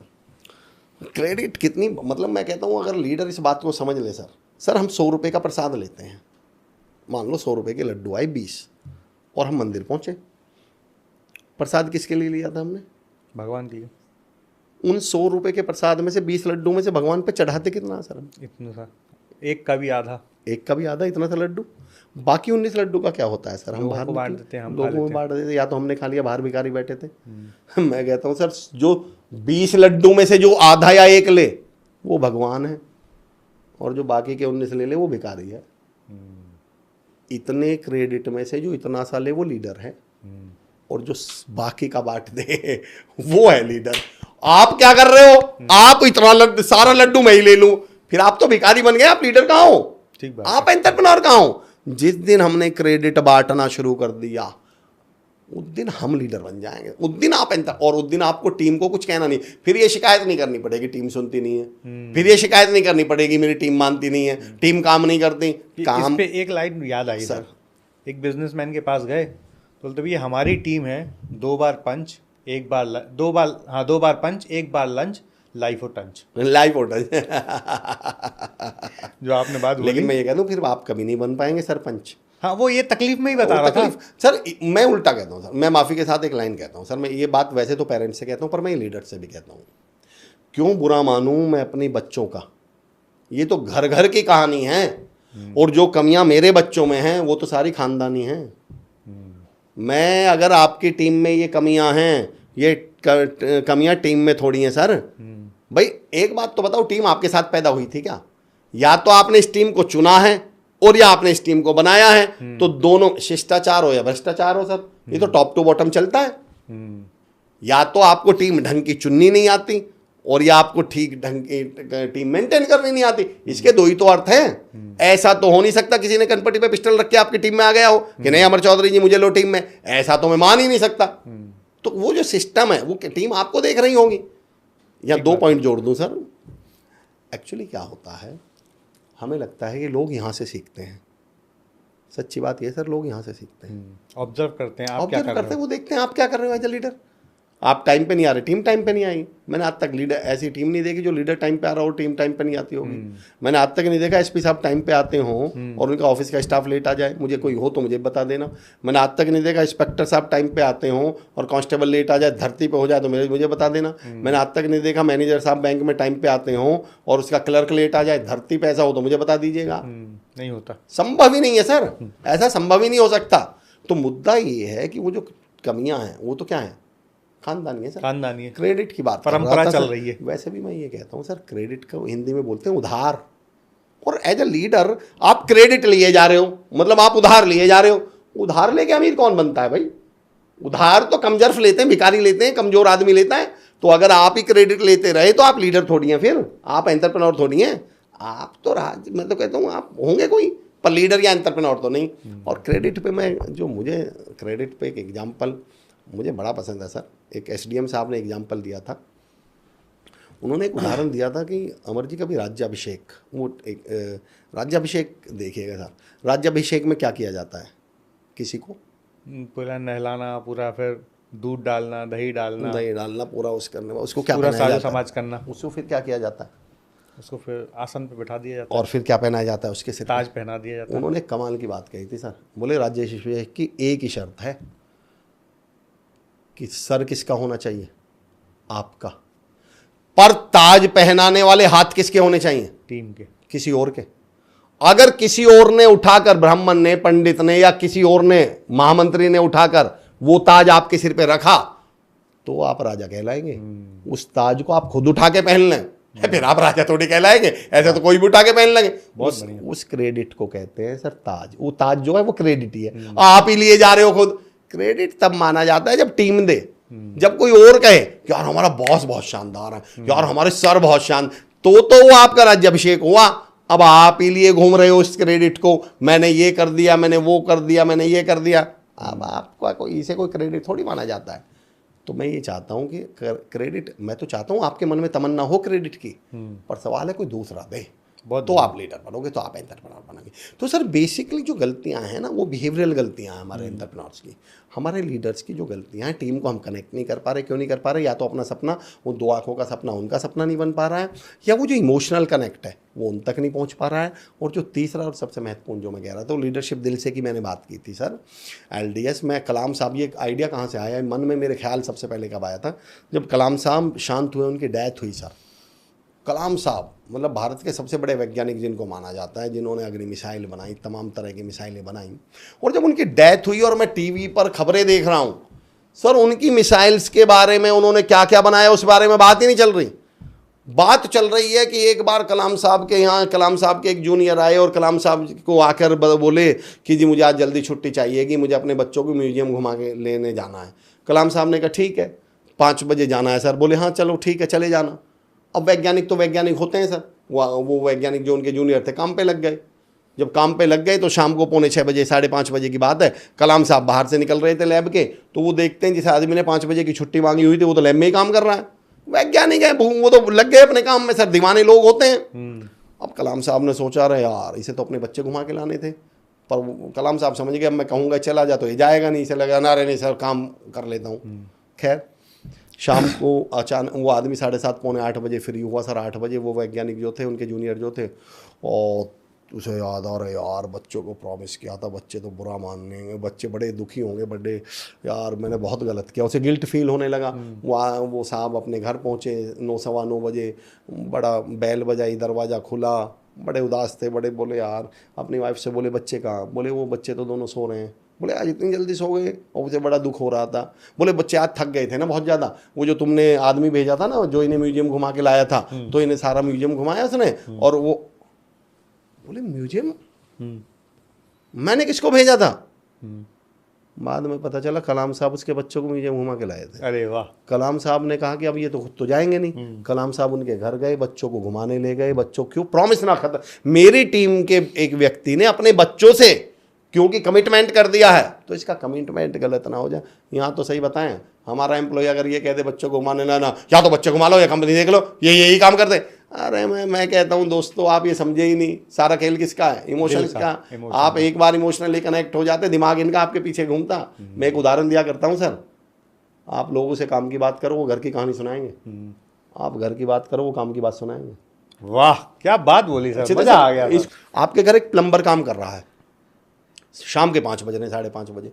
क्रेडिट कितनी, मतलब मैं कहता हूँ अगर लीडर इस बात को समझ ले सर हम 100 रुपये का प्रसाद लेते हैं, मान लो 100 रुपये के लड्डू आए 20 और हम मंदिर पहुँचे, प्रसाद किसके लिए लिया था हमने? भगवान की। उन 100 रुपये के प्रसाद में से 20 लड्डू में से भगवान पे चढ़ाते कितना सर? इतना सा, एक का भी आधा, एक का भी आधा, इतना सा लड्डू। बाकी 19 लड्डू का क्या होता है सर? हम बाहर बांट देते हैं, हम लोगों में बांट देते, या तो हमने खा लिया, बाहर भिखारी बैठे थे। मैं कहता हूँ सर जो 20 लड्डू में से जो आधा या एक ले वो भगवान है, और जो बाकी के 19 ले वो भिखारी है। इतने क्रेडिट में से जो इतना सा ले वो लीडर है, और जो बाकी का बांट दे वो है लीडर। आप क्या कर रहे हो? आप इतना सारा लड्डू मैं ही ले लूं, फिर आप तो भिखारी बन गए, आप लीडर कहाँ हो? ठीक बात। आप एंटरप्रेन्योर कहाँ हो? जिस दिन हमने क्रेडिट बांटना शुरू कर दिया उस दिन हम लीडर बन जाएंगे, उस दिन आप और उस दिन आपको टीम को कुछ कहना नहीं, फिर ये शिकायत नहीं करनी पड़ेगी टीम सुनती नहीं है, फिर ये शिकायत नहीं करनी पड़ेगी मेरी टीम मानती नहीं है, टीम काम नहीं करती। काम इस पे एक लाइन याद आई सर, एक बिजनेसमैन के पास गए तो बोलते भैया हमारी टीम है 2 बार पंच, 1 बार 2 बार पंच, 1 बार लंच, लाइफ और टंच। लाइफ और टंच जो आपने बात बोली। लेकिन मैं ये कह दूं फिर आप कभी नहीं बन पाएंगे सरपंच। हाँ, वो ये तकलीफ में ही बता रहा था सर। मैं उल्टा कहता हूँ सर, मैं माफ़ी के साथ एक लाइन कहता हूँ सर, मैं ये बात वैसे तो पेरेंट्स से कहता हूँ पर मैं लीडर से भी कहता हूँ। क्यों बुरा मानूं मैं अपने बच्चों का? ये तो घर घर की कहानी है, और जो कमियां मेरे बच्चों में हैं वो तो सारी खानदानी हैं। मैं अगर आपकी टीम में ये कमियां हैं, ये कमियां टीम में थोड़ी हैं सर। भाई एक बात तो बताओ, टीम आपके साथ पैदा हुई थी क्या? या तो आपने इस टीम को चुना है और या आपने इस टीम को बनाया है, तो दोनों शिष्टाचार हो या भ्रष्टाचार हो सर, ये तो टॉप टू बॉटम चलता है। या तो आपको टीम ढंग की चुननी नहीं आती, और या आपको ठीक ढंग की टीम मेंटेन करनी नहीं आती। इसके दो ही तो अर्थ हैं। ऐसा तो हो नहीं सकता किसी ने कनपटी पे पिस्टल रख के आपकी टीम में आ गया हो कि नहीं अमर चौधरी जी मुझे लो टीम में, ऐसा तो मैं मान ही नहीं सकता। तो वो जो सिस्टम है वो टीम आपको देख रही होगी। या 2 पॉइंट जोड़ दूं सर, एक्चुअली क्या होता है, हमें लगता है कि लोग यहाँ से सीखते हैं। सच्ची बात ये सर, लोग यहाँ से सीखते हैं, ऑब्जर्व करते हैं, आप क्या कर रहे हो, वो देखते हैं आप क्या कर रहे हो एज ए लीडर। आप टाइम पे नहीं आ रहे, टीम टाइम पे नहीं आई। मैंने आज तक लीडर ऐसी टीम नहीं देखी जो लीडर टाइम पे आ रहा हो, टीम टाइम पे नहीं आती होगी। मैंने आज तक नहीं देखा एसपी साहब टाइम पे आते हों और उनका ऑफिस का स्टाफ लेट आ जाए। मुझे कोई हो तो मुझे बता देना। मैंने आज तक नहीं देखा इंस्पेक्टर साहब टाइम पे आते हों और कांस्टेबल लेट आ जाए, धरती पे हो जाए तो मुझे बता देना। मैंने आज तक नहीं देखा मैनेजर साहब बैंक में टाइम पे आते हों और उसका क्लर्क लेट आ जाए, धरती पे ऐसा हो तो मुझे बता दीजिएगा। नहीं होता, संभव ही नहीं है सर, ऐसा संभव ही नहीं हो सकता। तो मुद्दा ये है कि वो जो कमियां हैं वो तो क्या है, खानदानी है सर, खानदानी है, क्रेडिट की बात परंपरा चल रही है। वैसे भी मैं ये कहता हूँ सर, क्रेडिट को हिंदी में बोलते हैं उधार। और एज ए लीडर आप क्रेडिट लिए जा रहे हो, मतलब आप उधार लिए जा रहे हो। उधार लेके अमीर कौन बनता है भाई? उधार तो कमजोर लेते हैं, भिखारी लेते हैं, कमजोर आदमी लेता है। तो अगर आप ही क्रेडिट लेते रहे तो आप लीडर थोड़ी हैं, फिर आप एंटरप्रेन्योर थोड़ी हैं। आप तो मैं तो कहता हूँ आप होंगे कोई, पर लीडर या एंटरप्रेन्योर तो नहीं। और क्रेडिट पे मैं जो मुझे क्रेडिट पे एक एग्जाम्पल मुझे बड़ा पसंद है सर। एक एसडीएम साहब ने एग्जाम्पल दिया था। उन्होंने एक उदाहरण दिया था कि अमर जी कभी राज्याभिषेक, वो एक राज्याभिषेक देखिएगा सर। राज्याभिषेक में क्या किया जाता है? किसी को पूरा नहलाना, पूरा फिर दूध डालना, दही डालना पूरा उस करने, उसको क्या पूरा पहनाया साजो जाता समाज करना। उसको फिर क्या किया जाता है? उसको फिर आसन पे बिठा दिया जाता है और फिर क्या पहनाया जाता है उसके सिर? ताज पहना दिया जाता है। उन्होंने कमाल की बात कही थी सर। बोले राज्याभिषेक की एक ही शर्त है कि सर किसका होना चाहिए? आपका। पर ताज पहनाने वाले हाथ किसके होने चाहिए? टीम के, किसी और के। अगर किसी और ने उठाकर, ब्राह्मण ने, पंडित ने या किसी और ने, महामंत्री ने उठाकर वो ताज आपके सिर पे रखा तो आप राजा कहलाएंगे। उस ताज को आप खुद उठा के पहन लें, फिर आप राजा थोड़ी कहलाएंगे। ऐसे तो कोई भी उठा के पहन लेंगे। उस क्रेडिट को कहते हैं सर ताज। वो ताज जो है वो क्रेडिट ही है, आप ही लिए जा रहे हो खुद। क्रेडिट तब माना जाता है जब टीम दे, जब कोई और कहे कि यार हमारा बॉस बहुत शानदार है, यार हमारे सर बहुत शानदार, तो वो आपका राज्याभिषेक हुआ। अब आप ही लिए घूम रहे हो इस क्रेडिट को, मैंने ये कर दिया, मैंने वो कर दिया, मैंने ये कर दिया। अब आपका कोई इसे कोई क्रेडिट थोड़ी माना जाता है। तो मैं ये चाहता हूँ कि क्रेडिट, मैं तो चाहता हूँ आपके मन में तमन्ना हो क्रेडिट की, पर सवाल है कोई दूसरा दे। तो आप लीडर बनोगे, तो आप एंटरप्रेन्योर बनोगे। तो सर बेसिकली जो गलतियां हैं ना, वो बिहेवियरल गलतियां हैं हमारे एंटरप्रेन्योर्स की, हमारे लीडर्स की जो गलतियां हैं, टीम को हम कनेक्ट नहीं कर पा रहे। क्यों नहीं कर पा रहे? या तो अपना सपना, वो 2 आंखों का सपना उनका सपना नहीं बन पा रहा है, या वो जो इमोशनल कनेक्ट है वो उन तक नहीं पहुंच पा रहा है। और जो तीसरा और सबसे महत्वपूर्ण जो मैं कह रहा था, वो लीडरशिप दिल से की मैंने बात की थी सर, LDS में कलाम साहब, ये आइडिया कहाँ से आया मन में, मेरे ख्याल सबसे पहले कब आया था, जब कलाम साहब शांत हुए, उनकी डेथ हुई सर। कलाम साहब मतलब भारत के सबसे बड़े वैज्ञानिक जिनको माना जाता है, जिन्होंने अग्नि मिसाइल बनाई, तमाम तरह की मिसाइलें बनाई, और जब उनकी डेथ हुई और मैं टीवी पर खबरें देख रहा हूँ सर, उनकी मिसाइल्स के बारे में उन्होंने क्या क्या बनाया उस बारे में बात ही नहीं चल रही। बात चल रही है कि एक बार कलाम साहब के यहाँ, कलाम साहब के एक जूनियर आए और कलाम साहब को आकर बोले कि जी मुझे आज जल्दी छुट्टी चाहिए कि मुझे अपने बच्चों को म्यूजियम घुमा के लेने जाना है। कलाम साहब ने कहा ठीक है 5 बजे जाना है सर। बोले हाँ चलो ठीक है चले जाना। अब वैज्ञानिक तो वैज्ञानिक होते हैं सर, वो वैज्ञानिक जो उनके जूनियर थे काम पे लग गए। जब काम पे लग गए तो शाम को 5:45 बजे, 5:30 बजे की बात है, कलाम साहब बाहर से निकल रहे थे लैब के, तो वो देखते हैं जिस आदमी ने 5 बजे की छुट्टी मांगी हुई थी वो तो लैब में ही काम कर रहा है। वैज्ञानिक है वो तो लग गए अपने काम में सर, दीवाने लोग होते हैं। अब कलाम साहब ने सोचा रहे यार इसे तो अपने बच्चे घुमा के लाने थे, पर कलाम साहब समझ गए अब मैं कहूँगा चला जा तो ये जाएगा नहीं, इसे लगा ना, नहीं सर काम कर लेता हूँ। खैर शाम को अचानक वो आदमी 7:30 पौने 8 बजे फ्री हुआ सर। 8 बजे वो वैज्ञानिक जो थे, उनके जूनियर जो थे, और उसे याद आ रहा है यार बच्चों को प्रॉमिस किया था, बच्चे तो बुरा मानेंगे, बच्चे बड़े दुखी होंगे, बड़े यार मैंने बहुत गलत किया। उसे गिल्ट फील होने लगा। वो साहब अपने घर पहुँचे 9, सवा 9 बजे, बड़ा बैल बजाई, दरवाज़ा खुला, बड़े उदास थे, बड़े बोले यार, अपनी वाइफ से बोले बच्चे कहाँ? बोले वो बच्चे तो दोनों सो रहे हैं। बोले आज इतनी जल्दी सो गए? और मुझे बड़ा दुख हो रहा था। बोले बच्चे आज थक गए थे ना बहुत ज़्यादा, वो जो तुमने आदमी भेजा था ना जो इन्हें म्यूजियम घुमा के लाया था, तो इन्हें सारा म्यूजियम घुमाया उसने। और वो बोले म्यूजियम मैंने किसको भेजा था? बाद में पता चला कलाम साहब उसके बच्चों को म्यूजियम घुमा के लाए थे। अरे वाह। कलाम साहब ने कहा कि अब ये तो खुद तो जाएंगे नहीं। कलाम साहब उनके घर गए, बच्चों को घुमाने ले गए। बच्चों क्यों? प्रॉमिस ना खत्म। मेरी टीम के एक व्यक्ति ने अपने बच्चों से क्योंकि कमिटमेंट कर दिया है, तो इसका कमिटमेंट गलत ना हो जाए। यहाँ तो सही बताएं, हमारा एम्प्लॉय अगर ये कह दे बच्चों को घुमाने ना, या तो बच्चे घुमा लो या कंपनी देख लो, ये यही काम करते। अरे मैं कहता हूँ दोस्तों, आप ये समझे ही नहीं, सारा खेल किसका है? इमोशंस का। आप एक बार इमोशनली कनेक्ट हो जाते, दिमाग इनका आपके पीछे घूमता। मैं एक उदाहरण दिया करता हूँ सर, आप लोगों से काम की बात करो वो घर की कहानी सुनाएंगे, आप घर की बात करो वो काम की बात सुनाएंगे। वाह क्या बात बोली सर, मजा आ गया। आपके घर एक प्लम्बर काम कर रहा है, शाम के 5 बजे, 5:30 बजे,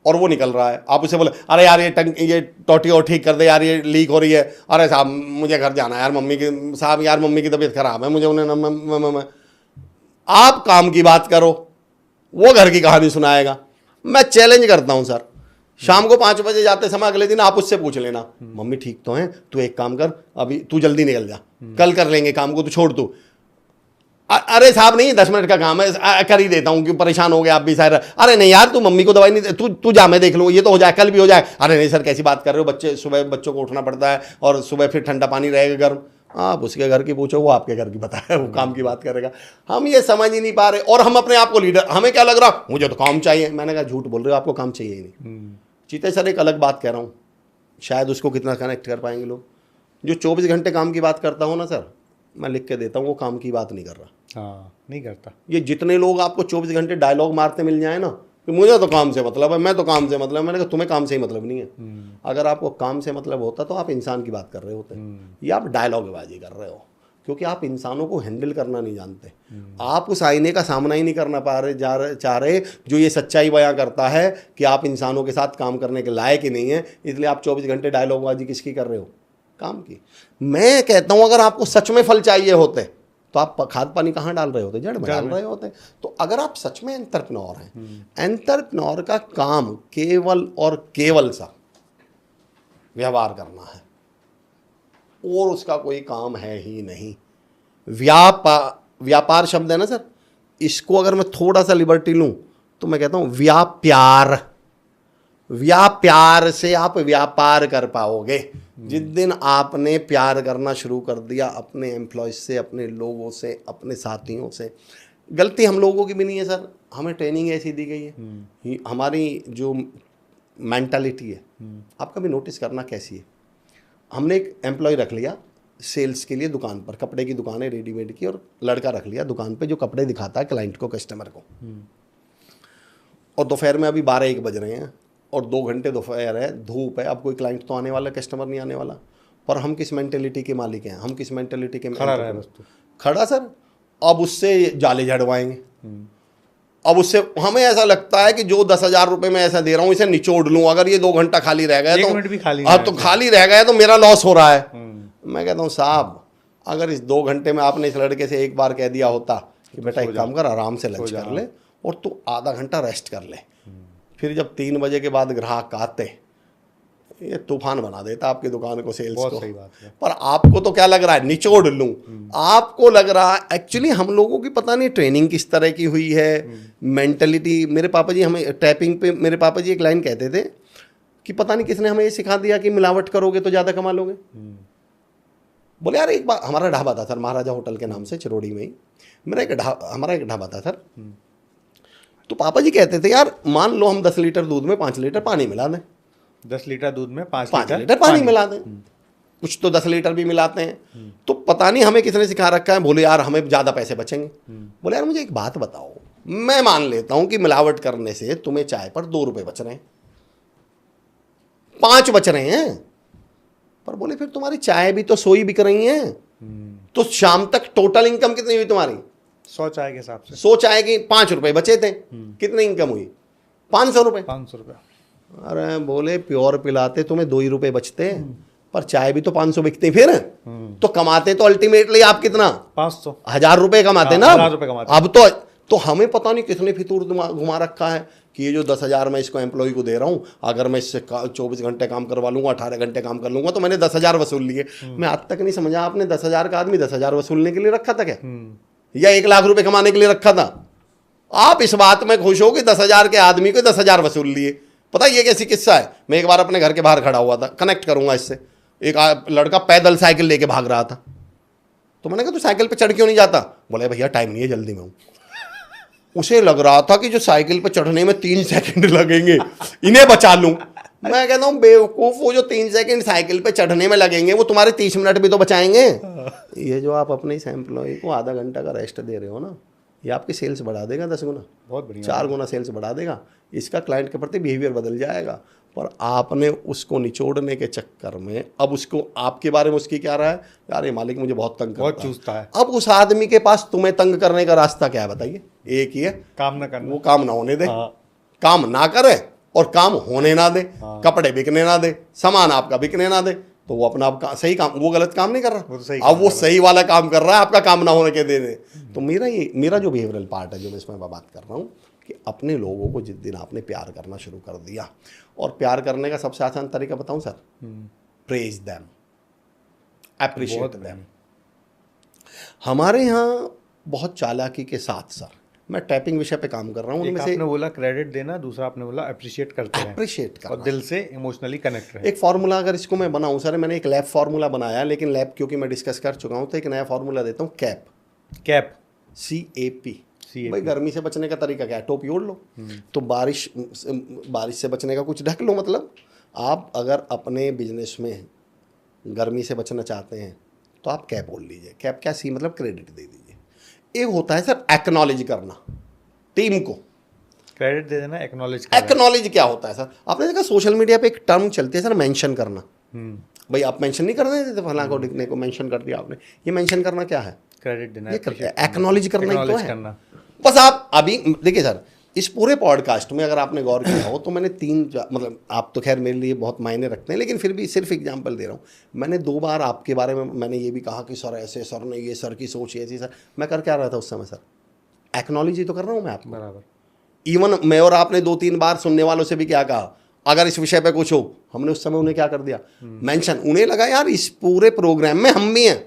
और वो निकल रहा है। आप उसे बोले अरे यार ये टोटी और ठीक कर दे यार, ये लीक हो रही है। अरे साहब मुझे घर जाना है यार, मम्मी की तबीयत खराब है, मुझे उन्हें आप काम की बात करो, वो घर की कहानी सुनाएगा। मैं चैलेंज करता हूं सर, शाम को 5 बजे जाते समय अगले दिन आप उससे पूछ लेना, मम्मी ठीक तो है? तू एक काम कर, अभी तू जल्दी निकल जा, कल कर लेंगे काम को, तू छोड़ तू। अरे साहब नहीं 10 मिनट का काम है, कर ही देता हूँ, क्यों परेशान हो गए आप भी सर। अरे नहीं यार तू मम्मी को दवाई नहीं, तू जा मैं देख लूँ, ये तो हो जाए, कल भी हो जाए। अरे नहीं सर कैसी बात कर रहे हो, बच्चों को उठना पड़ता है और सुबह फिर ठंडा पानी रहेगा गर्म। आप उसके घर की पूछो, वो आपके घर की बताए, वो काम की बात करेगा। हम ये समझ ही नहीं पा रहे, और हम अपने आप को लीडर, हमें क्या लग रहा मुझे तो काम चाहिए। मैंने कहा झूठ बोल रहे हो, आपको काम चाहिए ही नहीं। चीते सर एक अलग बात कह रहा हूँ, शायद उसको कितना कनेक्ट कर पाएंगे लोग। जो 24 घंटे काम की बात करता हूँ ना सर, मैं लिख के देता हूँ, वो काम की बात नहीं कर रहा। हाँ नहीं करता। ये जितने लोग आपको 24 घंटे डायलॉग मारते मिल जाए ना कि मुझे तो काम से मतलब है, मैं तो काम से मतलब, मैंने कहा तुम्हें काम से ही मतलब नहीं है। अगर आपको काम से मतलब होता तो आप इंसान की बात कर रहे होते, ये आप डायलॉगबाजी कर रहे हो, क्योंकि आप इंसानों को हैंडल करना नहीं जानते। आप उस आईने का सामना ही नहीं करना चाह रहे जो ये सच्चाई बयां करता है कि आप इंसानों के साथ काम करने के लायक ही नहीं है, इसलिए आप 24 घंटे डायलॉगबाजी किसकी कर रहे हो? काम की। मैं कहता हूं अगर आपको सच में फल चाहिए होते तो आप खाद पानी कहाँ डाल रहे होते? जड़ में डाल रहे होते। तो अगर आप सच में एंटरप्रेन्योर हैं, एंटरप्रेन्योर का काम केवल और केवल सा व्यवहार करना है, और उसका कोई काम है ही नहीं। व्यापार शब्द है ना सर, इसको अगर मैं थोड़ा सा लिबर्टी लूं तो मैं कहता हूं व्यापार से आप व्यापार कर पाओगे। जिस दिन आपने प्यार करना शुरू कर दिया अपने एम्प्लॉयज से, अपने लोगों से, अपने साथियों से। गलती हम लोगों की भी नहीं है सर, हमें ट्रेनिंग ऐसी दी गई है, हमारी जो मेंटालिटी है, आप कभी नोटिस करना कैसी है। हमने एक एम्प्लॉय रख लिया, सेल्स के लिए दुकान पर, कपड़े की दुकान है रेडीमेड की, और लड़का रख लिया दुकान पे जो कपड़े दिखाता है क्लाइंट को, कस्टमर को। और दोपहर में अभी 12-1 बज रहे हैं और 2 घंटे दोपहर है, धूप है, अब कोई क्लाइंट तो आने वाला, कस्टमर नहीं आने वाला। पर हम किस मेंटेलिटी के मालिक हैं, हम किस मेंटेलिटी के खड़ा रहा है बस तो। खड़ा सर, अब उससे जाले झड़वाएंगे। अब उससे हमें ऐसा लगता है कि जो 10,000 रुपये में ऐसा दे रहा हूँ इसे निचोड़ लूँ, अगर ये 2 घंटा खाली रह गया तो 1 मिनट भी खाली अब तो खाली रह गया तो मेरा लॉस हो रहा है। मैं कहता हूँ साहब, अगर इस 2 घंटे में आपने इस लड़के से एक बार कह दिया होता कि बेटा एक काम कर, आराम से लंच कर ले और तू आधा घंटा रेस्ट कर ले, फिर जब 3 बजे के बाद ग्राहक आते, ये तूफान बना देता आपकी दुकान को, सेल्स को। सही बात है। पर आपको तो क्या लग रहा है, निचोड़ लूं। आपको लग रहा है एक्चुअली हम लोगों की पता नहीं ट्रेनिंग किस तरह की हुई है, मेंटलिटी। मेरे पापा जी हमें टैपिंग पे, मेरे पापा जी एक लाइन कहते थे कि पता नहीं किसने हमें ये सिखा दिया कि मिलावट करोगे तो ज़्यादा कमा लोगे। बोले यार एक बार हमारा ढाबा था सर, महाराजा होटल के नाम से, चिरोड़ी में ही हमारा एक ढाबा था सर। तो पापा जी कहते थे यार मान लो हम 10 लीटर दूध में 5 लीटर पानी मिला दें, 10 लीटर दूध में 5 लीटर पानी मिला दें, कुछ तो 10 लीटर भी मिलाते हैं। तो पता नहीं हमें किसने सिखा रखा है। बोले यार हमें ज़्यादा पैसे बचेंगे। बोले यार मुझे एक बात बताओ, मैं मान लेता हूं कि मिलावट करने से तुम्हें चाय पर 2 रुपए बच रहे हैं, 5 बच रहे हैं, पर बोले फिर तुम्हारी चाय भी तो 100 ही बिक रही है, तो शाम तक टोटल इनकम कितनी हुई तुम्हारी? 100 चाय के हिसाब से 100 चाय की 5 रुपए बचे थे, कितनी इनकम हुई? 500 रुपए। 500 रुपये। अरे बोले प्योर पिलाते तुम्हें 2 ही रुपए बचते, पर चाय भी तो 500 बिकती, फिर तो कमाते तो अल्टीमेटली आप कितना? 500 1000 रुपए कमाते ना। 1000 रुपए कमाते। अब तो हमें पता नहीं किसने फितूर घुमा रखा है कि ये जो 10,000 मैं इसको एम्प्लॉय को दे रहा हूँ, अगर मैं इससे 24 घंटे काम करवा लूंगा, 18 घंटे काम कर लूंगा तो मैंने 10,000 वसूल लिए। मैं आज तक नहीं समझा आपने 10,000 का आदमी 10,000 वसूलने के लिए रखा था क्या, या 1 लाख रुपए कमाने के लिए रखा था? आप इस बात में खुश हो कि 10,000 के आदमी को 10,000 वसूल लिए। पता ये कैसी किस्सा है, मैं एक बार अपने घर के बाहर खड़ा हुआ था, कनेक्ट करूंगा इससे। एक लड़का पैदल साइकिल लेके भाग रहा था, तो मैंने कहा तू साइकिल पे चढ़ क्यों नहीं जाता? बोले भैया टाइम नहीं है, जल्दी में हूं। उसे लग रहा था कि जो साइकिल पे चढ़ने में 3 सेकंड लगेंगे इन्हें बचा लूं। मैं कहता हूं बेवकूफ, वो जो 3 सेकंड साइकिल पे चढ़ने में लगेंगे वो तुम्हारे 30 मिनट भी तो बचाएंगे। ये जो आप अपने इस एम्प्लॉय को आधा घंटा का रेस्ट दे रहे हो ना, ये आपकी सेल्स बढ़ा देगा 10 गुना, बहुत बढ़िया, 4 गुना सेल्स बढ़ा देगा। इसका क्लाइंट के प्रति बिहेवियर बदल जाएगा। पर आपने उसको निचोड़ने के चक्कर में अब उसको आपके बारे में उसकी क्या रहा है, यार ये मालिक मुझे बहुत तंग करता है, बहुत चूसता है। अब उस आदमी के पास तुम्हें तंग करने का रास्ता क्या है बताइए? एक ही है, काम ना करना, वो काम ना होने दे। हाँ। काम ना करे और काम होने ना दे, कपड़े बिकने ना दे, सामान आपका बिकने ना दे, तो वो अपना आपका सही काम, वो गलत काम नहीं कर रहा, अब वो सही वाला काम कर रहा है आपका काम ना होने के देने। तो मेरा जो बिहेवियरल पार्ट है, जो मैं इसमें बात कर रहा हूँ कि अपने लोगों को जिस दिन आपने प्यार करना शुरू कर दिया, और प्यार करने का सबसे आसान तरीका बताऊं sir, praise them, appreciate them. हमारे यहाँ बहुत चालाकी के साथ सर, मैं टैपिंग विषय पे काम कर रहा हूँ, एक आपने बोला क्रेडिट देना, दूसरा आपने बोला अप्रिशिएट करते हैं, अप्रिशिएट करना और दिल से इमोशनली कनेक्ट रहे। एक फार्मूला अगर इसको मैं बनाऊं सर, मैंने एक लैब फार्मूला बनाया, लेकिन लैब क्योंकि मैं डिस्कस कर चुका हूं तो एक नया फार्मूला देता हूं, कैप, CAP। भाई गर्मी से बचने का तरीका क्या है? टोपी ओढ़ लो। तो बारिश से बचने का कुछ ढक लो। मतलब आप अगर अपने बिजनेस में गर्मी से बचना चाहते हैं तो आप कैप ओढ़ लीजिए। कैप क्या, सी मतलब क्रेडिट दे दीजिए। एक होता है सर एक्नॉलेज करना, टीम को क्रेडिट दे देना, एक्नॉलेज। एक्नॉलेज क्या होता है सर? आपने देखा सोशल मीडिया पे एक टर्म चलती है सर, मेंशन करना। भाई आप मेंशन नहीं कर रहे थे, फलां को लिखने को मेंशन कर दिया आपने। ये मेंशन करना क्या है? क्रेडिट देना, एक्नॉलेज करना ही तो है। बस आप अभी देखिए सर, इस पूरे पॉडकास्ट में अगर आपने गौर किया हो तो मैंने 3, मतलब आप तो खैर मेरे लिए बहुत मायने रखते हैं, लेकिन फिर भी सिर्फ एग्जांपल दे रहा हूँ। मैंने 2 बार आपके बारे में मैंने ये भी कहा कि सर ऐसे, सर ने ये, सर की सोच ऐसी। सर मैं कर क्या रहा था उस समय सर? एक्नॉलेज ही तो कर रहा हूँ मैं आपको। बराबर। इवन मैं और आपने 2-3 बार सुनने वालों से भी क्या कहा, अगर इस विषय पे कुछ हो, हमने उस समय उन्हें क्या कर दिया, मेंशन। उन्हें लगा यार इस पूरे प्रोग्राम में हम भी हैं,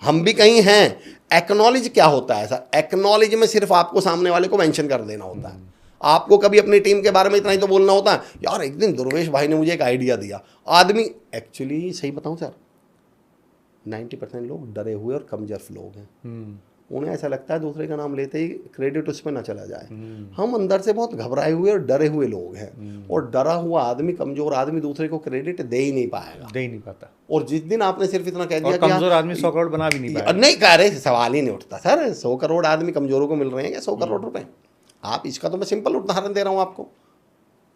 हम भी कहीं हैं। एक्नॉलेज क्या होता है सर? एक्नॉलेज में सिर्फ आपको सामने वाले को मेंशन कर देना होता है। आपको कभी अपनी टीम के बारे में इतना ही तो बोलना होता है, यार एक दिन दुर्वेश भाई ने मुझे एक आइडिया दिया। आदमी एक्चुअली सही बताऊं सर, 90% लोग डरे हुए और कमजोर लोग हैं। उन्हें ऐसा लगता है दूसरे का नाम लेते ही क्रेडिट उस पर ना चला जाए। हम अंदर से बहुत घबराए हुए और डरे हुए लोग हैं, और डरा हुआ आदमी, कमजोर आदमी दूसरे को क्रेडिट दे ही नहीं पाएगा, दे ही नहीं पाता। और जिस दिन आपने सिर्फ इतना कह दिया और कि कमजोर आदमी 100 करोड़ बना भी नहीं पाएगा। नहीं कह रहे, सवाल ही नहीं उठता सर। 100 करोड़ आदमी कमजोरों को मिल रहे हैं क्या 100 करोड़ रुपए? आप इसका तो मैं सिंपल उदाहरण दे रहा हूँ आपको।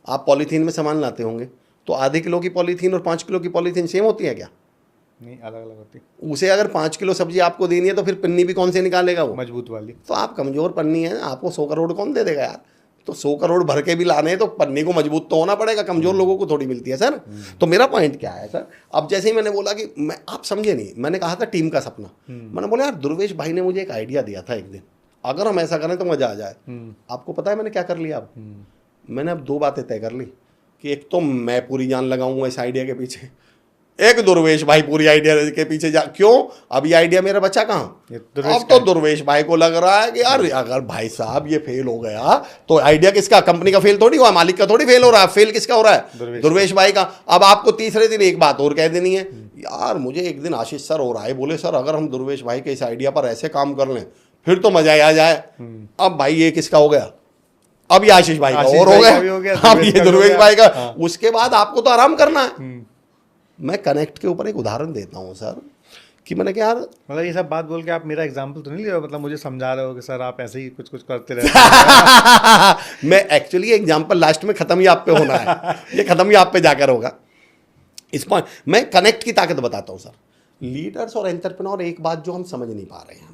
आप पॉलीथीन में सामान लाते होंगे तो आधे किलो की पॉलीथीन और 5 किलो की पॉलीथीन सेम होती है क्या? नहीं, अलग अलग होती। उसे अगर 5 किलो सब्जी आपको देनी है तो फिर पन्नी भी कौन से निकालेगा? वो मजबूत वाली। तो आप कमजोर पन्नी है, आपको 100 करोड़ कौन दे देगा यार? तो 100 करोड़ भर के भी लाने हैं तो पन्नी को मजबूत तो होना पड़ेगा, कमजोर लोगों को थोड़ी मिलती है सर। तो मेरा पॉइंट क्या है सर, अब जैसे ही मैंने बोला कि मैं, आप समझे नहीं, मैंने कहा था टीम का सपना। मैंने बोला यार दुर्वेश भाई ने मुझे एक आइडिया दिया था एक दिन, अगर हम ऐसा करें तो मजा आ जाए। आपको पता है मैंने क्या कर लिया? अब मैंने अब 2 बातें तय कर ली कि एक तो मैं पूरी जान लगाऊंगा इस आइडिया के पीछे, एक दुर्वेश भाई पूरी आइडिया के पीछे जा। क्यों? अब ये आइडिया मेरा बच्चा कहाँ? अब तो दुर्वेश भाई को लग रहा है कि यार अगर भाई साहब ये फेल हो गया तो आइडिया किसका? कंपनी का फेल थोड़ी हुआ, मालिक का थोड़ी फेल हो रहा है। फेल किसका हो रहा है? दुर्वेश भाई का। अब आपको तीसरे दिन एक बात और कह देनी है, यार मुझे एक दिन आशीष सर और आए, बोले सर अगर हम दुर्वेश भाई के इस आइडिया पर ऐसे काम कर लें फिर तो मजा आ जाए। अब भाई ये किसका हो गया? अब ये आशीष भाई का और हो गया, अब ये दुर्वेश भाई का। उसके बाद आपको तो आराम करना है। मैं कनेक्ट के ऊपर एक उदाहरण देता हूँ सर, कि मैंने क्या यार, मतलब ये सब बात बोल के आप मेरा एग्जांपल तो नहीं ले रहे हो, मतलब मुझे समझा रहे हो कि सर आप ऐसे ही कुछ कुछ करते रहते हैं। मैं एक्चुअली एग्जांपल लास्ट में खत्म ही आप पे होना है, ये खत्म ही आप पे जाकर होगा। इस पॉइंट मैं कनेक्ट की ताकत बताता हूँ सर। लीडर्स और एंटरप्रेन्योर एक बात जो हम समझ नहीं पा रहे हैं,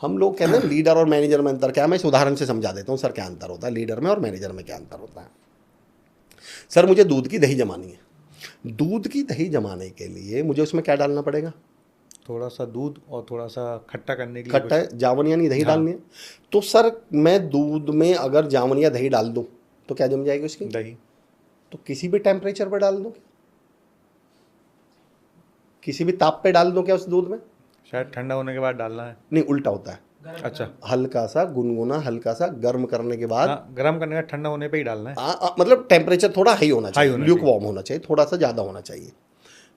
हम लोग कहते हैं लीडर और मैनेजर में अंतर क्या है। मैं इस उदाहरण से समझा देता हूँ सर क्या अंतर होता है लीडर में और मैनेजर में, क्या अंतर होता है। सर मुझे दूध की दही जमानी है, दूध की दही जमाने के लिए मुझे उसमें क्या डालना पड़ेगा? थोड़ा सा दूध और थोड़ा सा खट्टा करने के लिए खट्टा जावन यानी दही डालनी है। तो सर मैं दूध में अगर जावन या दही डाल दूं तो क्या जम जाएगी उसकी? दही। तो किसी भी टेम्परेचर पर डाल दूं, किसी भी ताप पे डाल दूं क्या उस दूध में? शायद ठंडा होने के बाद डालना है। नहीं, उल्टा होता है। अच्छा, हल्का सा गुनगुना, हल्का सा गर्म करने के बाद, गर्म करने का ठंडा होने पे ही डालना है। मतलब टेम्परेचर थोड़ा हाई होना चाहिए, ल्यूक वार्म होना चाहिए, थोड़ा सा ज़्यादा होना चाहिए।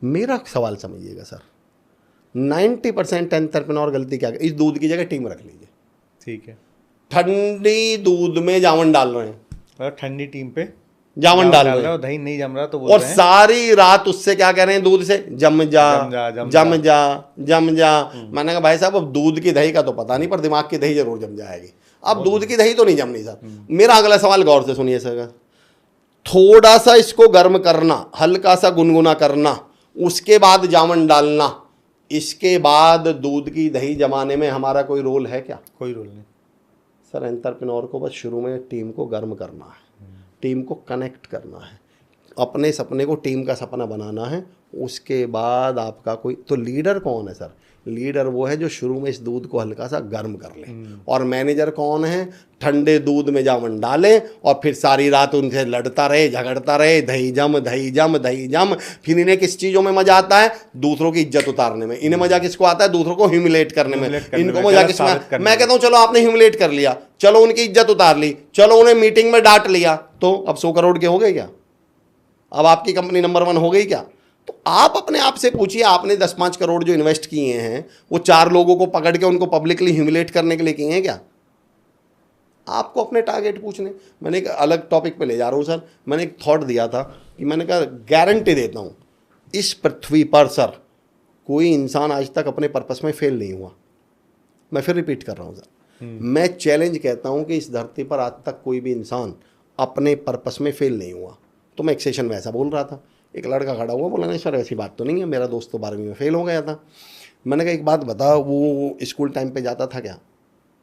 मेरा सवाल समझिएगा सर, 90% एंटरप्रेन्योर गलती क्या है? इस दूध की जगह टीम रख लीजिए, ठीक है, ठंडी दूध में जावन डाल रहे हैं, मतलब ठंडी टीम पे जावन डाल रहे हैं, दही नहीं जम रहा तो और सारी रात उससे क्या कह रहे हैं? दूध से जम जा जम जा जम जा। मैंने कहा भाई साहब अब दूध की दही का तो पता नहीं, पर दिमाग की दही जरूर जम जाएगी। अब दूध की दही तो नहीं जमनी सर। मेरा अगला सवाल गौर से सुनिए सर, थोड़ा सा इसको गर्म करना, हल्का सा गुनगुना करना, उसके बाद जावन डालना, इसके बाद दूध की दही जमाने में हमारा कोई रोल है क्या? कोई रोल नहीं सर। एंटरप्रेन्योर को बस शुरू में टीम को गर्म करना है, टीम को कनेक्ट करना है, अपने सपने को टीम का सपना बनाना है। उसके बाद आपका कोई तो लीडर कौन है सर? लीडर वो है जो शुरू में इस दूध को हल्का सा गर्म कर ले। और मैनेजर कौन है? ठंडे दूध में जावन डाले और फिर सारी रात उनसे लड़ता रहे, झगड़ता रहे, दही जम दही जम दही जम। फिर इन्हें किस चीज़ों में मजा आता है? दूसरों की इज्जत उतारने में। इन्हें मजा किसको आता है? दूसरों को ह्यूमिलेट करने में। इनको मजा किसमें? मैं कहता हूँ चलो आपने ह्यूमिलेट कर लिया, चलो उनकी इज्जत उतार ली, चलो उन्हें मीटिंग में डांट लिया, तो अब 100 करोड़ के हो गए क्या? अब आपकी कंपनी नंबर 1 हो गई क्या? तो आप अपने आप से पूछिए, आपने 10-5 करोड़ जो इन्वेस्ट किए हैं वो 4 लोगों को पकड़ के उनको पब्लिकली ह्यूमिलेट करने के लिए किए हैं क्या? आपको अपने टारगेट पूछने। मैंने एक अलग टॉपिक पे ले जा रहा हूँ सर। मैंने एक थॉट दिया था कि मैंने कहा गारंटी देता हूँ इस पृथ्वी पर सर कोई इंसान आज तक अपने पर्पस में फेल नहीं हुआ। मैं फिर रिपीट कर रहा हूँ सर, मैं चैलेंज कहता हूँ कि इस धरती पर आज तक कोई भी इंसान अपने पर्पस में फेल नहीं हुआ। तो मैं एक सेशन में ऐसा बोल रहा था, एक लड़का खड़ा हुआ, बोला नहीं सर ऐसी बात तो नहीं है, मेरा दोस्त तो 12वीं में फेल हो गया था। मैंने कहा एक बात बता, वो स्कूल टाइम पे जाता था क्या?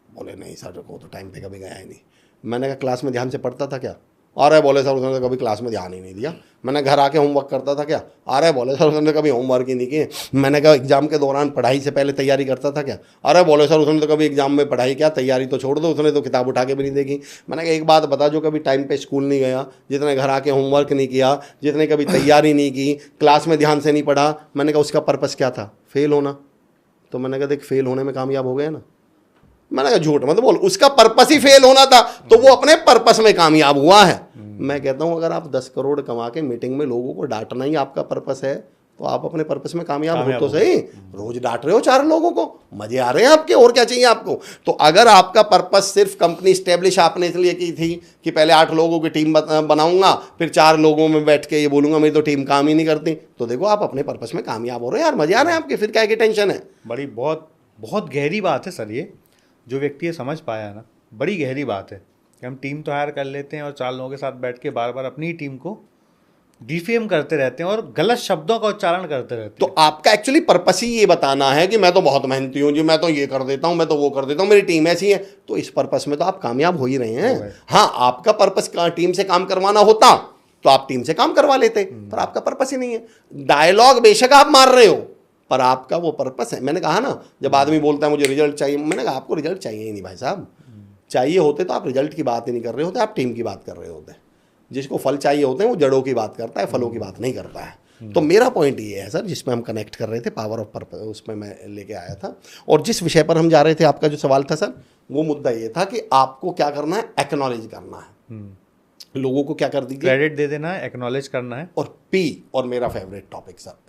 बोले नहीं सर वो तो टाइम पे कभी गया ही नहीं। मैंने कहा क्लास में ध्यान से पढ़ता था क्या? अरे बोले सर उसने कभी क्लास में ध्यान ही नहीं दिया। मैंने घर आके होमवर्क करता था क्या? अरे बोले सर उसने कभी होमवर्क ही नहीं किए। मैंने कहा एग्जाम के दौरान पढ़ाई से पहले तैयारी करता था क्या? अरे बोले सर उसने तो कभी एग्जाम में पढ़ाई क्या, तैयारी तो छोड़ दो, उसने तो किताब उठा के भी नहीं देखी। मैंने कहा एक बात बता, जो कभी टाइम पे स्कूल नहीं गया, जितने घर आके होमवर्क नहीं किया, जितने कभी तैयारी नहीं की, क्लास में ध्यान से नहीं पढ़ा, मैंने कहा उसका पर्पस क्या था? फेल होना। तो मैंने कहा देख फेल होने में कामयाब हो गया ना। मैंने कहा झूठ मत बोल, उसका पर्पस ही फेल होना था, तो वो अपने पर्पस में कामयाब हुआ है। मैं कहता हूं अगर आप 10 करोड़ कमा के मीटिंग में लोगों को डांटना ही आपका पर्पस है तो आप अपने पर्पस में कामयाब हो कामयाब तो हो। सही। रोज डांट रहे हो 4 लोगों को, मजे आ रहे हैं आपके, और क्या चाहिए आपको? तो अगर आपका पर्पस सिर्फ कंपनी स्टेब्लिश आपने इसलिए की थी कि पहले 8 लोगों की टीम बनाऊंगा, फिर 4 लोगों में बैठ के ये बोलूंगा मेरी तो टीम काम ही नहीं करती, तो देखो आप अपने पर्पस में कामयाब हो रहे हैं यार, मजे आ रहे हैं आपके, फिर क्या की टेंशन है? बड़ी बहुत बहुत गहरी बात है सर, ये जो व्यक्ति ये समझ पाया ना, बड़ी गहरी बात है कि हम टीम तो हायर कर लेते हैं और 4 लोगों के साथ बैठ के बार बार अपनी टीम को डिफेम करते रहते हैं और गलत शब्दों का उच्चारण करते रहते तो आपका एक्चुअली पर्पस ही ये बताना है कि मैं तो बहुत मेहनती हूँ जी, मैं तो ये कर देता हूँ, मैं तो वो कर देता हूँ, मेरी टीम ऐसी है, तो इस पर्पस में तो आप कामयाब हो ही रहे हैं। हाँ, आपका पर्पस टीम से काम करवाना होता तो आप टीम से काम करवा लेते, पर आपका पर्पस ही नहीं है। डायलॉग बेशक आप मार रहे हो, पर आपका वो पर्पस है। मैंने कहा ना, जब आदमी बोलता है मुझे रिजल्ट चाहिए, मैंने कहा आपको रिजल्ट चाहिए ही नहीं भाई साहब। चाहिए होते तो आप रिजल्ट की बात ही नहीं कर रहे होते, आप टीम की बात कर रहे होते। जिसको फल चाहिए होते हैं वो जड़ों की बात करता है, फलों की बात नहीं करता है। तो मेरा पॉइंट ये है सर, जिसमें हम कनेक्ट कर रहे थे, पावर ऑफ पर्पस, उसमें मैं लेके आया था। और जिस विषय पर हम जा रहे थे, आपका जो सवाल था सर, वो मुद्दा ये था कि आपको क्या करना है, एक्नॉलेज करना है। लोगों को क्या कर दीजिए, क्रेडिट दे देना है, एक्नॉलेज करना है। और पी, और मेरा फेवरेट टॉपिक सर,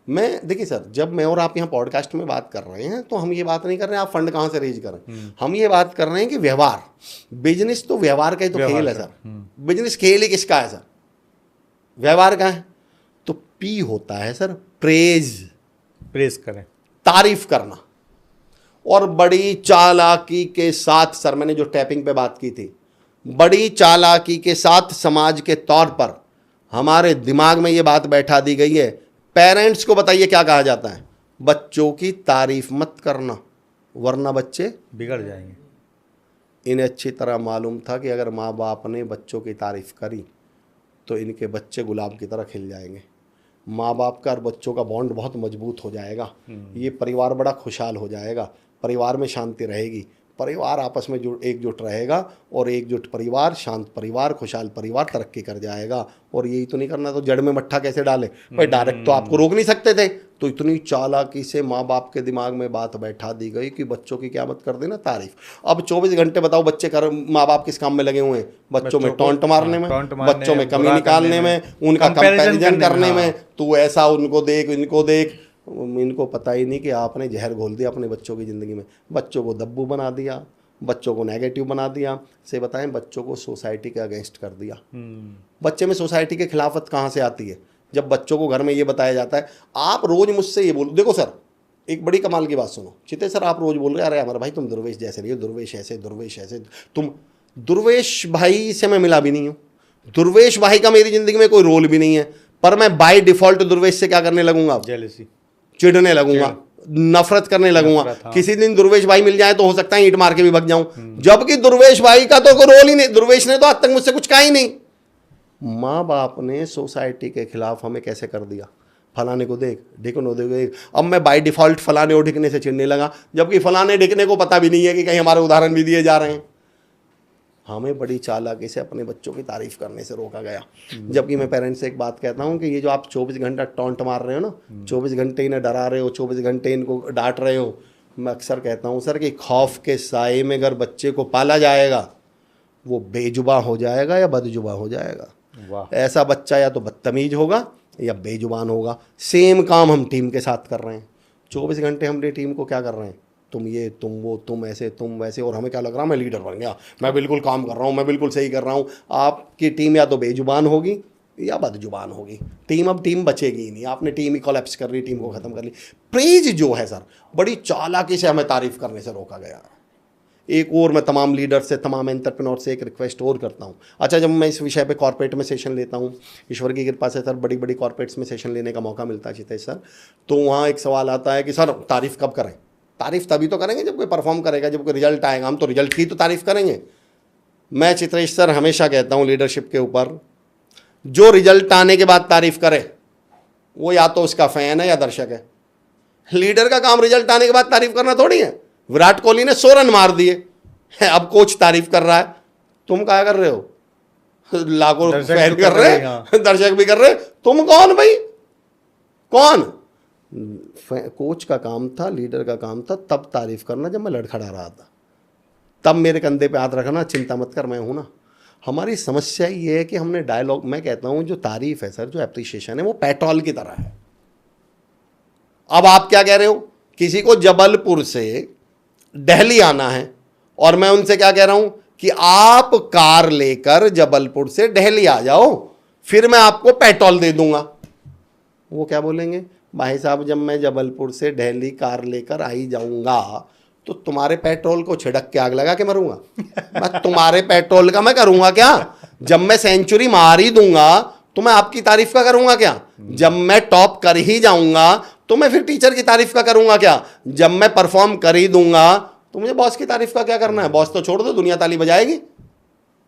मैं देखिए सर, जब मैं और आप यहाँ पॉडकास्ट में बात कर रहे हैं तो हम ये बात नहीं कर रहे हैं आप फंड कहाँ से रेज करें, हम ये बात कर रहे हैं कि व्यवहार, बिजनेस तो व्यवहार का ही तो खेल है सर। बिजनेस खेल ही किसका है सर, व्यवहार का है। तो पी होता है सर प्रेज करें, तारीफ करना। और बड़ी चालाकी के साथ सर, मैंने जो टैपिंग पे बात की थी, बड़ी चालाकी के साथ समाज के तौर पर हमारे दिमाग में ये बात बैठा दी गई है। पेरेंट्स को बताइए क्या कहा जाता है, बच्चों की तारीफ मत करना वरना बच्चे बिगड़ जाएंगे। इन्हें अच्छी तरह मालूम था कि अगर माँ बाप ने बच्चों की तारीफ करी तो इनके बच्चे गुलाब की तरह खिल जाएंगे। माँ बाप का और बच्चों का बॉन्ड बहुत मजबूत हो जाएगा, ये परिवार बड़ा खुशहाल हो जाएगा, परिवार में शांति रहेगी, परिवार आपस में एकजुट रहेगा, और एकजुट परिवार, शांत परिवार, खुशहाल परिवार तरक्की कर जाएगा। और यही तो नहीं करना तो जड़ में मट्ठा कैसे डाले भाई, डायरेक्ट तो आपको रोक नहीं सकते थे। तो इतनी चालाकी से माँ बाप के दिमाग में बात बैठा दी गई कि बच्चों की क्या मत कर देना तारीफ। अब 24 घंटे बताओ बच्चे माँ बाप किस काम में लगे हुए हैं, बच्चों में टॉन्ट मारने में, बच्चों में कमी निकालने में, उनका कंपैरिजन करने में, तू ऐसा उनको देख, इनको देख। इनको पता ही नहीं कि आपने जहर घोल दिया अपने बच्चों की ज़िंदगी में, बच्चों को दब्बू बना दिया, बच्चों को नेगेटिव बना दिया, से बताएं बच्चों को सोसाइटी के अगेंस्ट कर दिया। बच्चे में सोसाइटी के खिलाफत कहाँ से आती है, जब बच्चों को घर में ये बताया जाता है। आप रोज़ मुझसे ये बोलो, देखो सर एक बड़ी कमाल की बात सुनो, चिते सर आप रोज़ बोल रहे अरे हमारा भाई तुम दुर्वेश जैसे नहीं हो, दुर्वेश ऐसे, दुर्वेश ऐसे। तुम दुर्वेश भाई से मैं मिला भी नहीं हूँ, दुर्वेश भाई का मेरी ज़िंदगी में कोई रोल भी नहीं है, पर मैं बाय डिफ़ॉल्ट दुर्वेश से क्या करने लगूंगा, जेलसी, चिढ़ने लगूंगा, नफरत करने लगूंगा। हाँ। किसी दिन दुर्वेश भाई मिल जाए तो हो सकता है ईंट मार के भी भग जाऊं, जबकि दुर्वेश भाई का तो कोई रोल ही नहीं, दुर्वेश ने तो आज तक मुझसे कुछ कहा ही नहीं। माँ बाप ने सोसाइटी के खिलाफ हमें कैसे कर दिया, फलाने को देख, ढिकने को देख। अब मैं बाय डिफॉल्ट फलाने और ढिकने से चिढ़ने लगा, जबकि फलाने ढिकने को पता भी नहीं है कि कहीं हमारे उदाहरण भी दिए जा रहे हैं। हमें बड़ी चालाकी से अपने बच्चों की तारीफ करने से रोका गया। जबकि मैं पेरेंट्स से एक बात कहता हूँ कि ये जो आप 24 घंटा टॉन्ट मार रहे हो ना, 24 घंटे इन्हें डरा रहे हो, 24 घंटे इनको डांट रहे हो, मैं अक्सर कहता हूँ सर कि खौफ के साए में अगर बच्चे को पाला जाएगा वो बेजुबान हो जाएगा या बदजुबान हो जाएगा। वाह। ऐसा बच्चा या तो बदतमीज होगा या बेजुबान होगा। सेम काम हम टीम के साथ कर रहे हैं। 24 घंटे हमने टीम को क्या कर रहे हैं, तुम ये, तुम वो, तुम ऐसे, तुम वैसे, और हमें क्या लग रहा मैं लीडर बन गया, मैं बिल्कुल काम कर रहा हूँ, मैं बिल्कुल सही कर रहा हूँ। आपकी टीम या तो बेजुबान होगी या बदजुबान होगी। टीम अब टीम बचेगी ही नहीं। आपने टीम ही कोलैप्स कर ली, टीम को ख़त्म कर ली। प्रेज जो है सर, बड़ी चालाकी से हमें तारीफ करने से रोका गया। एक और मैं तमाम लीडर से, तमाम एंटरप्रेन्योर से एक रिक्वेस्ट और करता हूँ। अच्छा, जब मैं इस विषय पे कॉर्पोरेट में सेशन लेता हूँ, ईश्वर की कृपा से सर बड़ी बड़ी कॉर्पोरेट्स में सेशन लेने का मौका मिलता है चितेश सर, तो वहाँ एक सवाल आता है कि सर तारीफ़ कब करें। तारीफ़ तभी तो करेंगे जब कोई परफॉर्म करेगा, जब कोई रिजल्ट आएगा। हम तो रिजल्ट की तो तारीफ़ करेंगे। मैं चित्रेश सर हमेशा कहता हूँ लीडरशिप के ऊपर, जो रिजल्ट आने के बाद तारीफ़ करे वो या तो उसका फ़ैन है या दर्शक है। लीडर का काम रिजल्ट आने के बाद तारीफ़ करना थोड़ी है। विराट कोहली ने 100 रन मार दिए, अब कोच तारीफ़ कर रहा है, तुम क्या कर रहे हो? लाखों फैन कर रहे हैं, दर्शक भी कर रहे हैं, तुम कौन भाई, कौन? कोच का काम था, लीडर का काम था तब तारीफ करना जब मैं लड़खड़ा रहा था, तब मेरे कंधे पे हाथ रखना, चिंता मत कर मैं हूं ना। हमारी समस्या ये है कि हमने डायलॉग, मैं कहता हूं जो तारीफ है सर, जो एप्रिसिएशन है वो पेट्रोल की तरह है। अब आप क्या कह रहे हो, किसी को जबलपुर से दिल्ली आना है और मैं उनसे क्या कह रहा हूं कि आप कार लेकर जबलपुर से दिल्ली आ जाओ, फिर मैं आपको पेट्रोल दे दूंगा। वो क्या बोलेंगे, भाई साहब जब मैं जबलपुर से दिल्ली कार लेकर आई जाऊंगा तो तुम्हारे पेट्रोल को छिड़क के आग लगा के मरूंगा। मैं तुम्हारे पेट्रोल का मैं करूंगा क्या? जब मैं सेंचुरी मार ही दूंगा तो मैं आपकी तारीफ का करूंगा क्या? जब मैं टॉप कर ही जाऊंगा तो मैं फिर टीचर की तारीफ का करूंगा क्या? जब मैं परफॉर्म कर ही दूंगा तो मुझे बॉस की तारीफ का क्या करना है? बॉस तो छोड़ दो, दुनिया ताली बजाएगी।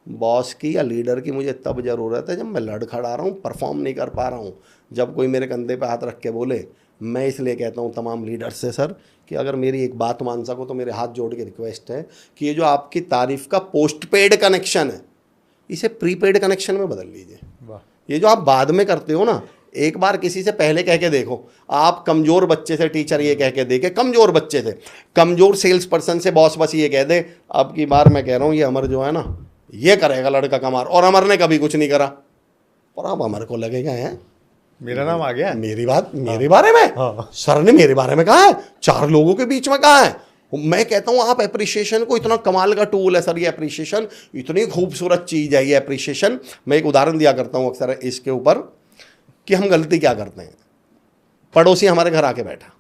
बॉस की या लीडर की मुझे तब जरूरत है जब मैं लड़ खड़ा रहा हूं, परफॉर्म नहीं कर पा रहा हूं, जब कोई मेरे कंधे पे हाथ रख के बोले। मैं इसलिए कहता हूं तमाम लीडर से सर कि अगर मेरी एक बात मान सको तो मेरे हाथ जोड़ के रिक्वेस्ट है कि ये जो आपकी तारीफ का पोस्ट पेड कनेक्शन है इसे प्रीपेड कनेक्शन में बदल लीजिए। ये जो आप बाद में करते हो ना, एक बार किसी से पहले कह के देखो। आप कमजोर बच्चे से टीचर ये कह के देखे, कमजोर बच्चे से, कमजोर सेल्स पर्सन से बॉस बस ये कह दे अब की बार मैं कह रहा हूँ ये अमर जो है ना ये करेगा लड़का कमार, और अमर ने कभी कुछ नहीं करा, और अब अमर को लगेगा है मेरा नाम आ गया, मेरी बात मेरे बारे में। हाँ। सर ने मेरे बारे में कहा है, 4 लोगों के बीच में कहा है। मैं कहता हूं आप एप्रिशिएशन को, इतना कमाल का टूल है सर ये एप्रिशिएशन, इतनी खूबसूरत चीज है ये एप्रिशिएशन। मैं एक उदाहरण दिया करता हूं अक्सर इसके ऊपर कि हम गलती क्या करते हैं। पड़ोसी हमारे घर आके बैठा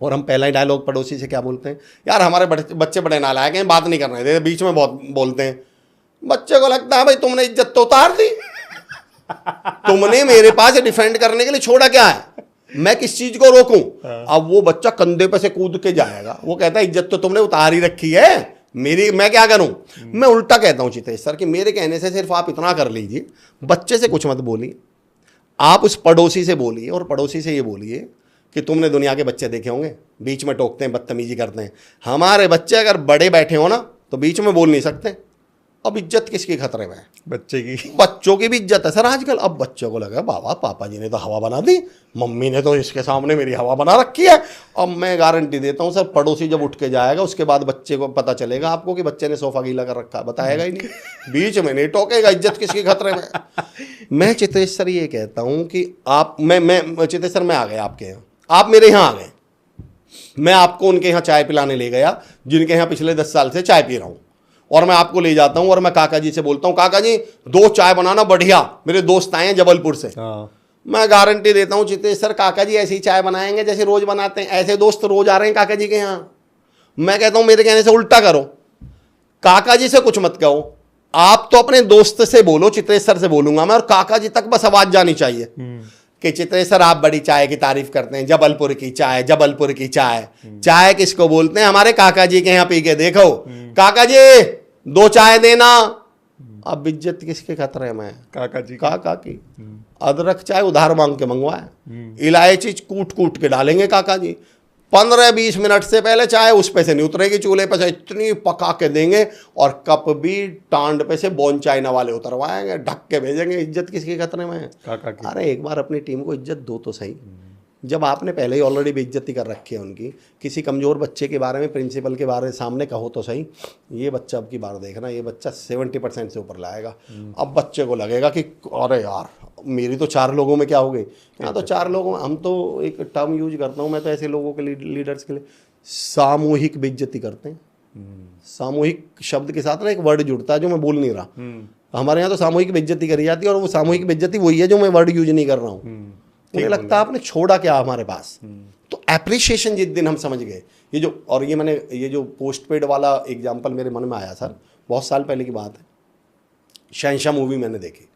और हम पहला ही डायलॉग पड़ोसी से क्या बोलते हैं, यार हमारे बच्चे बड़े नालायक हैं, बात नहीं कर रहे थे, बीच में बहुत बोलते हैं। बच्चे को लगता है भाई तुमने इज्जत तो उतार दी, तुमने मेरे पास डिफेंड करने के लिए छोड़ा क्या है, मैं किस चीज को रोकूं। अब वो बच्चा कंधे पे से कूद के जाएगा, वो कहता है इज्जत तो तुमने उतार ही रखी है मेरी, मैं क्या करूं। मैं उल्टा कहता हूं चितेश सर कि मेरे कहने से सिर्फ आप इतना कर लीजिए, बच्चे से कुछ मत बोलिए, आप उस पड़ोसी से बोलिए और पड़ोसी से ये बोलिए कि तुमने दुनिया के बच्चे देखे होंगे बीच में टोकते हैं, बदतमीजी करते हैं। हमारे बच्चे अगर बड़े बैठे हो ना तो बीच में बोल नहीं सकते। अब इज्जत किसकी खतरे में है? बच्चे की। बच्चों की भी इज्जत है सर आजकल। अब बच्चों को लगा बाबा पापा जी ने तो हवा बना दी, मम्मी ने तो इसके सामने मेरी हवा बना रखी है। अब मैं गारंटी देता हूं सर पड़ोसी जब उठ के जाएगा उसके बाद बच्चे को पता चलेगा आपको कि बच्चे ने सोफा गीला कर रखा है, बताएगा ही नहीं, बीच में नहीं टोकेगा, इज्जत किसकी खतरे में। मैं चितेश सर ये कहता हूं कि आप मैं चितेश सर मैं आ गया आपके यहाँ, आप मेरे यहाँ आ गए, मैं आपको उनके यहाँ चाय पिलाने ले गया जिनके यहाँ पिछले 10 साल से चाय पी रहा हूँ, और मैं आपको ले जाता हूं और मैं काका जी से बोलता हूं काका जी 2 चाय बनाना बढ़िया, मेरे दोस्त आए हैं जबलपुर से। मैं गारंटी देता हूं चितेश सर काका जी ऐसी चाय बनाएंगे जैसे रोज बनाते हैं, ऐसे दोस्त रोज आ रहे हैं काका जी के यहाँ। मैं कहता हूं मेरे कहने से उल्टा करो, काका जी से कुछ मत कहो, आप तो अपने दोस्त से बोलो, चितेश सर से बोलूंगा मैं, और काका जी तक बस आवाज जानी चाहिए कि चितेश सर आप बड़ी चाय की तारीफ करते हैं, जबलपुर की चाय, जबलपुर की चाय। चाय किसको बोलते हैं? हमारे काका जी के यहाँ पी के देखो, काका जी 2 चाय देना। अब इज्जत किसके खतरे में? काका जी, काका की। अदरक चाय उधार मांग के मंगवाए, इलायची कूट कूट के डालेंगे काका जी, 15-20 मिनट से पहले चाय उस पे से नहीं उतरेगी, चूल्हे पे से इतनी पका के देंगे, और कप भी टांड पे से बोन चाइना वाले उतरवाएंगे, ढक के भेजेंगे। इज्जत किसके खतरे में है? काका की। अरे एक बार अपनी टीम को इज्जत दो तो सही। जब आपने पहले ही ऑलरेडी बेइज्जती कर रखी है उनकी, किसी कमज़ोर बच्चे के बारे में, प्रिंसिपल के बारे में सामने कहो तो सही, ये बच्चा अब की बार देखना, ये बच्चा 70% से ऊपर लाएगा। अब बच्चे को लगेगा कि अरे यार मेरी तो 4 लोगों में क्या हो गई, यहाँ तो 4 लोगों में। हम तो एक टर्म यूज करता हूँ मैं तो ऐसे लोगों के लिए, लीडर्स के लिए, सामूहिक बेइज्जती करते हैं। सामूहिक शब्द के साथ ना एक वर्ड जुड़ता है जो मैं बोल नहीं रहा। हमारे यहाँ तो सामूहिक बेइज्जती करी जाती है, और वो सामूहिक बेइज्जती वही है जो मैं वर्ड यूज नहीं कर रहा हूँ। मुझे लगता है आपने छोड़ा क्या हमारे पास। तो एप्रिशिएशन जिस दिन हम समझ गए, ये जो, और ये जो पोस्ट पेड वाला एग्जांपल मेरे मन में आया सर, बहुत साल पहले की बात है। शहंशाह मूवी मैंने देखी,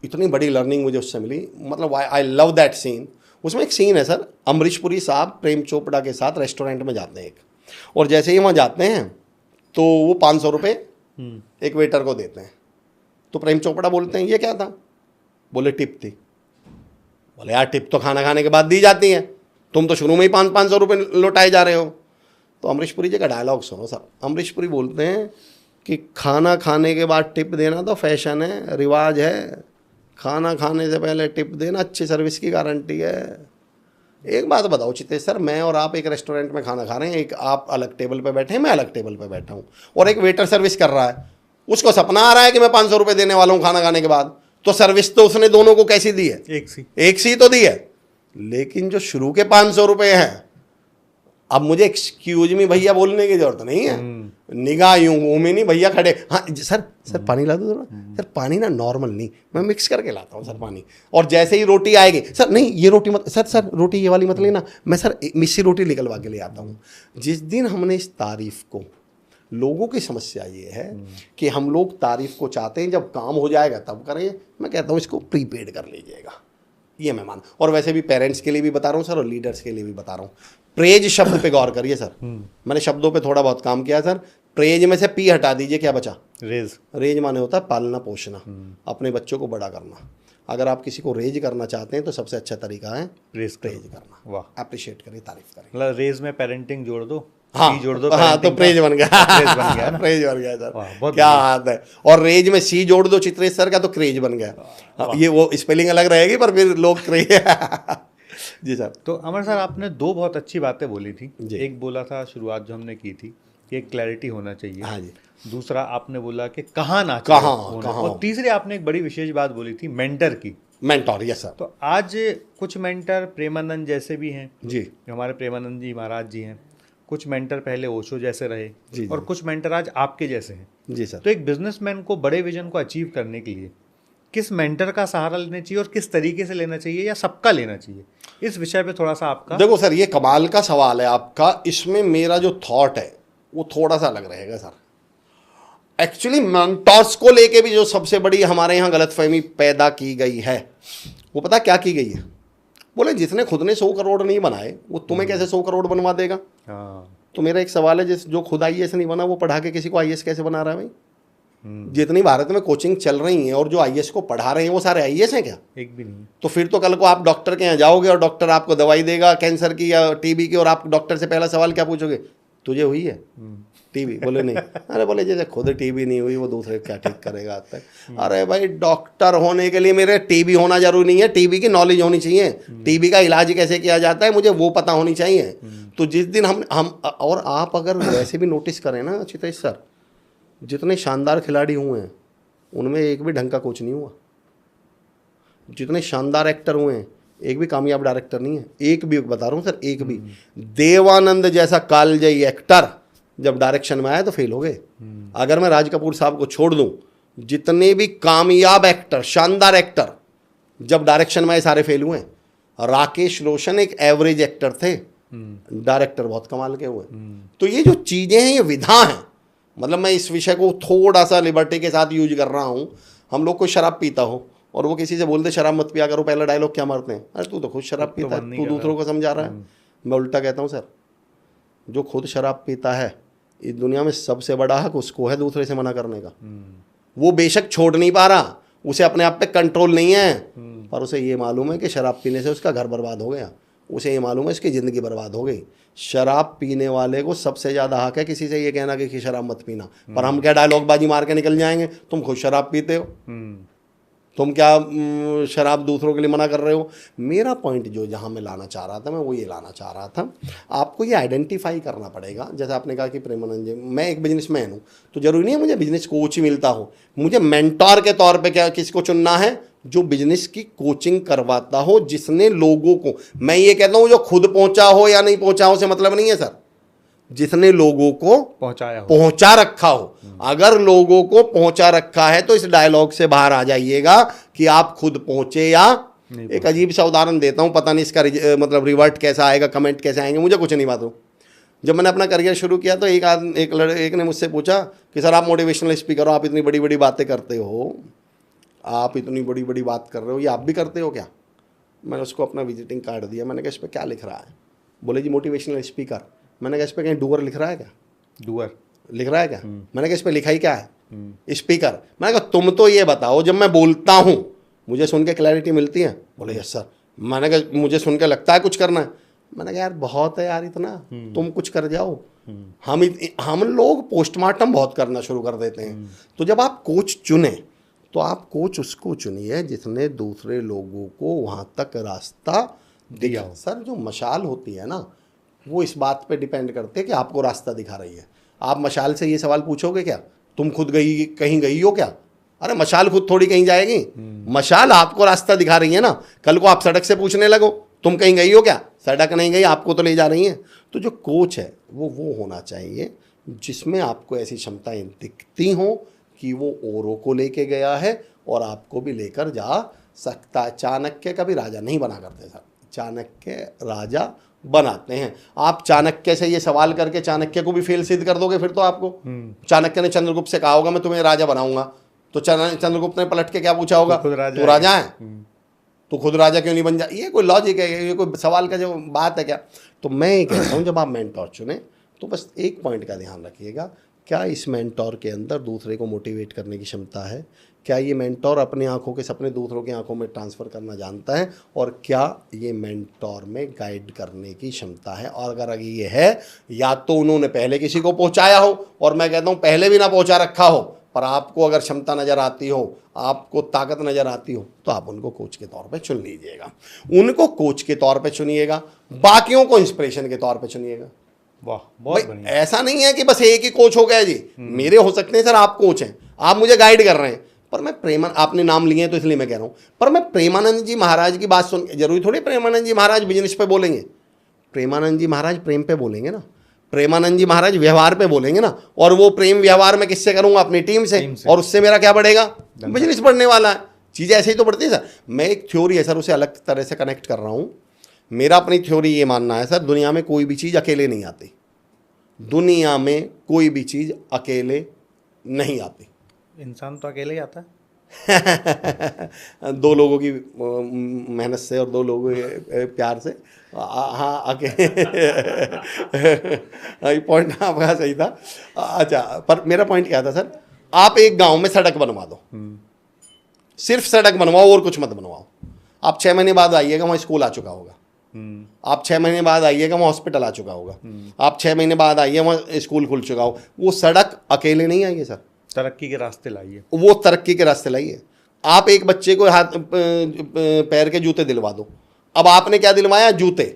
इतनी बड़ी लर्निंग मुझे उससे मिली, मतलब आई लव दैट सीन। उसमें एक सीन है सर, अमरीश पुरी साहब प्रेम चोपड़ा के साथ रेस्टोरेंट में जाते हैं और जैसे ही वहाँ जाते हैं तो वो 500 रुपये एक वेटर को देते हैं। तो प्रेम चोपड़ा बोलते हैं ये क्या था? बोले टिप थी। बोले यार टिप तो खाना खाने के बाद दी जाती है, तुम तो शुरू में ही 500 रुपये लौटाए जा रहे हो। तो अमरीश पुरी जी का डायलॉग सुनो सर। अमरीश पुरी बोलते हैं कि खाना खाने के बाद टिप देना तो फैशन है, रिवाज है, खाना खाने से पहले टिप देना अच्छी सर्विस की गारंटी है। एक बात बताओ चितेश सर, मैं और आप एक रेस्टोरेंट में खाना खा रहे हैं, एक आप अलग टेबल पे बैठे हैं, मैं अलग टेबल पे बैठा हूँ, और एक वेटर सर्विस कर रहा है, उसको सपना आ रहा है कि मैं 500 रुपये देने वाला हूँ खाना खाने के बाद, तो सर्विस तो उसने दोनों को कैसी दी है? एक सी तो दी है। लेकिन जो शुरू के 500 रुपए हैं, अब मुझे एक्सक्यूज मी भैया बोलने की जरूरत नहीं है, निगाह यूं मुंह में नहीं, भैया खड़े, हाँ सर पानी ला दो थोड़ा, सर पानी ना नॉर्मल नहीं, मैं मिक्स करके लाता हूँ सर पानी। और जैसे ही रोटी आएगी, सर नहीं ये रोटी मत, सर रोटी ये वाली मत लेना, मैं सर मिस्सी रोटी निकलवा के ले आता हूँ। जिस दिन हमने इस तारीफ को, लोगों की समस्या ये है कि हम लोग तारीफ को चाहते हैं, जब काम हो जाएगा तब करें। मैं कहता हूँ इसको प्रीपेड कर लीजिएगा, ये मैं मान। और वैसे भी पेरेंट्स के लिए भी बता रहा हूँ सर, और लीडर्स के लिए भी बता रहा हूँ, प्रेज शब्द पे गौर करिए सर। मैंने शब्दों पे थोड़ा बहुत काम किया सर। प्रेज में से पी हटा दीजिए, क्या बचा? रेज। रेज माने होता है पालना पोषना, अपने बच्चों को बड़ा करना। अगर आप किसी को रेज करना चाहते हैं तो सबसे अच्छा तरीका है प्रेज करना। वाह, अप्रिशिएट करें, तारीफ करें। मतलब रेज में पेरेंटिंग जोड़ दो, हाँ जोड़ दो, हाँ तो प्रेज बन गया, प्रेज बन गया ना, प्रेज बन गया सर, क्या बात है। और रेज में सी जोड़ दो चित्रेश सर का, तो क्रेज बन गया। ये वो स्पेलिंग अलग रहेगी पर फिर लोग क्रेज जी सर। तो अमर सर, आपने दो बहुत अच्छी बातें बोली थी। एक बोला था शुरुआत जो हमने की थी कि एक क्लैरिटी होना चाहिए। हाँ जी। दूसरा आपने बोला कि कहाँ ना कहाँ, और तीसरी आपने एक बड़ी विशेष बात बोली थी, मेंटर की। Mentor, yes sir. तो आज कुछ मेंटर प्रेमानंद जैसे भी हैं जी, जो हमारे प्रेमानंद जी महाराज जी हैं, कुछ मेंटर पहले ओशो जैसे रहे जी, और कुछ मेंटर आज आपके जैसे हैं। जी सर। तो एक बिजनेसमैन को बड़े विजन को अचीव करने के लिए किस मेंटर का सहारा लेना चाहिए और किस तरीके से लेना चाहिए, या सबका लेना चाहिए, इस विषय पे थोड़ा सा आपका। देखो सर, ये कमाल का सवाल है आपका। इसमें मेरा जो थॉट है वो थोड़ा सा अलग रहेगा सर। एक्चुअली मेंटर्स को लेके भी जो सबसे बड़ी हमारे यहाँ गलतफहमी पैदा की गई है, वो पता क्या की गई है? बोले जिसने खुद ने 100 करोड़ नहीं बनाए वो तुम्हें कैसे 100 करोड़ बनवा देगा। तो मेरा एक सवाल है, जो खुद IAS नहीं बना वो पढ़ा के किसी को IAS कैसे बना रहा है भाई? जितनी भारत में कोचिंग चल रही है और जो IAS को पढ़ा रहे हैं वो सारे IAS हैं क्या? एक भी नहीं। तो फिर तो कल को आप डॉक्टर के यहाँ जाओगे और डॉक्टर आपको दवाई देगा कैंसर की या TB की, और आप डॉक्टर से पहला सवाल क्या पूछोगे? तुझे हुई है TB? बोले नहीं। अरे बोले जैसे खुद TB नहीं हुई वो दूसरे क्या ठीक करेगा आज तक। अरे भाई, डॉक्टर होने के लिए मेरे TB होना जरूरी नहीं है, TB की नॉलेज होनी चाहिए, TB का इलाज कैसे किया जाता है मुझे वो पता होनी चाहिए। तो जिस दिन हम और आप अगर वैसे भी नोटिस करें ना चित्रेश सर, जितने शानदार खिलाड़ी हुए हैं उनमें एक भी ढंग का कोच नहीं हुआ। जितने शानदार एक्टर हुए हैं एक भी कामयाब डायरेक्टर नहीं है, एक भी, बता रहा हूँ सर, एक भी। देवानंद जैसा कालजयी एक्टर जब डायरेक्शन में आया तो फेल हो गए। अगर मैं राज कपूर साहब को छोड़ दूं, जितने भी कामयाब एक्टर, शानदार एक्टर, जब डायरेक्शन में आए सारे फेल हुए। राकेश रोशन एक एवरेज एक्टर थे, डायरेक्टर बहुत कमाल के हुए। तो ये जो चीजें हैं ये विधा हैं। मतलब मैं इस विषय को थोड़ा सा लिबर्टी के साथ यूज कर रहा हूँ। हम लोग कोई शराब पीता हो और वो किसी से बोलते शराब मत पिया करो, पहला डायलॉग क्या मारते हैं? अरे तू तो खुद शराब पीता है, तू दूसरों को समझा रहा है। मैं उल्टा कहता हूँ सर, जो खुद शराब पीता है इस दुनिया में सबसे बड़ा हक उसको है दूसरे से मना करने का। वो बेशक छोड़ नहीं पा रहा, उसे अपने आप पे कंट्रोल नहीं है, पर उसे ये मालूम है कि शराब पीने से उसका घर बर्बाद हो गया, उसे ये मालूम है उसकी ज़िंदगी बर्बाद हो गई। शराब पीने वाले को सबसे ज़्यादा हक है किसी से ये कहना कि शराब मत पीना। पर हम क्या डायलॉग बाजी मार के निकल जाएंगे, तुम खुद शराब पीते हो, तुम क्या शराब दूसरों के लिए मना कर रहे हो। मेरा पॉइंट जो जहाँ मैं लाना चाह रहा था, मैं वो ये लाना चाह रहा था, आपको ये आइडेंटिफाई करना पड़ेगा। जैसे आपने कहा कि प्रेमानंद जी, मैं एक बिजनेसमैन हूँ तो जरूरी नहीं है मुझे बिजनेस कोच ही मिलता हो। मुझे मेंटोर के तौर पे क्या किसको चुनना है? जो बिजनेस की कोचिंग करवाता हो, जिसने लोगों को, मैं ये कहता हूँ जो खुद पहुंचा हो या नहीं पहुंचा हो से मतलब नहीं है सर, जिसने लोगों को पहुंचा रखा हो। अगर लोगों को पहुंचा रखा है तो इस डायलॉग से बाहर आ जाइएगा कि आप खुद पहुंचे या एक अजीब सा उदाहरण देता हूं, पता नहीं इसका मतलब रिवर्ट कैसा आएगा, कमेंट कैसे आएंगे, मुझे कुछ नहीं मालूम। जब मैंने अपना करियर शुरू किया तो एक ने मुझसे पूछा कि सर आप मोटिवेशनल स्पीकर हो, आप इतनी बड़ी बड़ी बातें करते हो, आप इतनी बड़ी बड़ी बात कर रहे हो, ये आप भी करते हो क्या? मैंने उसको अपना विजिटिंग कार्ड दिया, मैंने कहा इस पर क्या लिख रहा है? बोले जी मोटिवेशनल स्पीकर। मैंने कहा इस पर कहीं डूअर लिख रहा है क्या? डूअर लिख रहा है क्या? मैंने कहा इस पर लिखा ही क्या है? स्पीकर। मैंने कहा तुम तो ये बताओ, जब मैं बोलता हूँ मुझे सुन के क्लैरिटी मिलती है? बोले यस सर। मैंने कहा मुझे सुन के लगता है कुछ करना है? मैंने कहा यार बहुत है यार इतना, तुम कुछ कर जाओ। हम लोग पोस्टमार्टम बहुत करना शुरू कर देते हैं। तो जब आप कोच चुने तो आप कोच उसको चुनिए जिसने दूसरे लोगों को वहाँ तक रास्ता दिया। सर जो मशाल होती है ना, वो इस बात पे डिपेंड करते हैं कि आपको रास्ता दिखा रही है। आप मशाल से ये सवाल पूछोगे क्या, तुम खुद कहीं गई हो क्या? अरे मशाल खुद थोड़ी कहीं जाएगी, मशाल आपको रास्ता दिखा रही है ना। कल को आप सड़क से पूछने लगो तुम कहीं गई हो क्या, सड़क नहीं गई, आपको तो ले जा रही हैं। तो जो कोच है वो होना चाहिए जिसमें आपको ऐसी क्षमताएं दिखती हों कि वो औरों को लेके गया है और आपको भी लेकर जा सकता है। चाणक्य का भी राजा नहीं बना करते सर, चाणक्य राजा बनाते हैं। आप चाणक्य से ये सवाल करके चाणक्य को भी फेल सिद्ध कर दोगे फिर तो आपको। चाणक्य ने चंद्रगुप्त से कहा होगा मैं तुम्हें राजा बनाऊंगा, तो चंद्रगुप्त ने पलट के क्या पूछा होगा, तू राजा है, तो खुद राजा क्यों नहीं बन जा। ये कोई लॉजिक है, ये कोई सवाल का जो बात है क्या। तो मैं ये कहता हूँ जब आप मेंटोर चुने तो बस एक पॉइंट का ध्यान रखिएगा, क्या इस मेंटोर के अंदर दूसरे को मोटिवेट करने की क्षमता है, क्या ये मेंटोर अपनी आंखों के सपने दूसरों की आंखों में ट्रांसफ़र करना जानता है, और क्या ये मेंटोर में गाइड करने की क्षमता है। और अगर ये है, या तो उन्होंने पहले किसी को पहुंचाया हो, और मैं कहता हूं पहले भी ना पहुंचा रखा हो, पर आपको अगर क्षमता नज़र आती हो, आपको ताकत नज़र आती हो, तो आप उनको कोच के तौर पे चुन लीजिएगा। उनको कोच के तौर पे चुनिएगा, बाकियों को इंस्पिरेशन के तौर पे चुनिएगा। वाह, बहुत बढ़िया। ऐसा नहीं है कि बस एक ही कोच हो गया जी, मेरे हो सकते हैं सर, आप कोच हैं, आप मुझे गाइड कर रहे हैं, पर मैं आपने नाम लिए हैं तो इसलिए मैं कह रहा हूँ, पर मैं प्रेमानंद जी महाराज की बात सुन, जरूरी थोड़ी प्रेमानंद जी महाराज बिजनेस पे बोलेंगे, प्रेमानंद जी महाराज प्रेम पे बोलेंगे ना, प्रेमानंद जी महाराज व्यवहार पे बोलेंगे ना, और वो प्रेम व्यवहार में किससे करूंगा, अपनी टीम से, और उससे मेरा क्या बढ़ेगा, बिजनेस बढ़ने वाला है। चीज़ें ऐसे ही तो बढ़ती है सर। मैं एक थ्योरी है सर, उसे अलग तरह से कनेक्ट कर रहा हूँ। मेरा अपनी थ्योरी ये मानना है सर, दुनिया में कोई भी चीज़ अकेले नहीं आती, दुनिया में कोई भी चीज़ अकेले नहीं आती। इंसान तो अकेले ही आता है। दो लोगों की मेहनत से और दो लोगों के प्यार से। हाँ आके पॉइंट आपका सही था। अच्छा, पर मेरा पॉइंट क्या था सर, आप एक गांव में सड़क बनवा दो, सिर्फ सड़क बनवाओ और कुछ मत बनवाओ। आप 6 महीने बाद आइएगा, वहाँ स्कूल आ चुका होगा। आप 6 महीने बाद आइएगा, वहाँ हॉस्पिटल आ चुका होगा। आप 6 महीने बाद आइए, वहाँ स्कूल खुल चुका हो। वो सड़क अकेले नहीं आई है सर, तरक्की के रास्ते लाइए, वो तरक्की के रास्ते लाइए। आप एक बच्चे को हाथ पैर के जूते दिलवा दो। अब आपने क्या दिलवाया, जूते।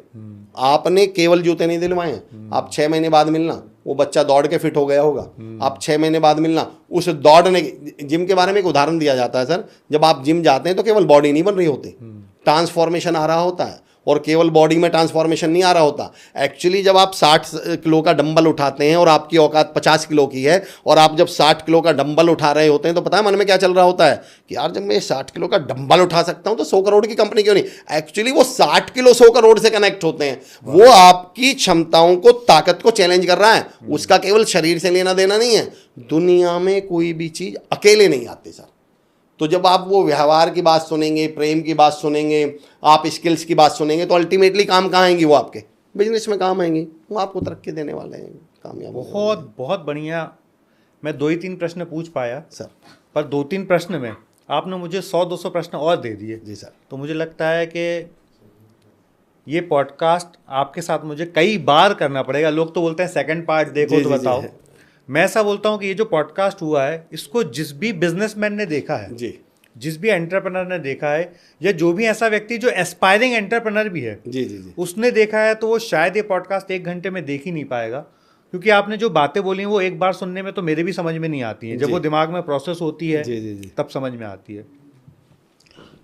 आपने केवल जूते नहीं दिलवाए हैं। आप 6 महीने बाद मिलना, वो बच्चा दौड़ के फिट हो गया होगा। आप 6 महीने बाद मिलना, उस दौड़ने, जिम के बारे में एक उदाहरण दिया जाता है सर, जब आप जिम जाते हैं तो केवल बॉडी नहीं बन रही होती, ट्रांसफॉर्मेशन आ रहा होता है। और केवल बॉडी में ट्रांसफॉर्मेशन नहीं आ रहा होता, एक्चुअली जब आप 60 किलो का डंबल उठाते हैं और आपकी औकात 50 किलो की है, और आप जब 60 किलो का डंबल उठा रहे होते हैं, तो पता है मन में क्या चल रहा होता है कि यार जब मैं 60 किलो का डंबल उठा सकता हूं तो 100 करोड़ की कंपनी क्यों नहीं। एक्चुअली वो 60 किलो 100 करोड़ से कनेक्ट होते हैं। वो आपकी क्षमताओं को, ताकत को चैलेंज कर रहा है, उसका केवल शरीर से लेना देना नहीं है। दुनिया में कोई भी चीज़ अकेले नहीं आती सर। तो जब आप वो व्यवहार की बात सुनेंगे, प्रेम की बात सुनेंगे, आप स्किल्स की बात सुनेंगे, तो अल्टीमेटली काम कहाँ आएंगी, वो आपके बिजनेस में काम आएंगी, वो आपको तरक्की देने वाले हैं, कामयाब। बहुत बहुत बढ़िया। मैं 2 ही 3 प्रश्न पूछ पाया सर, पर 2-3 प्रश्न में आपने मुझे 100-200 प्रश्न और दे दिए। जी सर। तो मुझे लगता है कि ये पॉडकास्ट आपके साथ मुझे कई बार करना पड़ेगा। लोग तो बोलते हैं सेकंड पार्ट देखो, तो बताओ। मैं ऐसा बोलता हूं कि ये जो पॉडकास्ट हुआ है, इसको जिस भी बिजनेसमैन ने देखा है जी, जिस भी एंटरप्रेनर ने देखा है, या जो भी ऐसा व्यक्ति जो एस्पायरिंग एंटरप्रेनर भी है, जी जी जी, उसने देखा है, तो वो शायद ये पॉडकास्ट 1 घंटे में देख ही नहीं पाएगा। क्योंकि आपने जो बातें बोली हैं वो एक बार सुनने में तो मेरे भी समझ में नहीं आती हैं, जब वो दिमाग में प्रोसेस होती है जी जी जी, तब समझ में आती है।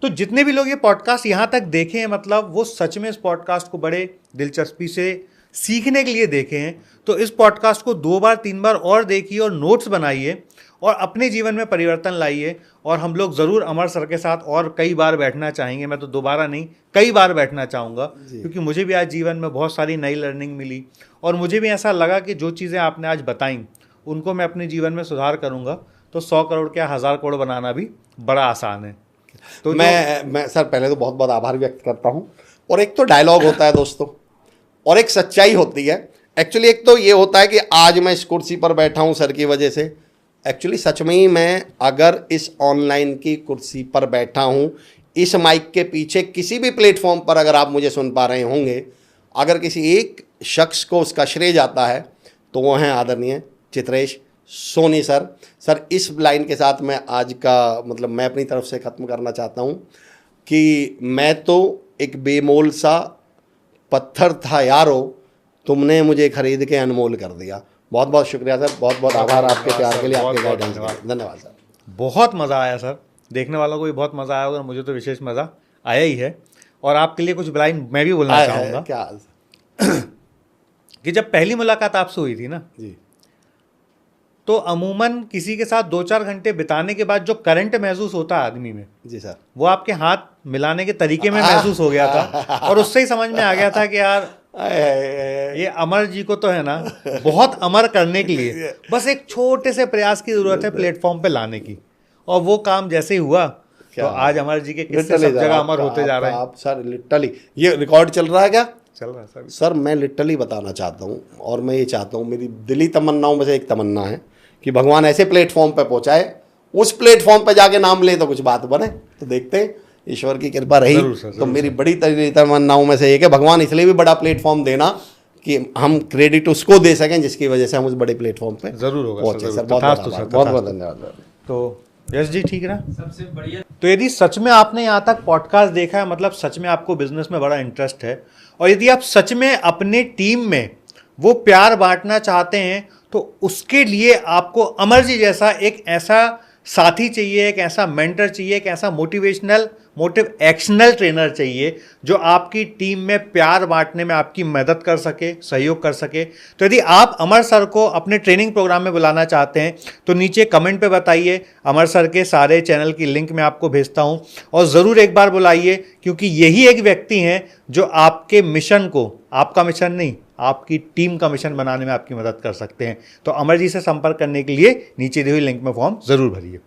तो जितने भी लोग ये पॉडकास्ट यहाँ तक देखे हैं, मतलब वो सच में इस पॉडकास्ट को बड़े दिलचस्पी से सीखने के लिए देखे हैं। तो इस पॉडकास्ट को 2 बार 3 बार और देखिए और नोट्स बनाइए और अपने जीवन में परिवर्तन लाइए। और हम लोग ज़रूर अमर सर के साथ और कई बार बैठना चाहेंगे। मैं तो दोबारा नहीं, कई बार बैठना चाहूँगा, क्योंकि मुझे भी आज जीवन में बहुत सारी नई लर्निंग मिली, और मुझे भी ऐसा लगा कि जो चीज़ें आपने आज बताई उनको मैं अपने जीवन में सुधार करूँगा, तो 100 करोड़ क्या 1000 करोड़ बनाना भी बड़ा आसान है। तो मैं सर पहले तो बहुत बहुत आभार व्यक्त करता हूँ। और एक तो डायलॉग होता है दोस्तों, और एक सच्चाई होती है। एक्चुअली एक तो ये होता है कि आज मैं इस कुर्सी पर बैठा हूँ सर की वजह से। एक्चुअली सच में ही मैं अगर इस ऑनलाइन की कुर्सी पर बैठा हूँ, इस माइक के पीछे किसी भी प्लेटफॉर्म पर अगर आप मुझे सुन पा रहे होंगे, अगर किसी एक शख्स को उसका श्रेय जाता है तो वो हैं आदरणीय चित्रेश सोनी सर। सर इस लाइन के साथ मैं आज का मतलब मैं अपनी तरफ से ख़त्म करना चाहता हूँ कि मैं तो एक बेमोल सा पत्थर था यारो, तुमने मुझे खरीद के अनमोल कर दिया। बहुत बहुत शुक्रिया सर, बहुत बहुत आभार आपके प्यार के लिए, आपके गाइडेंस के लिए। धन्यवाद सर। बहुत मज़ा आया सर, देखने वालों को भी बहुत मज़ा आया होगा, मुझे तो विशेष मज़ा आया ही है। और आपके लिए कुछ लाइन मैं भी बोलना चाहूँगा क्या कि जब पहली मुलाकात आपसे हुई थी ना, जी तो अमूमन किसी के साथ 2-4 घंटे बिताने के बाद जो करंट महसूस होता है आदमी में, जी सर, वो आपके हाथ मिलाने के तरीके में महसूस हो गया था और उससे ही समझ में आ गया था कि यार ये अमर जी को तो है ना बहुत अमर करने के लिए बस एक छोटे से प्रयास की जरूरत है प्लेटफॉर्म पे लाने की, और वो काम जैसे ही हुआ तो आज अमर जी के किस्से सब जगह अमर होते जा रहे हैं। आप सर लिटरली, ये रिकॉर्ड चल रहा है क्या? चल रहा है सर। सर मैं लिटरली बताना चाहता हूँ, और मैं ये चाहता हूँ, मेरी दिली तमन्नाओं में से एक तमन्ना है कि भगवान ऐसे प्लेटफॉर्म पे पहुँचाए, उस प्लेटफॉर्म पे जाके नाम ले तो कुछ बात बने, तो देखते हैं ईश्वर की कृपा रही तो मेरी बड़ी तमन्नाओं में से एक है भगवान इसलिए भी बड़ा प्लेटफॉर्म देना कि हम क्रेडिट उसको दे सकें जिसकी वजह से हम उस बड़े प्लेटफॉर्म पे जरूर होगा पहुंचे। सर बहुत बहुत धन्यवाद। तो यश जी ठीक रहा, सबसे बढ़िया। तो यदि सच में आपने यहाँ तक पॉडकास्ट देखा है, मतलब सच में आपको बिजनेस में बड़ा इंटरेस्ट है, और यदि आप सच में अपने टीम में वो प्यार बांटना चाहते हैं, तो उसके लिए आपको अमर जी जैसा एक ऐसा साथी चाहिए, एक ऐसा मेंटर चाहिए, एक ऐसा मोटिव एक्शनल ट्रेनर चाहिए जो आपकी टीम में प्यार बांटने में आपकी मदद कर सके, सहयोग कर सके। तो यदि आप अमर सर को अपने ट्रेनिंग प्रोग्राम में बुलाना चाहते हैं तो नीचे कमेंट पे बताइए, अमर सर के सारे चैनल की लिंक मैं आपको भेजता हूं, और ज़रूर एक बार बुलाइए, क्योंकि यही एक व्यक्ति हैं जो आपके मिशन को, आपका मिशन नहीं, आपकी टीम का मिशन बनाने में आपकी मदद कर सकते हैं। तो अमर जी से संपर्क करने के लिए नीचे दी हुई लिंक में फॉर्म ज़रूर भरिए।